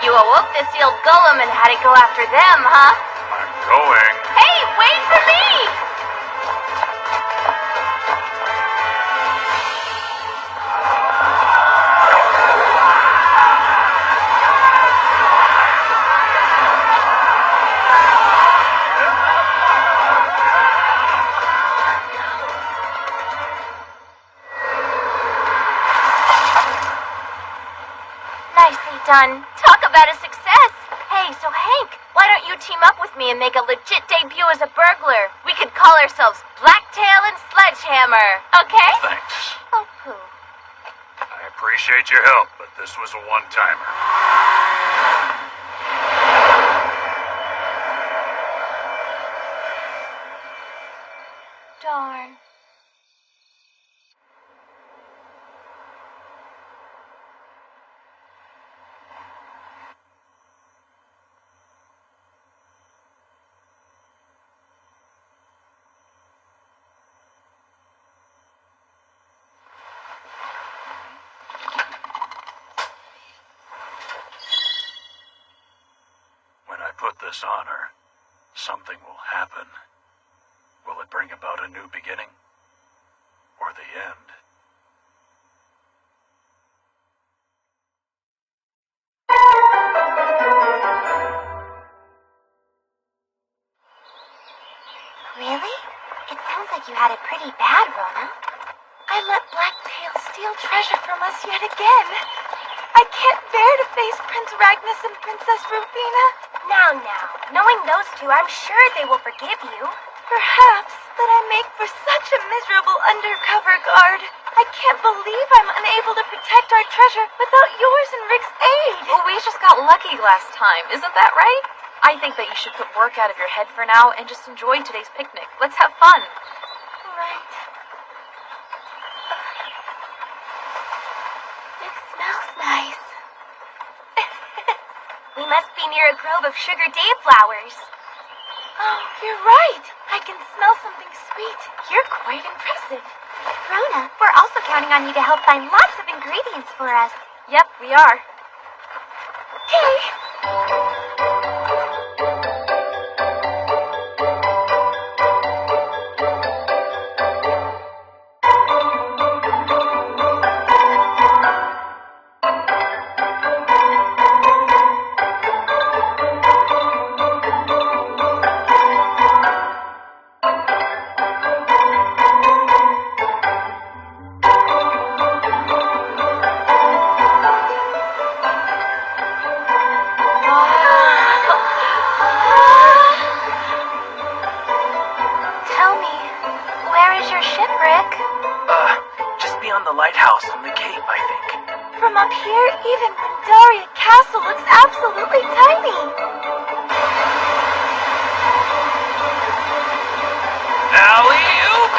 You awoke the sealed golem and had it go after them, huh? I'm going. Hey, wait for me! done. Talk about a success. Hey, so Hank, why don't you team up with me and make a legit debut as a burglar? We could call ourselves Blacktail and Sledgehammer, okay? Thanks. Oh, poo. I appreciate your help, but this was a one-timer. Darn. When I put this on her, something will happen. Will it bring about a new beginning? Or the end? Really? It sounds like you had it pretty bad, Rona. I let Blacktail steal treasure from us yet again. I can't bear to face Prince Ragnus and Princess Rufina. Now, knowing those two, I'm sure they will forgive you. Perhaps, but I make for such a miserable undercover guard. I can't believe I'm unable to protect our treasure without yours and Rick's aid. Well, we just got lucky last time, isn't that right? I think that you should put work out of your head for now and just enjoy today's picnic. Let's have fun. Right. It smells nice. We must be near a grove of sugar dayflowers. Oh, you're right. I can smell something sweet. You're quite impressive. Rona, we're also counting on you to help find lots of ingredients for us. Yep, we are. Okay. Tell me, where is your shipwreck? Just beyond the lighthouse on the cape, I think. From up here, even Wyndaria Castle looks absolutely tiny. Alley-oop!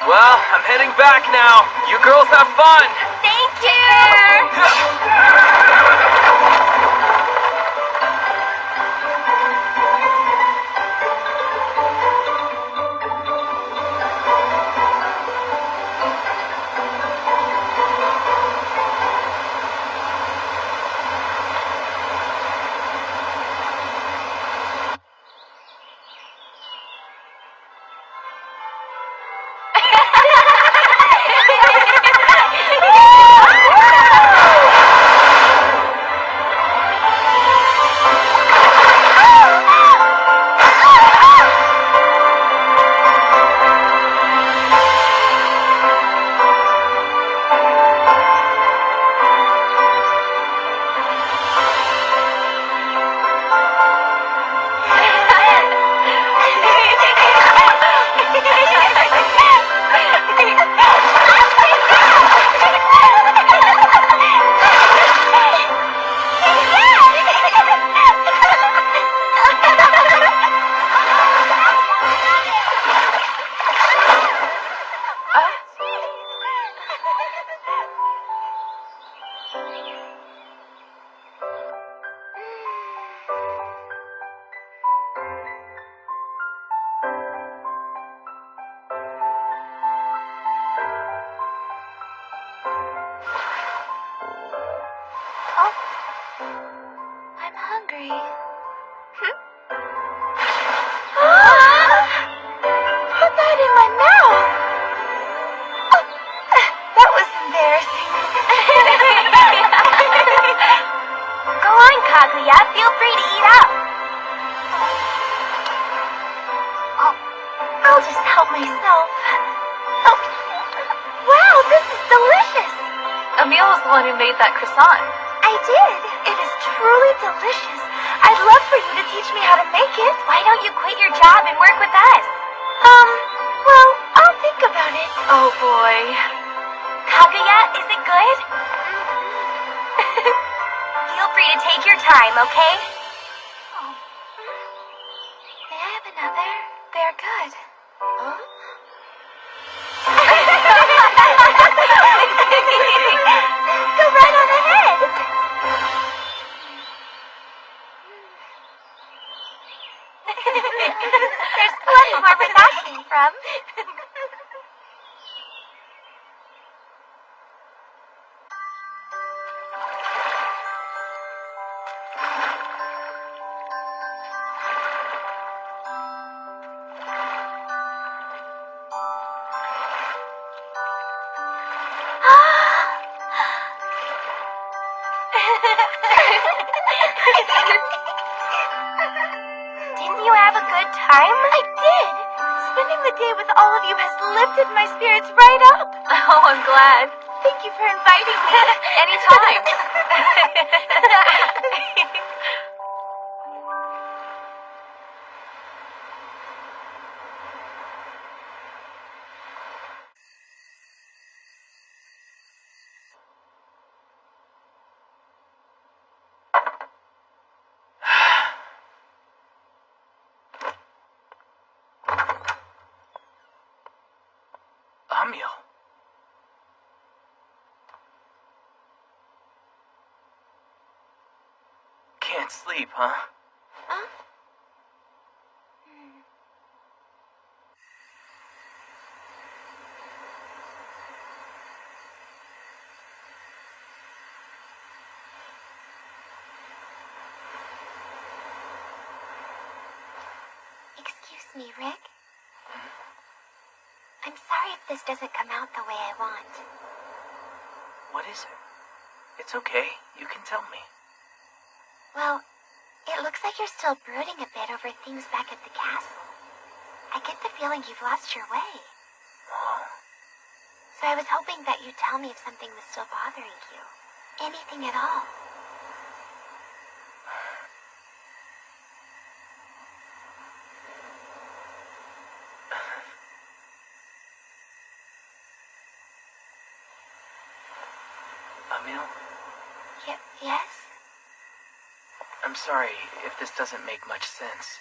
Well, I'm heading back now. You girls have fun. Thank you! help myself. Oh, wow, this is delicious. Emil was the one who made that croissant. I did. It is truly delicious. I'd love for you to teach me how to make it. Why don't you quit your job and work with us? Well, I'll think about it. Oh boy. Kaguya, is it good? Feel free to take your time, okay? May I have another? They're good. Huh? Go right on ahead. There's plenty more where that came from. Didn't you have a good time? I did. Spending the day with all of you has lifted my spirits right up. Oh, I'm glad. Thank you for inviting me. Anytime. Emil. Can't sleep, huh? Excuse me, Rick. I'm sorry if this doesn't come out the way I want. What is it? It's okay. You can tell me. Well, it looks like you're still brooding a bit over things back at the castle. I get the feeling you've lost your way. So I was hoping that you'd tell me if something was still bothering you. Anything at all. Emil? Yes? I'm sorry if this doesn't make much sense.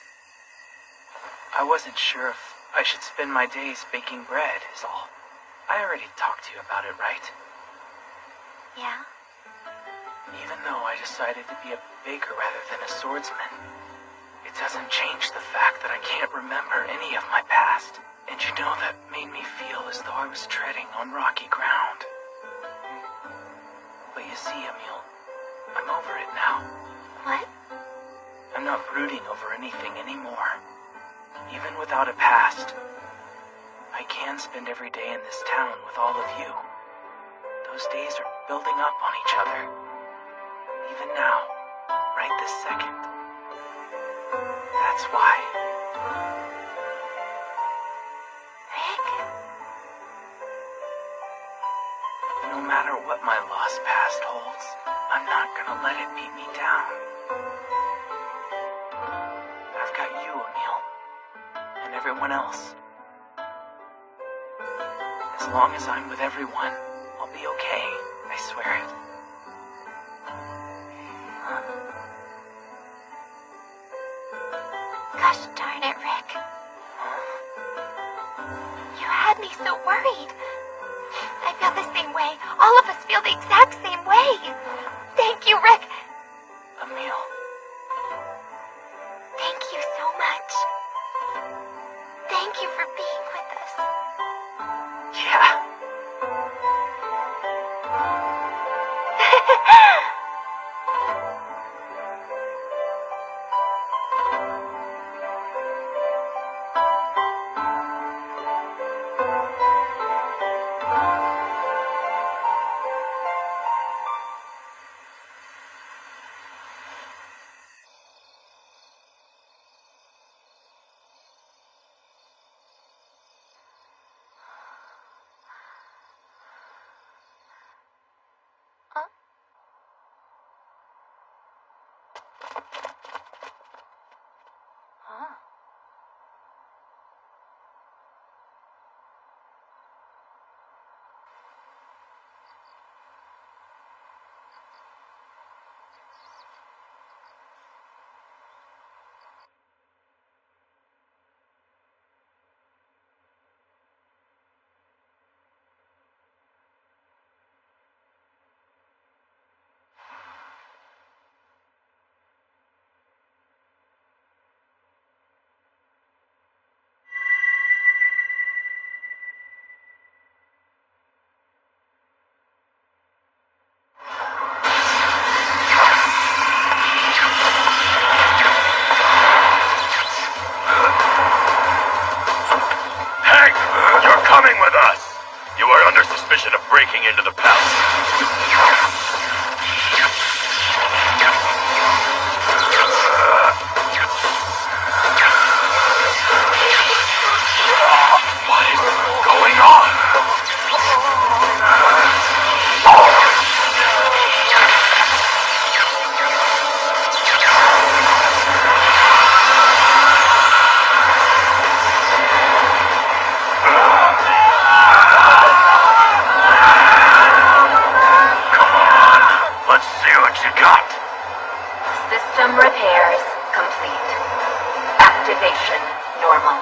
I wasn't sure if I should spend my days baking bread, is all. I already talked to you about it, right? Yeah? Even though I decided to be a baker rather than a swordsman, it doesn't change the fact that I can't remember any of my past. And you know that made me feel as though I was treading on rocky ground. But you see, Emil, I'm over it now. What? I'm not brooding over anything anymore. Even without a past, I can spend every day in this town with all of you. Those days are building up on each other. Even now, right this second. That's why. Rick? No matter what my lost past holds, I'm not gonna let it beat me down. I've got you, Emil, and everyone else. As long as I'm with everyone, I'll be okay, I swear it. Gosh darn it, Rick. You had me so worried. I feel the same way. All of us feel the exact same way. Thank you, Rick. Emil. Thank you so much. Thank you for being with us. Yeah. suspicion of breaking into the palace. What is going on? Let's see what you got. System repairs complete. Activation normal.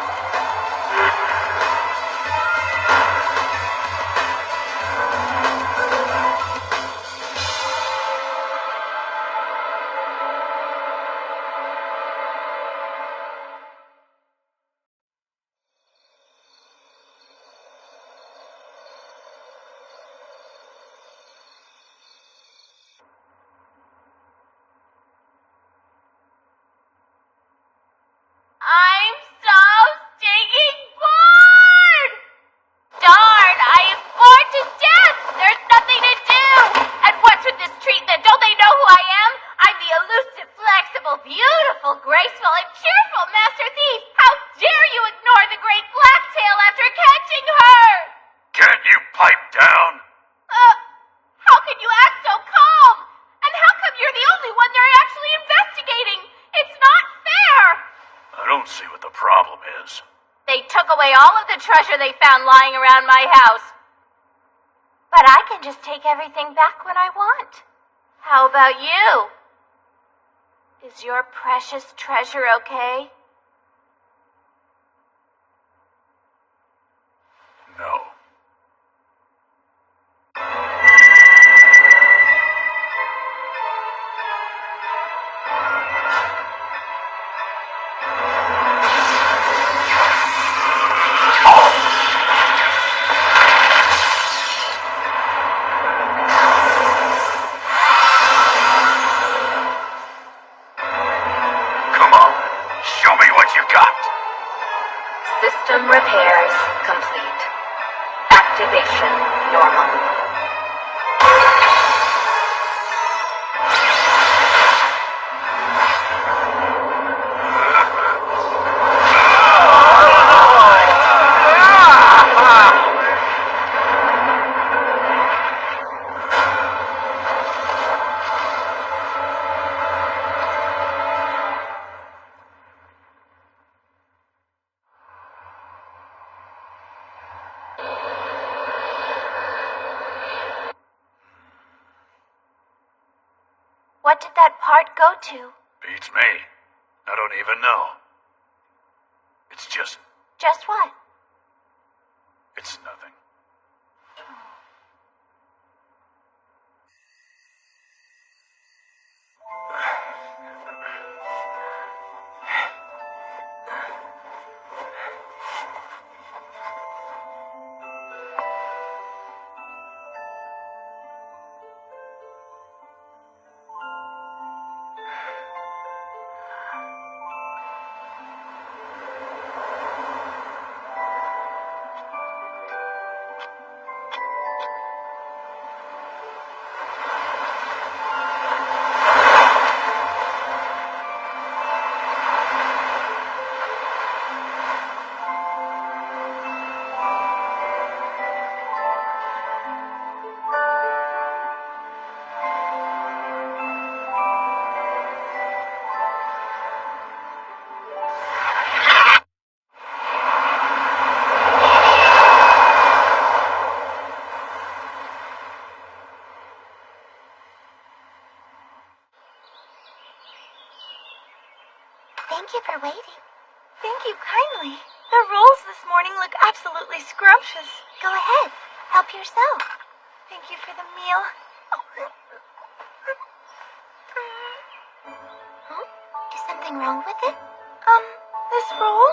I'm so stinking bored! Darn, I am bored to death! There's nothing to do! And what's with this treatment? Don't they know who I am? I'm the elusive, flexible, beautiful, graceful, and cheerful Master Thief! How dare you ignore the great Blacktail after catching her! Can't you pipe down? How can you act so calm? And how come you're the only one they're actually investigating? It's not fair! I don't see what the problem is. They took away all of the treasure they found lying around my house. But I can just take everything back when I want. How about you? Is your precious treasure okay? No. Come on, show me what you got. System repairs complete. Activation normal. What did that part go to? Beats me. I don't even know. It's just, Just what? it's nothing. Thank you for waiting. Thank you kindly. The rolls this morning look absolutely scrumptious. Go ahead. Help yourself. Thank you for the meal. Is something wrong with it? This roll?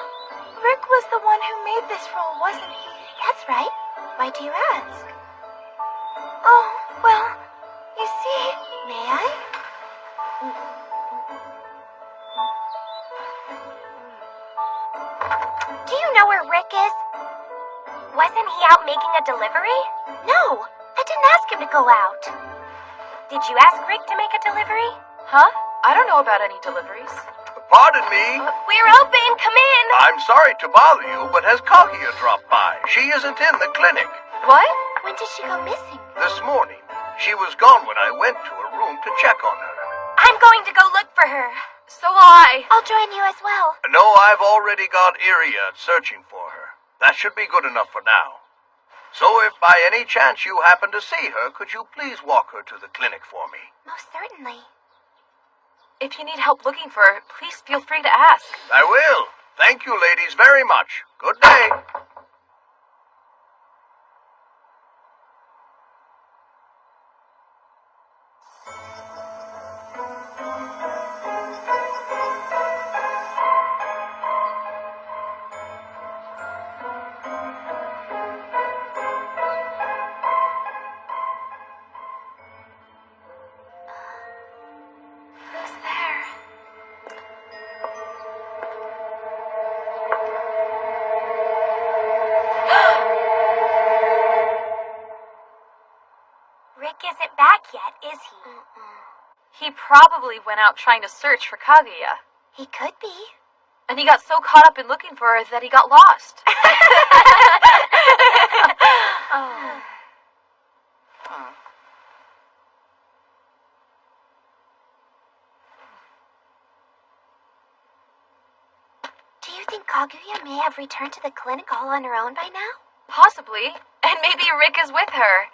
Rick was the one who made this roll, wasn't he? That's right. Why do you ask? Oh, well, you see... May I? Do you know where Rick is? Wasn't he out making a delivery? No, I didn't ask him to go out. Did you ask Rick to make a delivery? Huh? I don't know about any deliveries. Pardon me. We're open, come in. I'm sorry to bother you, but has Kaguya dropped by? She isn't in the clinic. What? When did she go missing? This morning. She was gone when I went to her room to check on her. I'm going to go look for her. So will I. I'll join you as well. No, I've already got Iria searching for her. That should be good enough for now. So if by any chance you happen to see her, could you please walk her to the clinic for me? Most certainly. If you need help looking for her, please feel free to ask. I will. Thank you, ladies, very much. Good day. Who's there? Rick isn't back yet, is he? He probably went out trying to search for Kaguya. He could be. And he got so caught up in looking for her that he got lost. Oh. Do you think Kaguya may have returned to the clinic all on her own by now? Possibly. And maybe Rick is with her.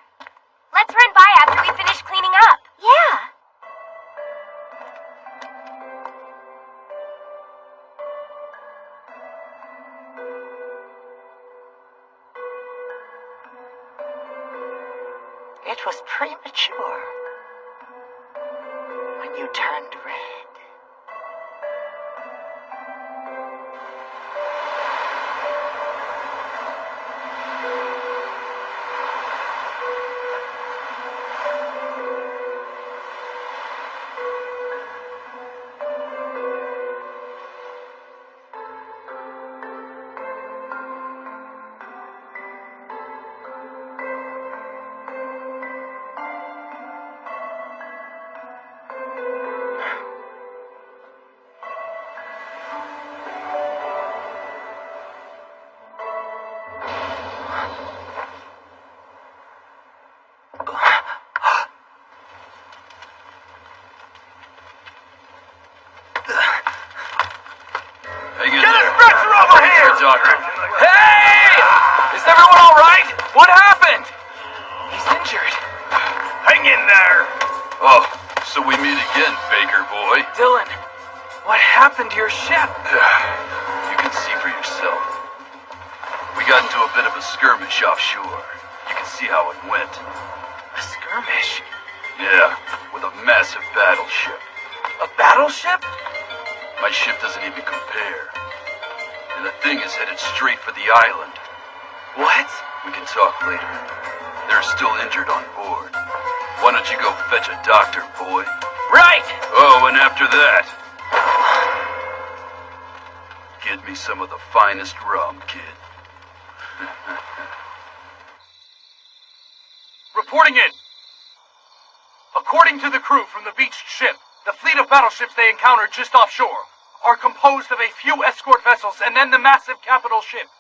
Let's run by after we finish cleaning up. Yeah. It was premature when you turned red. Doctor. Hey! Is everyone all right? What happened? He's injured. Hang in there. Oh, so we meet again, Baker boy. Dylan, what happened to your ship? You can see for yourself. We got into a bit of a skirmish offshore. You can see how it went. A skirmish? Yeah, with a massive battleship. A battleship? My ship doesn't even compare. And the thing is headed straight for the island. What? We can talk later. They're still injured on board. Why don't you go fetch a doctor, boy? Right! Oh, and after that, get me some of the finest rum, kid. Reporting in. According to the crew from the beached ship, the fleet of battleships they encountered just offshore are composed of a few escort vessels and then the massive capital ship.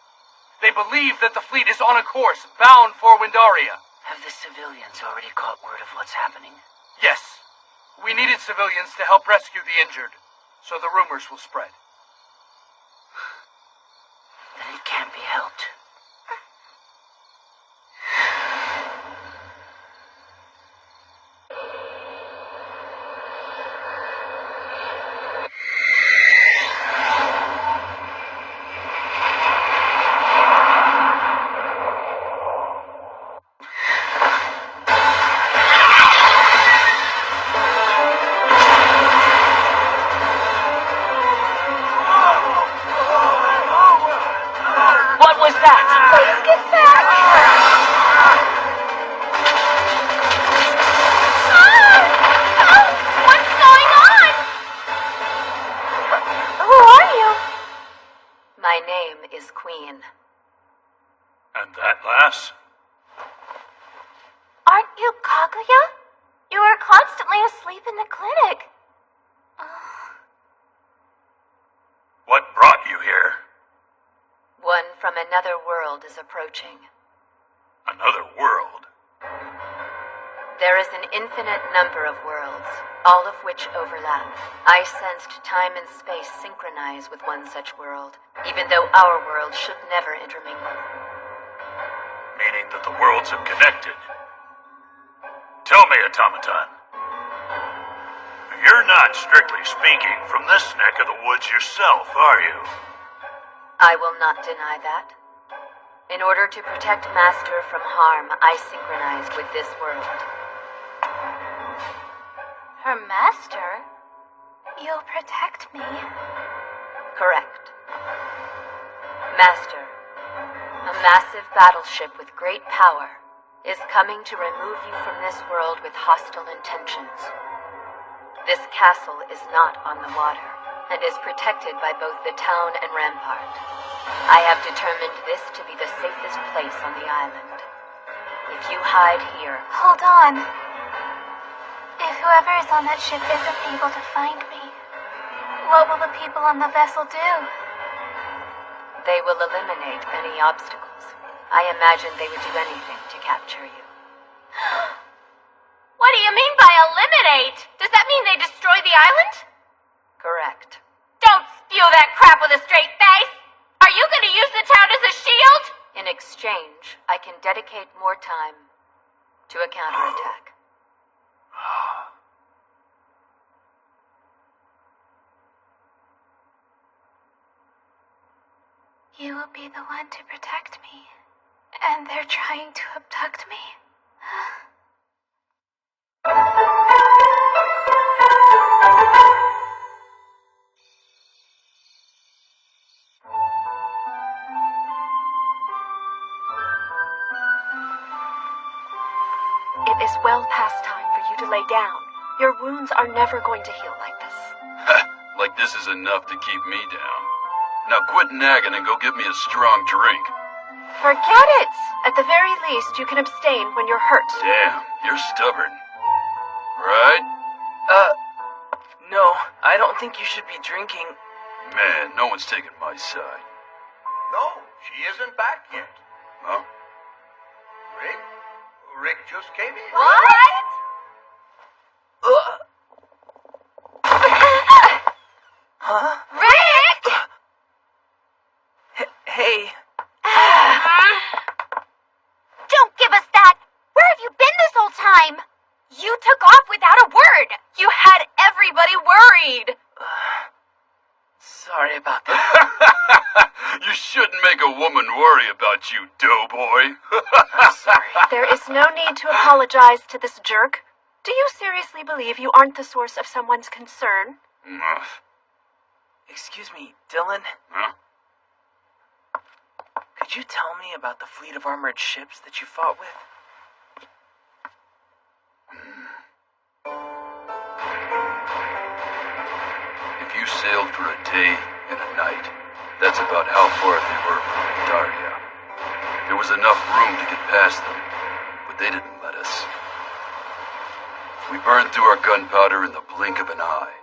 They believe that the fleet is on a course bound for Wyndaria. Have the civilians already caught word of what's happening? Yes. We needed civilians to help rescue the injured, so the rumors will spread. Then it can't be helped. And that lass? Aren't you Kaguya? You were constantly asleep in the clinic. What brought you here? One from another world is approaching. Another world? There is an infinite number of worlds, all of which overlap. I sensed time and space synchronize with one such world, even though our world should never intermingle. Meaning that the worlds have connected. Tell me, automaton. You're not, strictly speaking, from this neck of the woods yourself, are you? I will not deny that. In order to protect Master from harm, I synchronized with this world. Her master? You'll protect me. Correct. Master, a massive battleship with great power is coming to remove you from this world with hostile intentions. This castle is not on the water and is protected by both the town and rampart. I have determined this to be the safest place on the island. If you hide here... Hold on. If whoever is on that ship isn't able to find me, what will the people on the vessel do? They will eliminate any obstacles. I imagine they would do anything to capture you. What do you mean by eliminate? Does that mean they destroy the island? Correct. Don't spew that crap with a straight face! Are you gonna use the town as a shield? In exchange, I can dedicate more time to a counterattack. You will be the one to protect me, and they're trying to abduct me. It is well past time for you to lay down. Your wounds are never going to heal like this. Like this is enough to keep me down. Now quit nagging and go get me a strong drink. Forget it! At the very least, you can abstain when you're hurt. Damn, you're stubborn. Right? No, I don't think you should be drinking. Man, no one's taking my side. No, she isn't back yet. Huh? Rick just came in. What? Huh? Rick! Hey. Don't give us that! Where have you been this whole time? You took off without a word! You had everybody worried! Sorry about that. You shouldn't make a woman worry about you, doughboy. Sorry. There is no need to apologize to this jerk. Do you seriously believe you aren't the source of someone's concern? Excuse me, Dylan? Huh? Could you tell me about the fleet of armored ships that you fought with? If you sailed for a day and a night, that's about how far they were from Wyndaria. There was enough room to get past them, but they didn't let us. We burned through our gunpowder in the blink of an eye.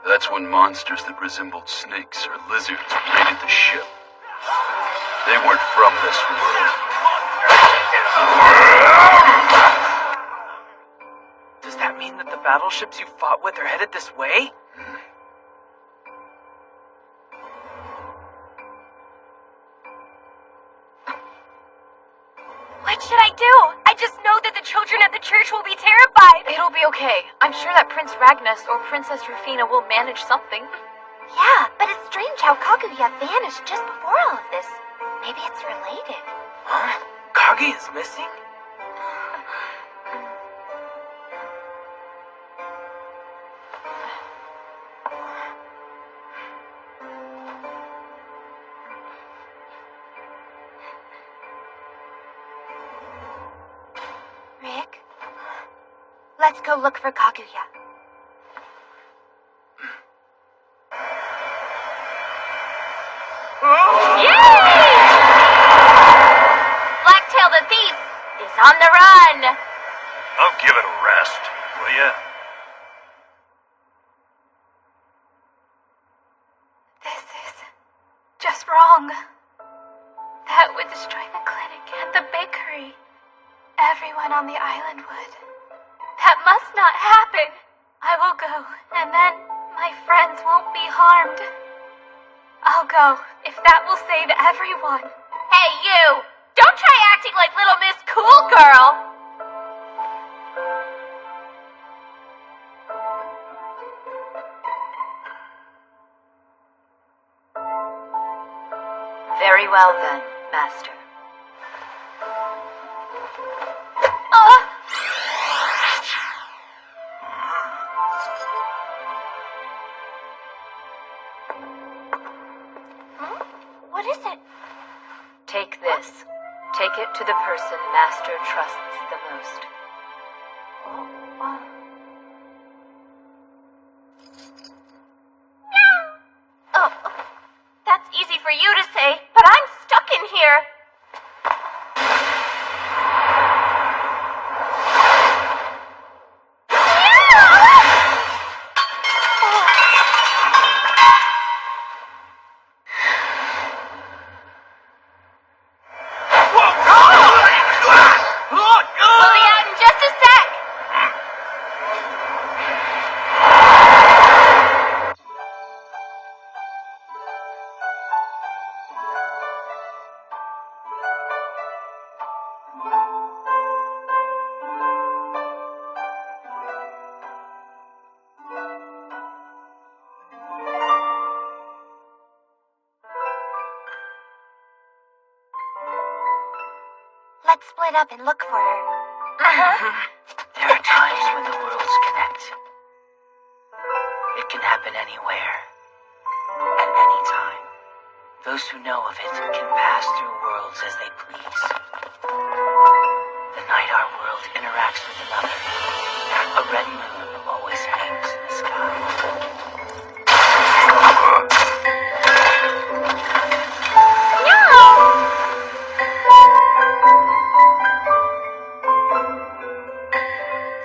That's when monsters that resembled snakes or lizards raided the ship. They weren't from this world. Does that mean that the battleships you fought with are headed this way? What should I do? I just know that the children at the church will be terrified. It'll be okay. I'm sure that Prince Ragnus or Princess Rufina will manage something. Yeah, but it's strange how Kaguya vanished just before all of this. Maybe it's related. Huh? Kagi is missing? Rick, let's go look for Kaguya. Yay! on the run! I'll give it a rest, will ya? This is just wrong. That would destroy the clinic and the bakery. Everyone on the island would. That must not happen. I will go, and then my friends won't be harmed. I'll go, if that will save everyone. Hey, you! Don't try acting like Little Miss Cool Girl! Very well then, Master. What is it? Take this. Take it to the person Master trusts the most. Oh, that's easy for you to say, but I'm stuck in here. We'll be out in just a sec. Let's split up and look for her. There are times when the worlds connect. It can happen anywhere, at any time. Those who know of it can pass through worlds as they please. The night our world interacts with another, a red moon always hangs in the sky.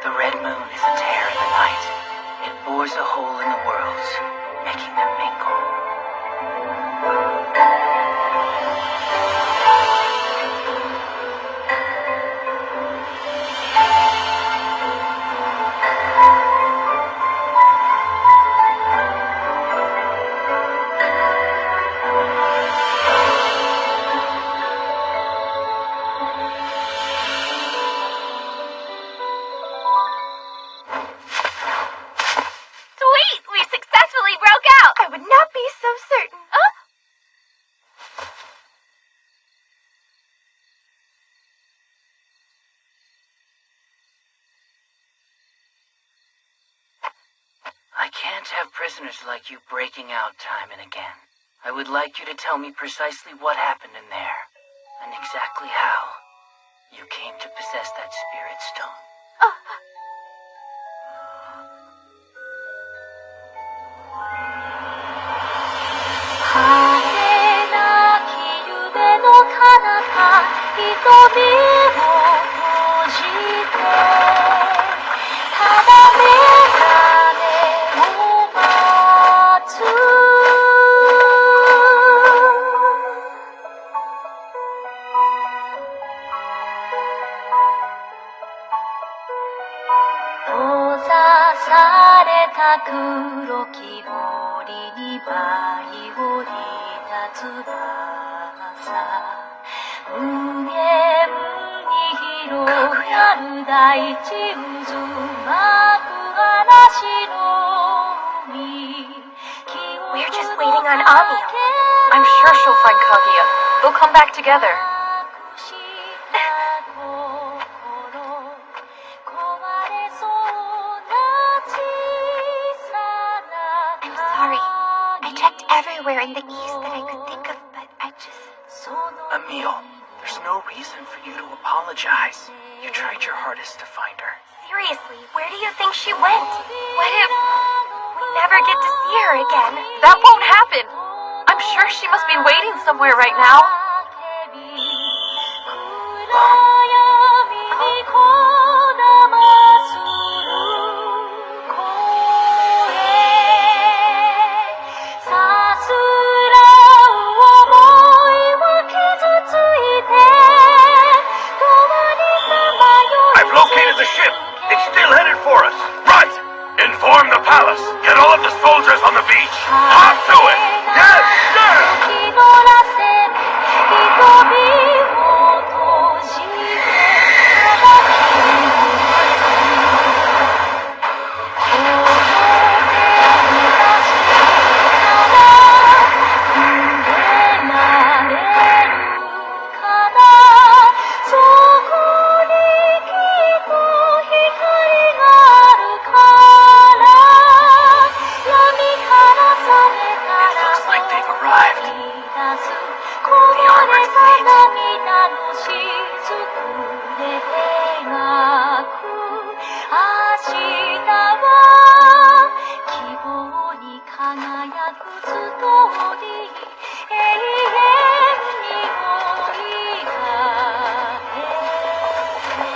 The red moon is a tear in the night. It bores a hole in the worlds, making them mingle. Sweet! We successfully broke out! I would not be so certain. I can't have prisoners like you breaking out time and again. I would like you to tell me precisely what happened in there, and exactly how you came to possess that spirit stone. We're just waiting on Amio. I'm sure she'll find Kaguya. They'll come back together. I'm sorry. I checked everywhere in the east that I could think of, but I just... Emil, there's no reason for you to apologize. You tried your hardest to find her. Seriously, where do you think she went? What if we never get to see her again? That won't happen. I'm sure she must be waiting somewhere right now. しずくで描く明日は希望に輝くストーリー永遠に追いかけて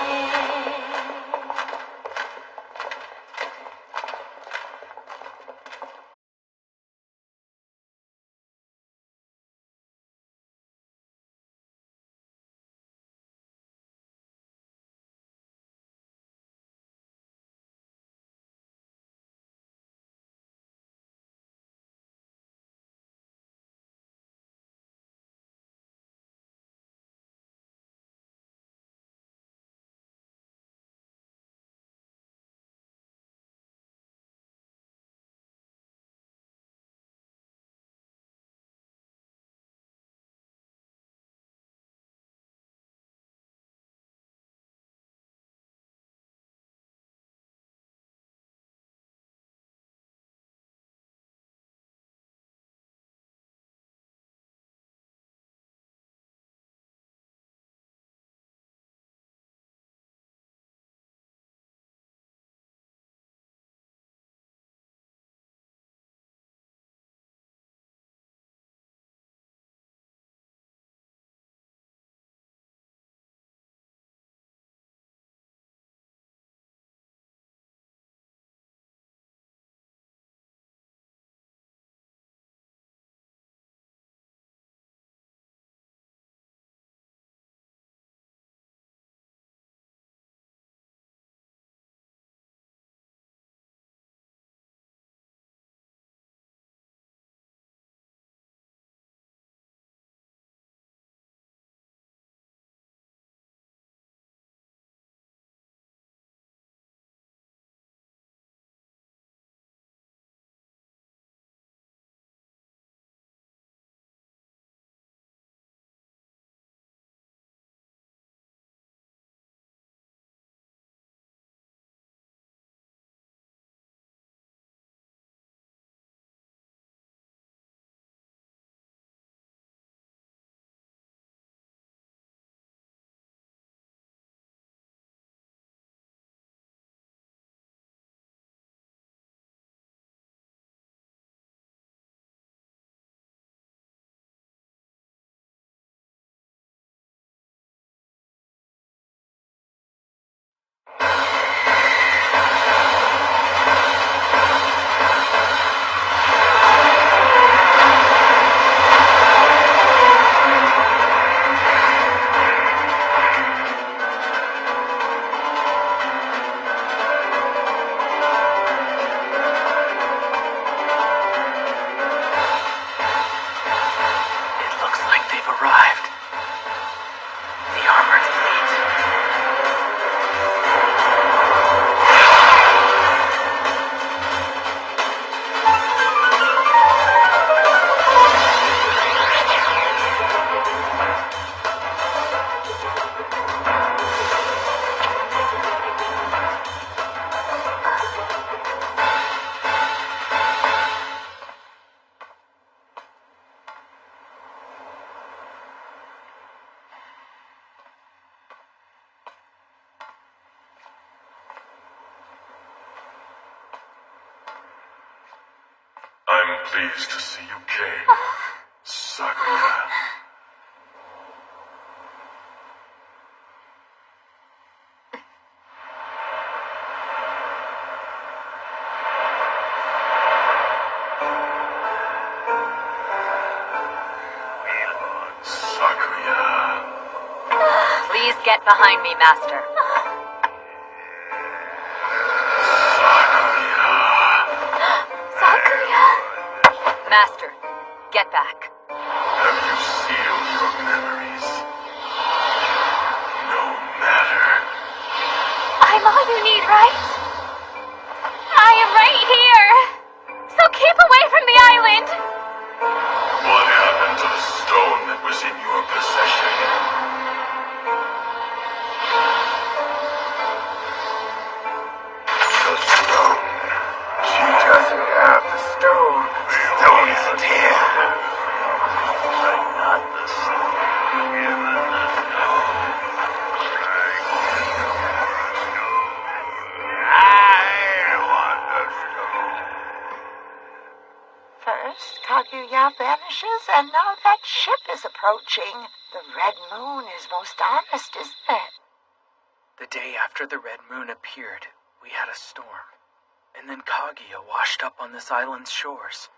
I'm pleased to see you came, Sakuya. Sakuya. Please get behind me, Master. Master, get back. Have you sealed your memories? No matter. I'm all you need, right? I am right here. So keep away from the island. What happened to the stone that was in your possession? The stone. She doesn't have the stone. The stone isn't here. Kagura vanishes, and now that ship is approaching. The red moon is most honest, isn't it? The day after the red moon appeared, we had a storm. And then Kaguya washed up on this island's shores.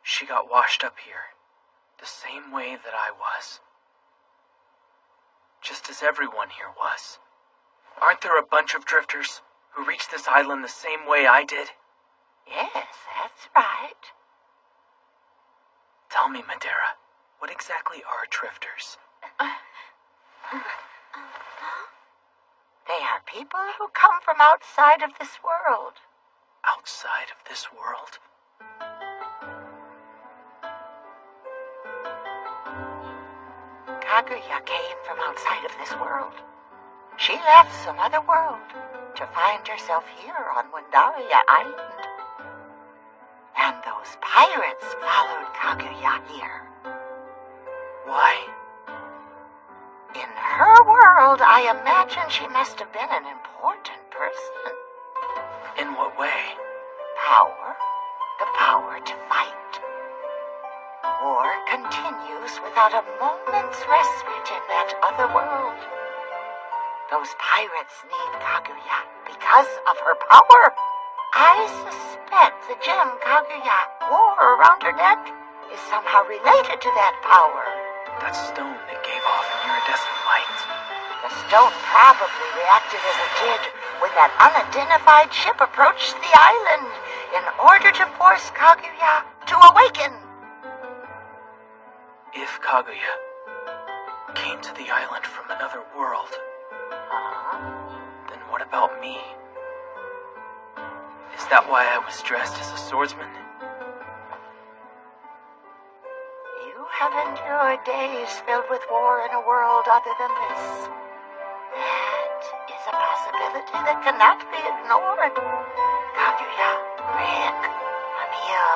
She got washed up here, the same way that I was. Just as everyone here was. Aren't there a bunch of drifters who reached this island the same way I did? Yes, that's right. Tell me, Wyndaria, what exactly are drifters? They are people who come from outside of this world. Outside of this world? Kaguya came from outside of this world. She left some other world to find herself here on Wyndaria Island. And those pirates followed Kaguya here. Why? In her world, I imagine she must have been an important person. In what way? Power. The power to fight. War continues without a moment's respite in that other world. Those pirates need Kaguya because of her power. I suspect the gem Kaguya wore around her neck is somehow related to that power. That stone that gave off an iridescent light? The stone probably reacted as it did when that unidentified ship approached the island in order to force Kaguya to awaken. If Kaguya came to the island from another world, then what about me? Is that why I was dressed as a swordsman? You have endured days filled with war in a world other than this. That is a possibility that cannot be ignored. Kaguya, Rick, Amiya,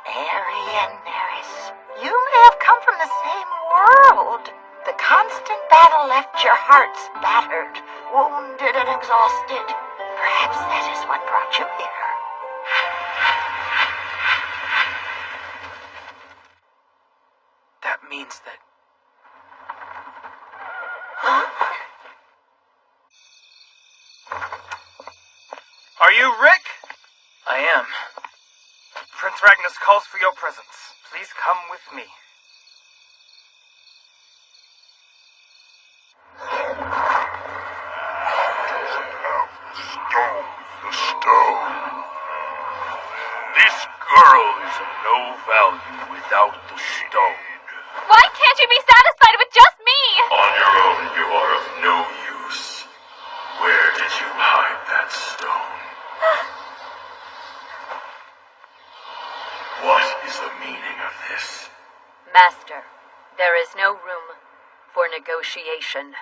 Mary, and Neris, you may have come from the same world. The constant battle left your hearts battered, wounded, and exhausted. Perhaps that is what brought you here. That means that... Are you Rick? I am. Prince Ragnus calls for your presence. Please come with me. The stone. This girl is of no value without the stone. Why can't you be satisfied with just me? On your own, you are of no use. Where did you hide that stone? What is the meaning of this? Master, there is no room for negotiation.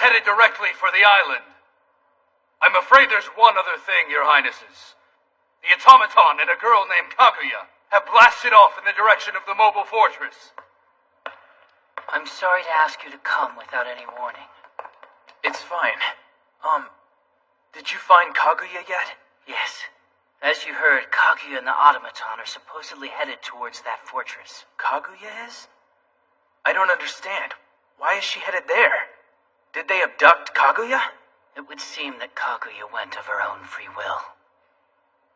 Headed directly for the island. I'm afraid there's one other thing, Your Highnesses. The automaton and a girl named Kaguya have blasted off in the direction of the mobile fortress. I'm sorry to ask you to come without any warning. It's fine. Did you find Kaguya yet? Yes. As you heard, Kaguya and the automaton are supposedly headed towards that fortress. Kaguya is? I don't understand. Why is she headed there? Did they abduct Kaguya? It would seem that Kaguya went of her own free will.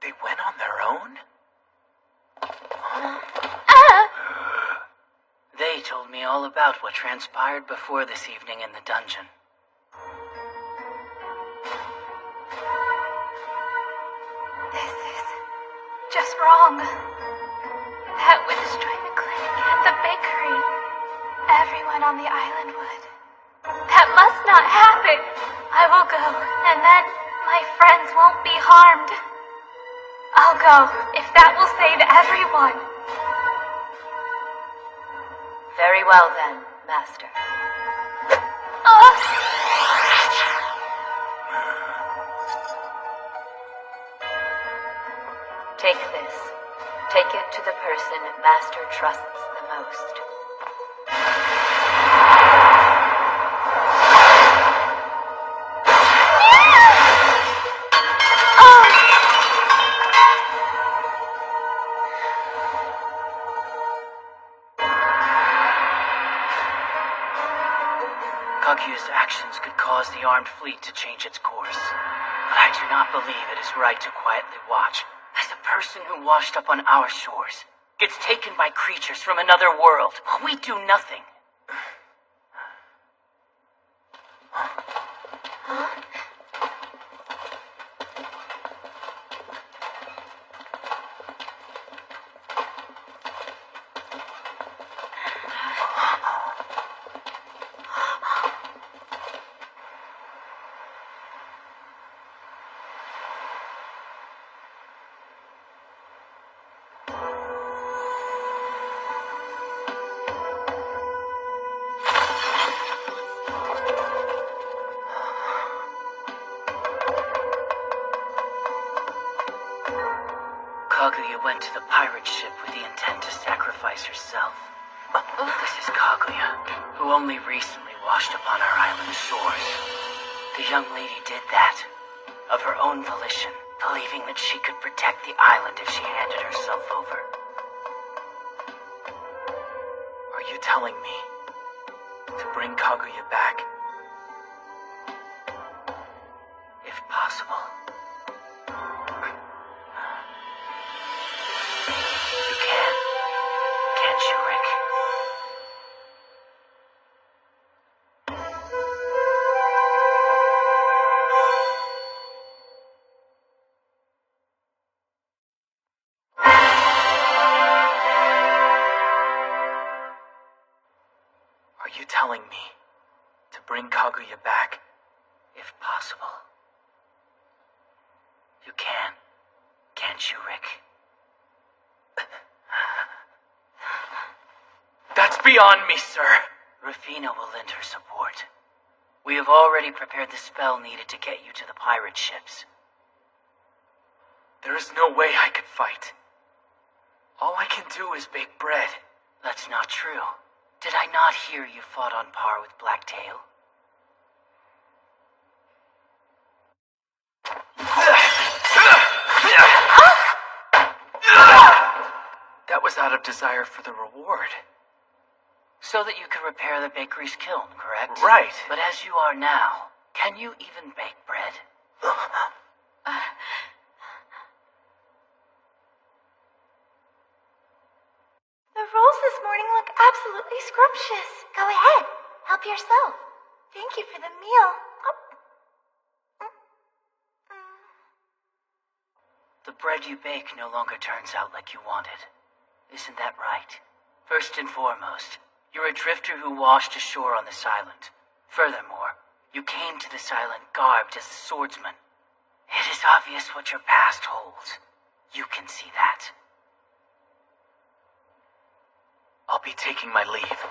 They went on their own? They told me all about what transpired before this evening in the dungeon. This is just wrong. That would destroy the clinic and the bakery. Everyone on the island would. That must not happen. I will go, and then my friends won't be harmed. I'll go, if that will save everyone. Very well then, Master. Take this. Take it to the person Master trusts the most. Kaguya's actions could cause the armed fleet to change its course. But I do not believe it is right to quietly watch as the person who washed up on our shores gets taken by creatures from another world while we do nothing. Kaguya went to the pirate ship with the intent to sacrifice herself. This is Kaguya, who only recently washed upon our island shores. The young lady did that, of her own volition, believing that she could protect the island if she handed herself over. Are you telling me to bring Kaguya back? If possible. You can. Can't you, Rick? Are you telling me to bring Kaguya back? If possible. You can. Can't you, Rick? That's beyond me, sir. Rufina will lend her support. We have already prepared the spell needed to get you to the pirate ships. There is no way I could fight. All I can do is bake bread. That's not true. Did I not hear you fought on par with Blacktail? That was out of desire for the reward. So that you could repair the bakery's kiln, correct? Right. But as you are now, can you even bake bread? The rolls this morning look absolutely scrumptious. Go ahead. Help yourself. Thank you for the meal. The bread you bake no longer turns out like you wanted. Isn't that right? First and foremost, you're a drifter who washed ashore on this island. Furthermore, you came to this island garbed as a swordsman. It is obvious what your past holds. You can see that. I'll be taking my leave.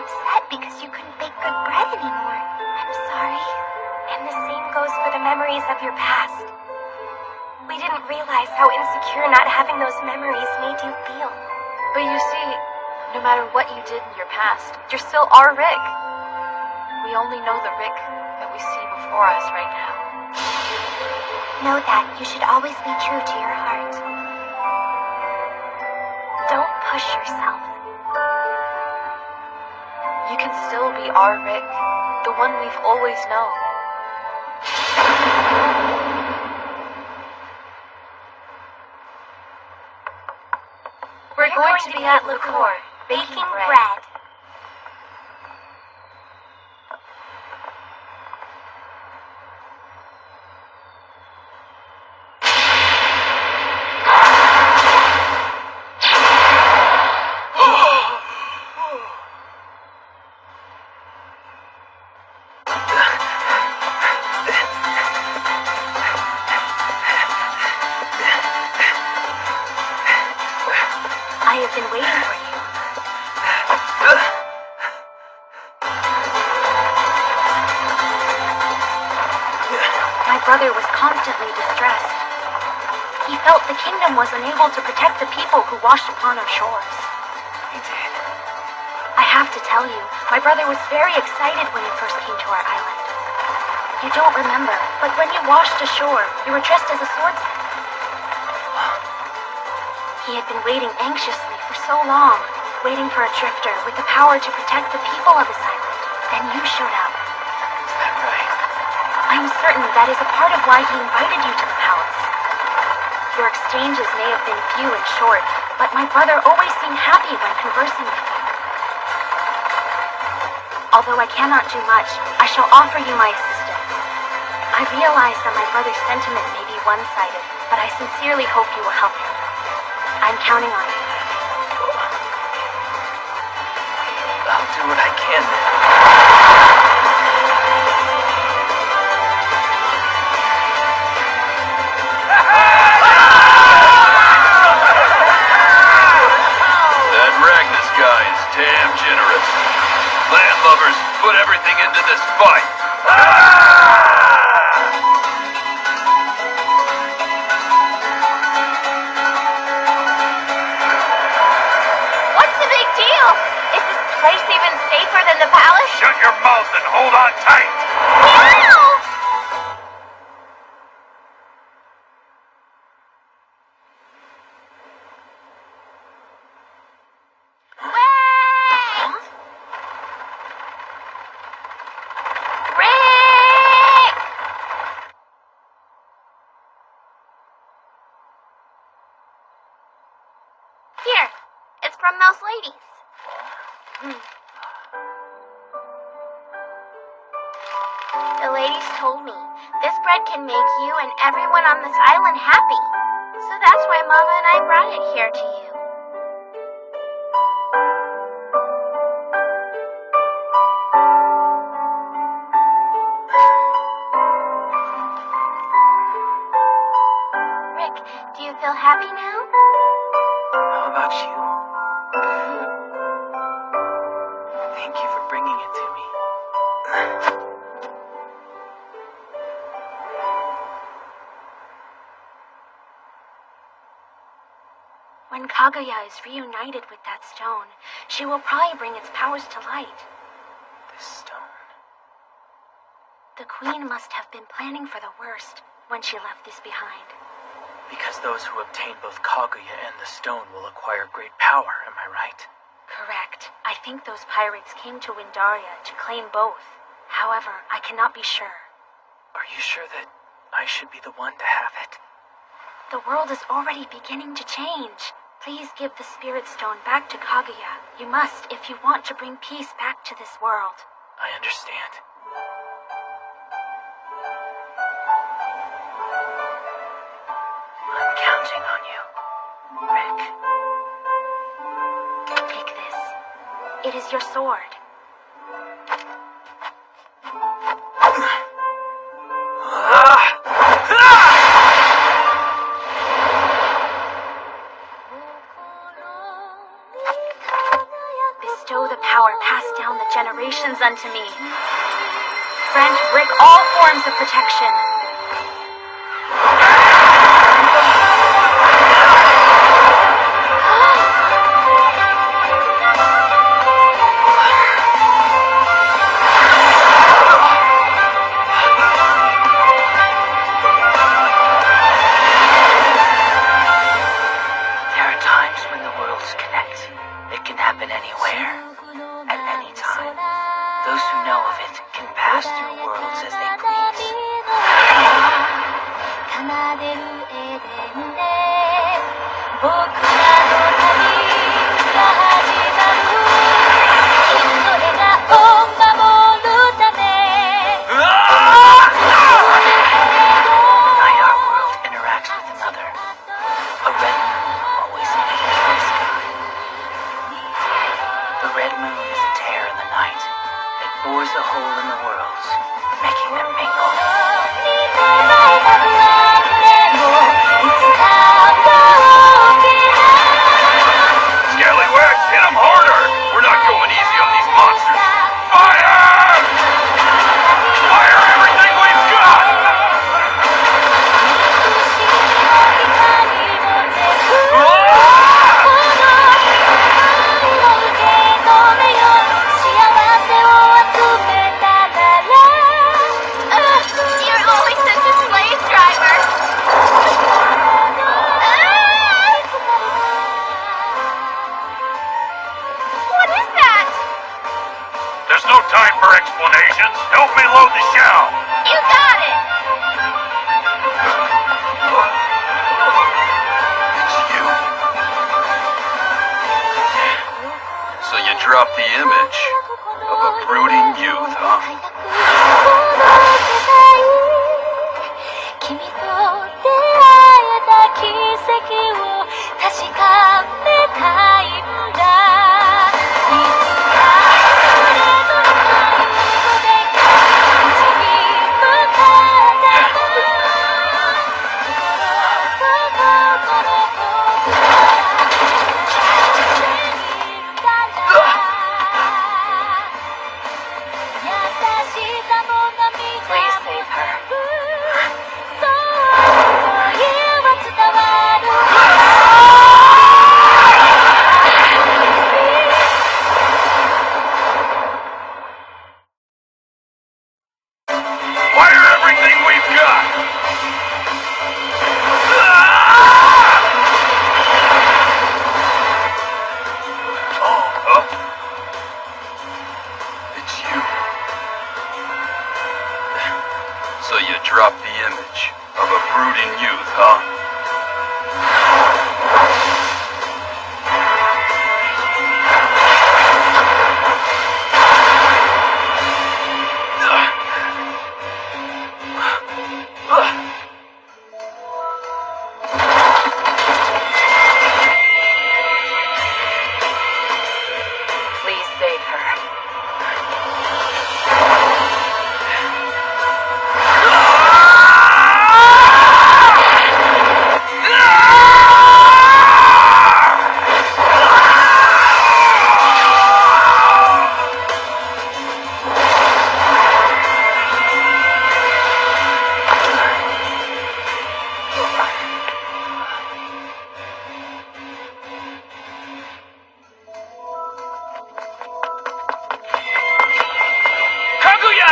upset because you couldn't bake good bread anymore. I'm sorry. And the same goes for the memories of your past. We didn't realize how insecure not having those memories made you feel. But you see, no matter what you did in your past, you're still our Rick. We only know the Rick that we see before us right now. Know that you should always be true to your heart. Don't push yourself. You can still be our Rick, the one we've always known. We're going to be at Liqueur, baking bread. I have been waiting for you. My brother was constantly distressed. He felt the kingdom was unable to protect the people who washed upon our shores. He did. I have to tell you, my brother was very excited when he first came to our island. You don't remember, but when you washed ashore, you were dressed as a swordsman. He had been waiting anxiously for so long, waiting for a drifter with the power to protect the people of his island. Then you showed up. Is that right? I'm certain that is a part of why he invited you to the palace. Your exchanges may have been few and short, but my brother always seemed happy when conversing with you. Although I cannot do much, I shall offer you my assistance. I realize that my brother's sentiment may be one-sided, but I sincerely hope you will help him. I'm counting on you. I'll do what I can. That Ragnas guy is damn generous. Landlubbers put everything into this fight. What's the big deal? Is this place even safer than the palace? Shut your mouth and hold on tight! No! Here, it's from those ladies. The ladies told me this bread can make you and everyone on this island happy. So that's why Mama and I brought it here to you. Rick, do you feel happy now? How about you? Thank you for bringing it to me. When Kaguya is reunited with that stone, she will probably bring its powers to light. This stone. The queen must have been planning for the worst when she left this behind. Because those who obtain both Kaguya and the stone will acquire great power, am I right? Correct. I think those pirates came to Wyndaria to claim both. However, I cannot be sure. Are you sure that I should be the one to have it? The world is already beginning to change. Please give the spirit stone back to Kaguya. You must if you want to bring peace back to this world. I understand. I'm counting on you, Rick. Take this. It is your sword. Bestow the power passed down the unto me. Grant Rick all forms of protection. There are times when the worlds connect. It can happen anywhere, at any time. Those who know of it can pass through worlds as they please. 奏でるエデンで僕らの旅が始まるきっと笑顔を守るため Night our world interacts with another. A red moon always appears in the sky. The red moon is a tear in the night. It bores a hole in the worlds, making them mingle. Scallywag, hit him harder! We're not going easy on these monsters. Fire! Fire everything we've got! You're always such a slave driver. What is that? There's no time for explanations. Help me load the shell. You got it. It's you. So you dropped the image of a brooding youth, huh? 君と出会えた奇跡を確かめたいんだいつかそれぞれの一歩で道に向かって僕ら優しさも涙も Please save her. そう言は伝わる Fire everything we've got! Oh, huh? It's you. So you dropped the image of a brooding youth, huh? Please save her. Kaguya!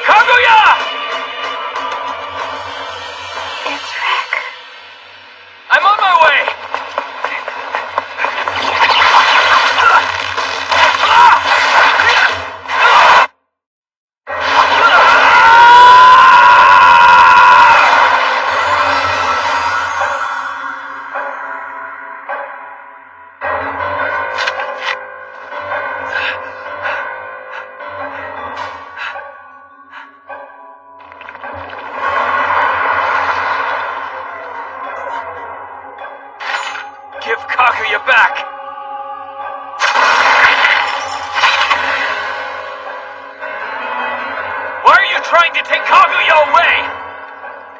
Kaguya! It's Rick. I'm on my way! Give Kaguya back! Why are you trying to take Kaguya away?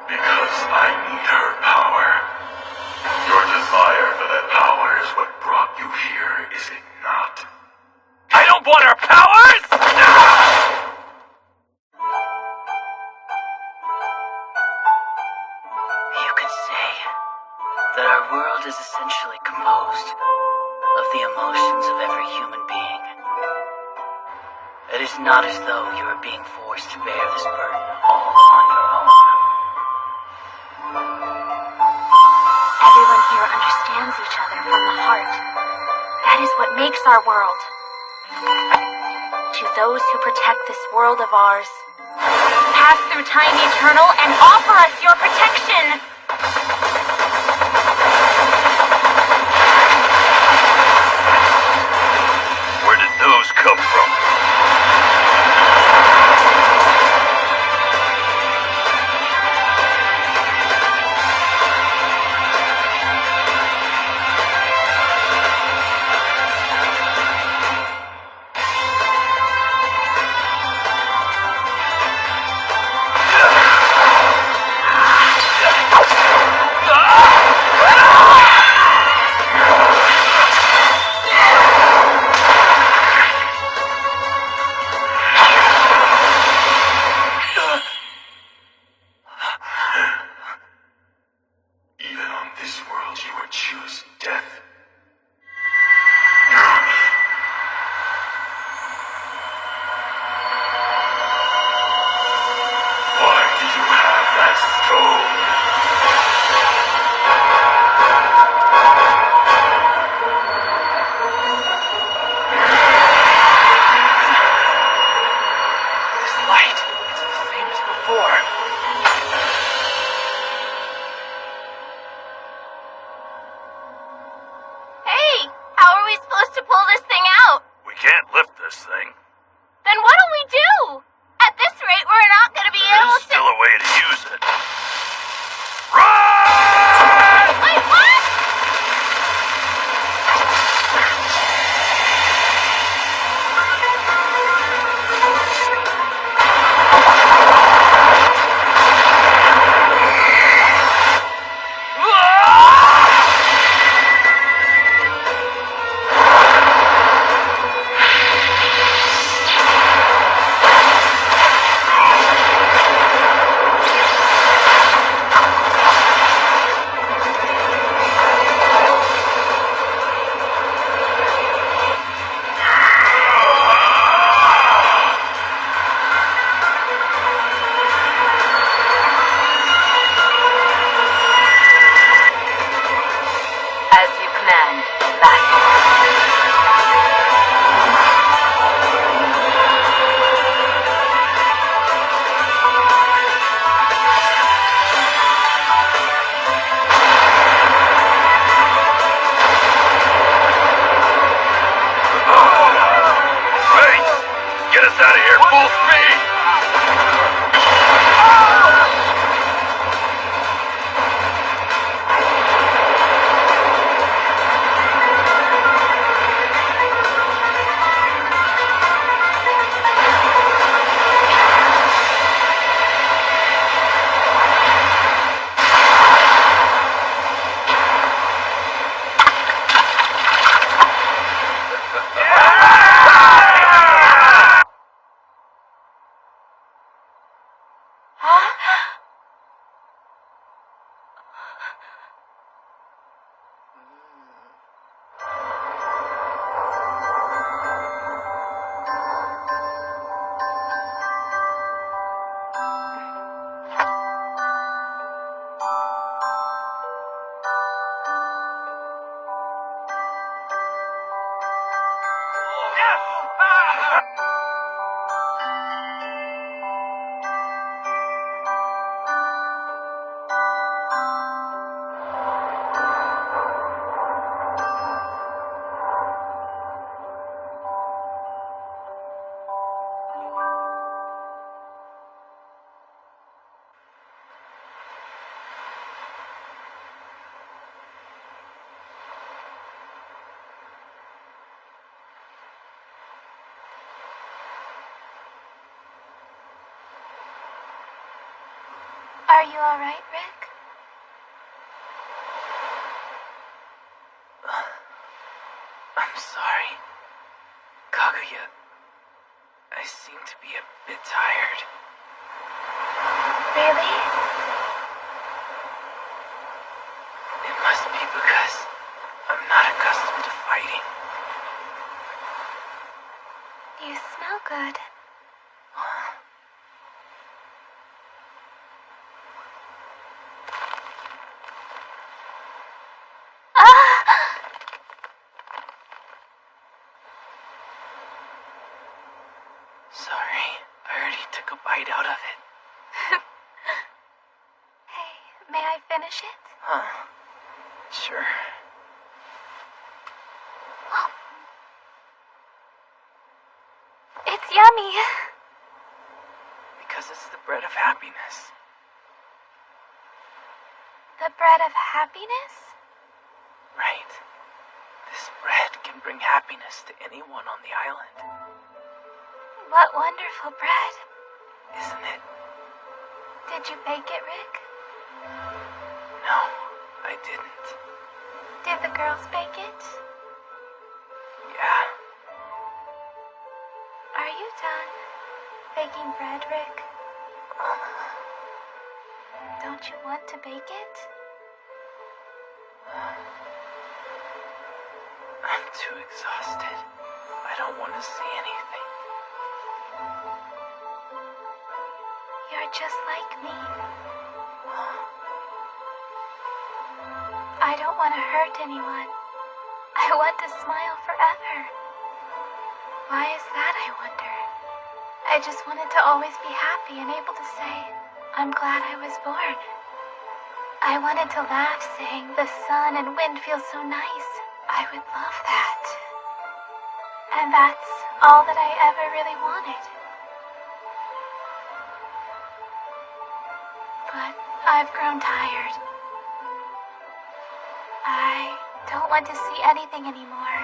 Because I need her power. Your desire for that power is what brought you here, is it not? I don't want our powers? You could say that our world is essentially composed of the emotions of every human being. It is not as though you are being forced to bear this burden all on your own. Everyone here understands each other from the heart. That is what makes our world. To those who protect this world of ours, pass through time eternal and offer us your protection. Where did those come from? Even on this world, you would choose death. Why did you have that stone? This light, it's the same as before. Hey, how are we supposed to pull this thing out? We can't lift this thing. Then what'll we do? At this rate, we're not gonna be able There's to... still a way to use it. Wait, what? As you command, Master. Wait! Get us out of here, full speed! Are you alright, Rick? I'm sorry. Kaguya, I seem to be a bit tired. Really? It must be because I'm not accustomed to fighting. You smell good. Sorry, I already took a bite out of it. Hey, may I finish it? Huh? Sure. It's yummy. Because it's the bread of happiness. The bread of happiness? Right. This bread can bring happiness to anyone on the island. What wonderful bread. Isn't it? Did you bake it, Rick? No, I didn't. Did the girls bake it? Yeah. Are you done baking bread, Rick? Don't you want to bake it? I'm too exhausted. I don't want to see anything. You're just like me. I don't want to hurt anyone. I want to smile forever. Why is that, I wonder? I just wanted to always be happy and able to say, I'm glad I was born. I wanted to laugh saying, the sun and wind feel so nice. I would love that. And that's all that I ever really wanted. But I've grown tired. I don't want to see anything anymore.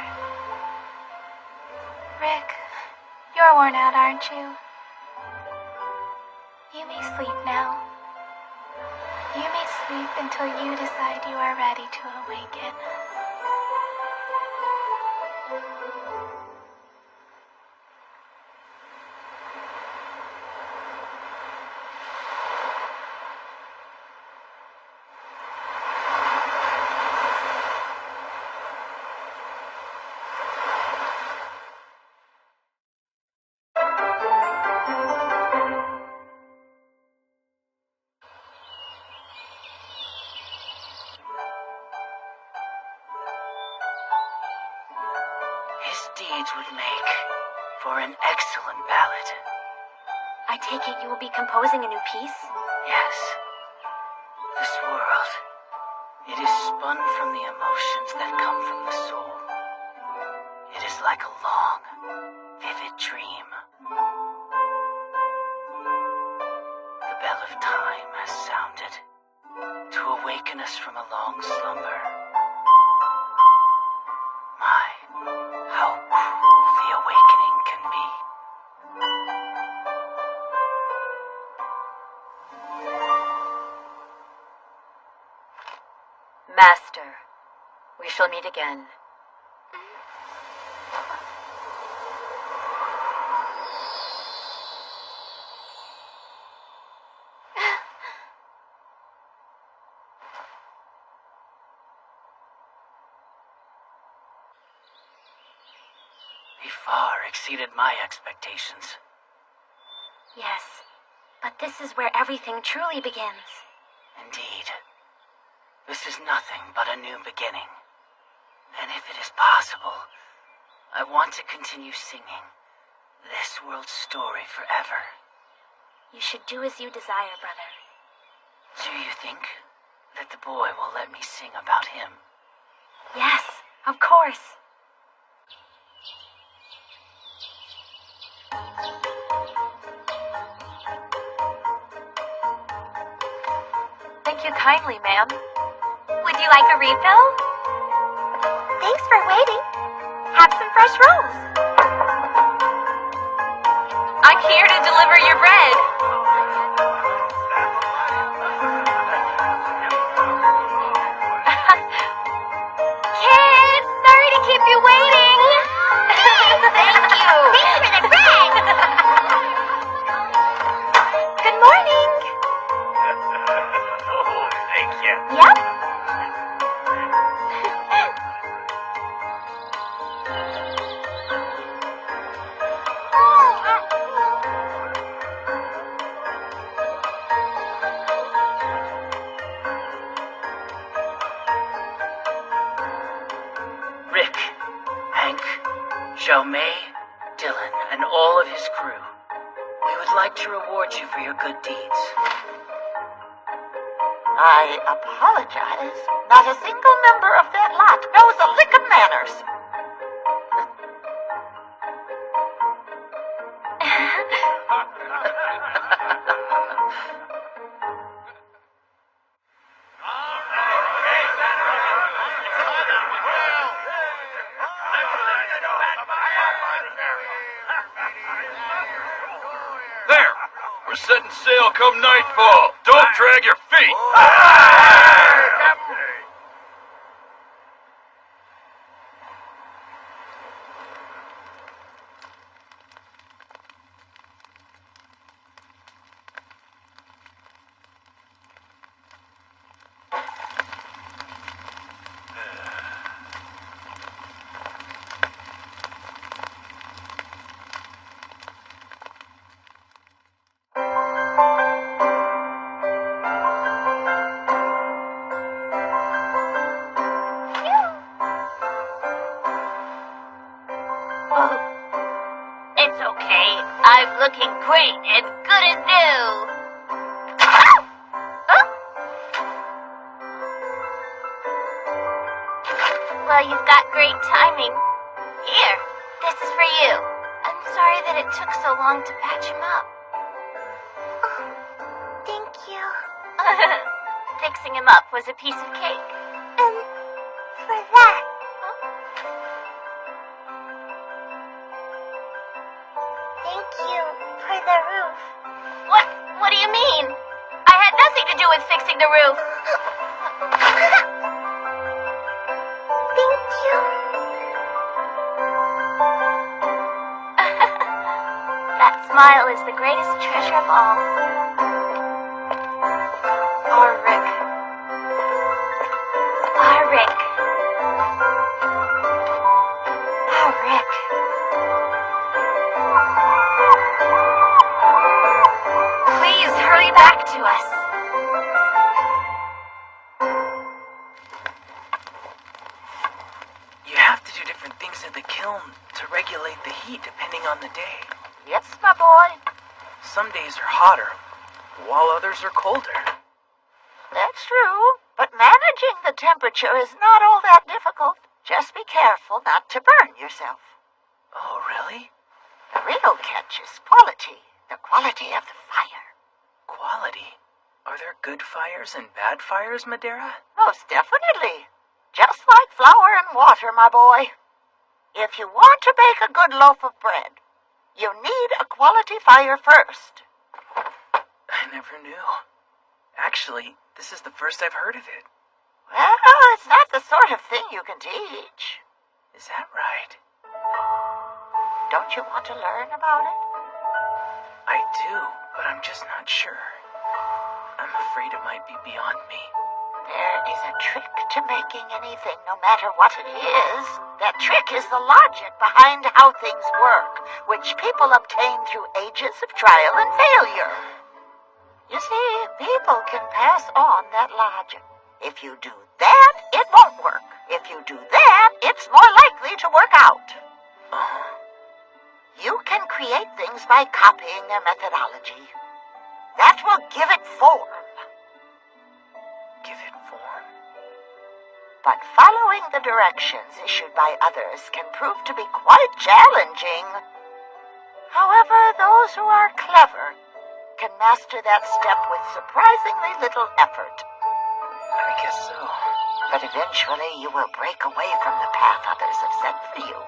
Rick, you're worn out, aren't you? You may sleep now. You may sleep until you decide you are ready to awaken. His deeds would make for an excellent ballad. I take it you will be composing a new piece? Yes. This world, it is spun from the emotions that come from the soul. It is like a long, vivid dream. The bell of time has sounded to awaken us from a long slumber. My, how cruel the awakening can be. Master, we shall meet again. He far exceeded my expectations. Yes, but this is where everything truly begins. Indeed. This is nothing but a new beginning. And if it is possible, I want to continue singing this world's story forever. You should do as you desire, brother. Do you think that the boy will let me sing about him? Yes, of course. Thank you kindly, ma'am. Would you like a refill? Thanks for waiting. Have some fresh rolls. I'm here to deliver your bread. Kids, sorry to keep you waiting. Thank you. Thanks for the bread. May, Dylan, and all of his crew, we would like to reward you for your good deeds. I apologize. Not a single member of that lot knows a lick of manners. There! We're setting sail come nightfall. Don't drag your feet! It's okay. I'm looking great and good as new. Well, you've got great timing. Here, this is for you. I'm sorry that it took so long to patch him up. Thank you. Fixing him up was a piece of cake. For that. Thank you for the roof. What do you mean? I had nothing to do with fixing the roof. Thank you. That smile is the greatest treasure of all. Our Rick. Our Rick. Our Rick. Please hurry back to us. You have to do different things at the kiln to regulate the heat depending on the day. Yes, my boy. Some days are hotter, while others are colder. That's true. But managing the temperature is not all that difficult. Just be careful not to burn yourself. Oh, really? The real catch is quality. The quality of the fire. Quality? Are there good fires and bad fires, Madeira? Most definitely. Just like flour and water, my boy. If you want to bake a good loaf of bread, you need a quality fire first. I never knew. Actually, this is the first I've heard of it. Well, it's not the sort of thing you can teach. Is that right? Don't you want to learn about it? I do, but I'm just not sure. I'm afraid it might be beyond me. There is a trick to making anything, no matter what it is. That trick is the logic behind how things work, which people obtain through ages of trial and failure. You see, people can pass on that logic. If you do that, it won't work. If you do that, it's more likely to work out. You can create things by copying their methodology. That will give it form. Give it form? But following the directions issued by others can prove to be quite challenging. However, those who are clever can master that step with surprisingly little effort. I guess so. But eventually you will break away from the path others have set for you.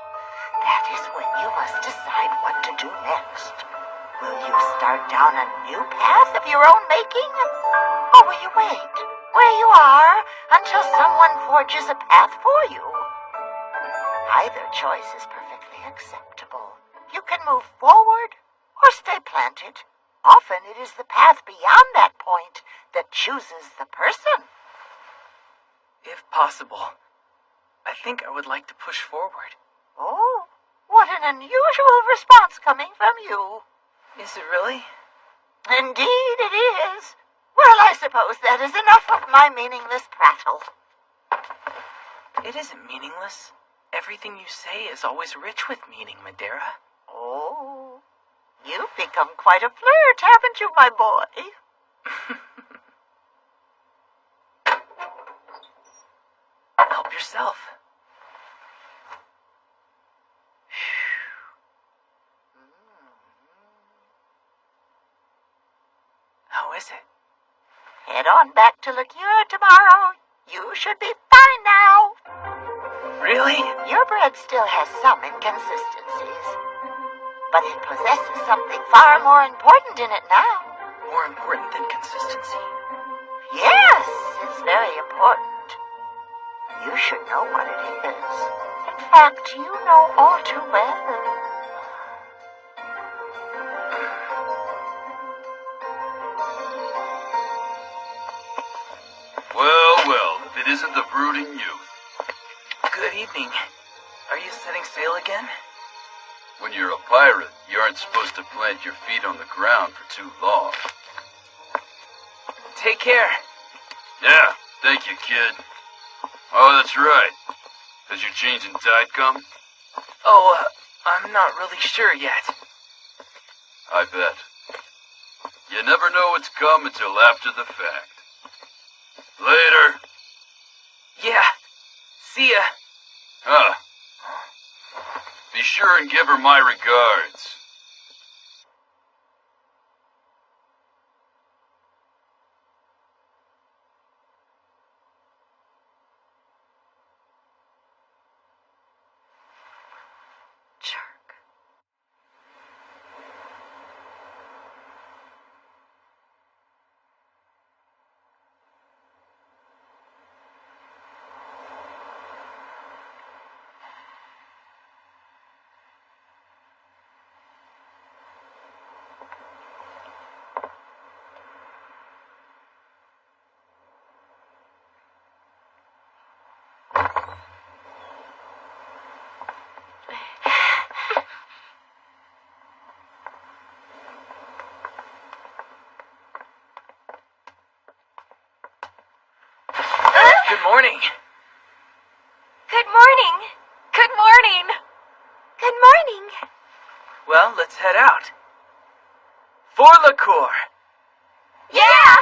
That is when you must decide what to do next. Will you start down a new path of your own making? Or will you wait where you are until someone forges a path for you? Either choice is perfectly acceptable. You can move forward or stay planted. Often it is the path beyond that point that chooses the person. If possible, I think I would like to push forward. Oh, what an unusual response coming from you. Is it really? Indeed it is. Well, I suppose that is enough of my meaningless prattle. It isn't meaningless. Everything you say is always rich with meaning, Wyndaria. Oh, you've become quite a flirt, haven't you, my boy? Help yourself. How is it? Head on back to Liqueur tomorrow. You should be fine now. Really? Your bread still has some inconsistencies, but it possesses something far more important in it now. More important than consistency? Yes, it's very important. You should know what it is. In fact, you know all too well. Well, if it isn't the brooding youth. Good evening. Are you setting sail again? When you're a pirate, you aren't supposed to plant your feet on the ground for too long. Take care. Yeah, thank you, kid. Oh, that's right. Has your change in tide come? Oh, I'm not really sure yet. I bet. You never know what's come until after the fact. Later. Yeah. See ya. Be sure and give her my regards. Good morning. Good morning. Good morning. Good morning. Well, let's head out. For Liqueur. Yeah!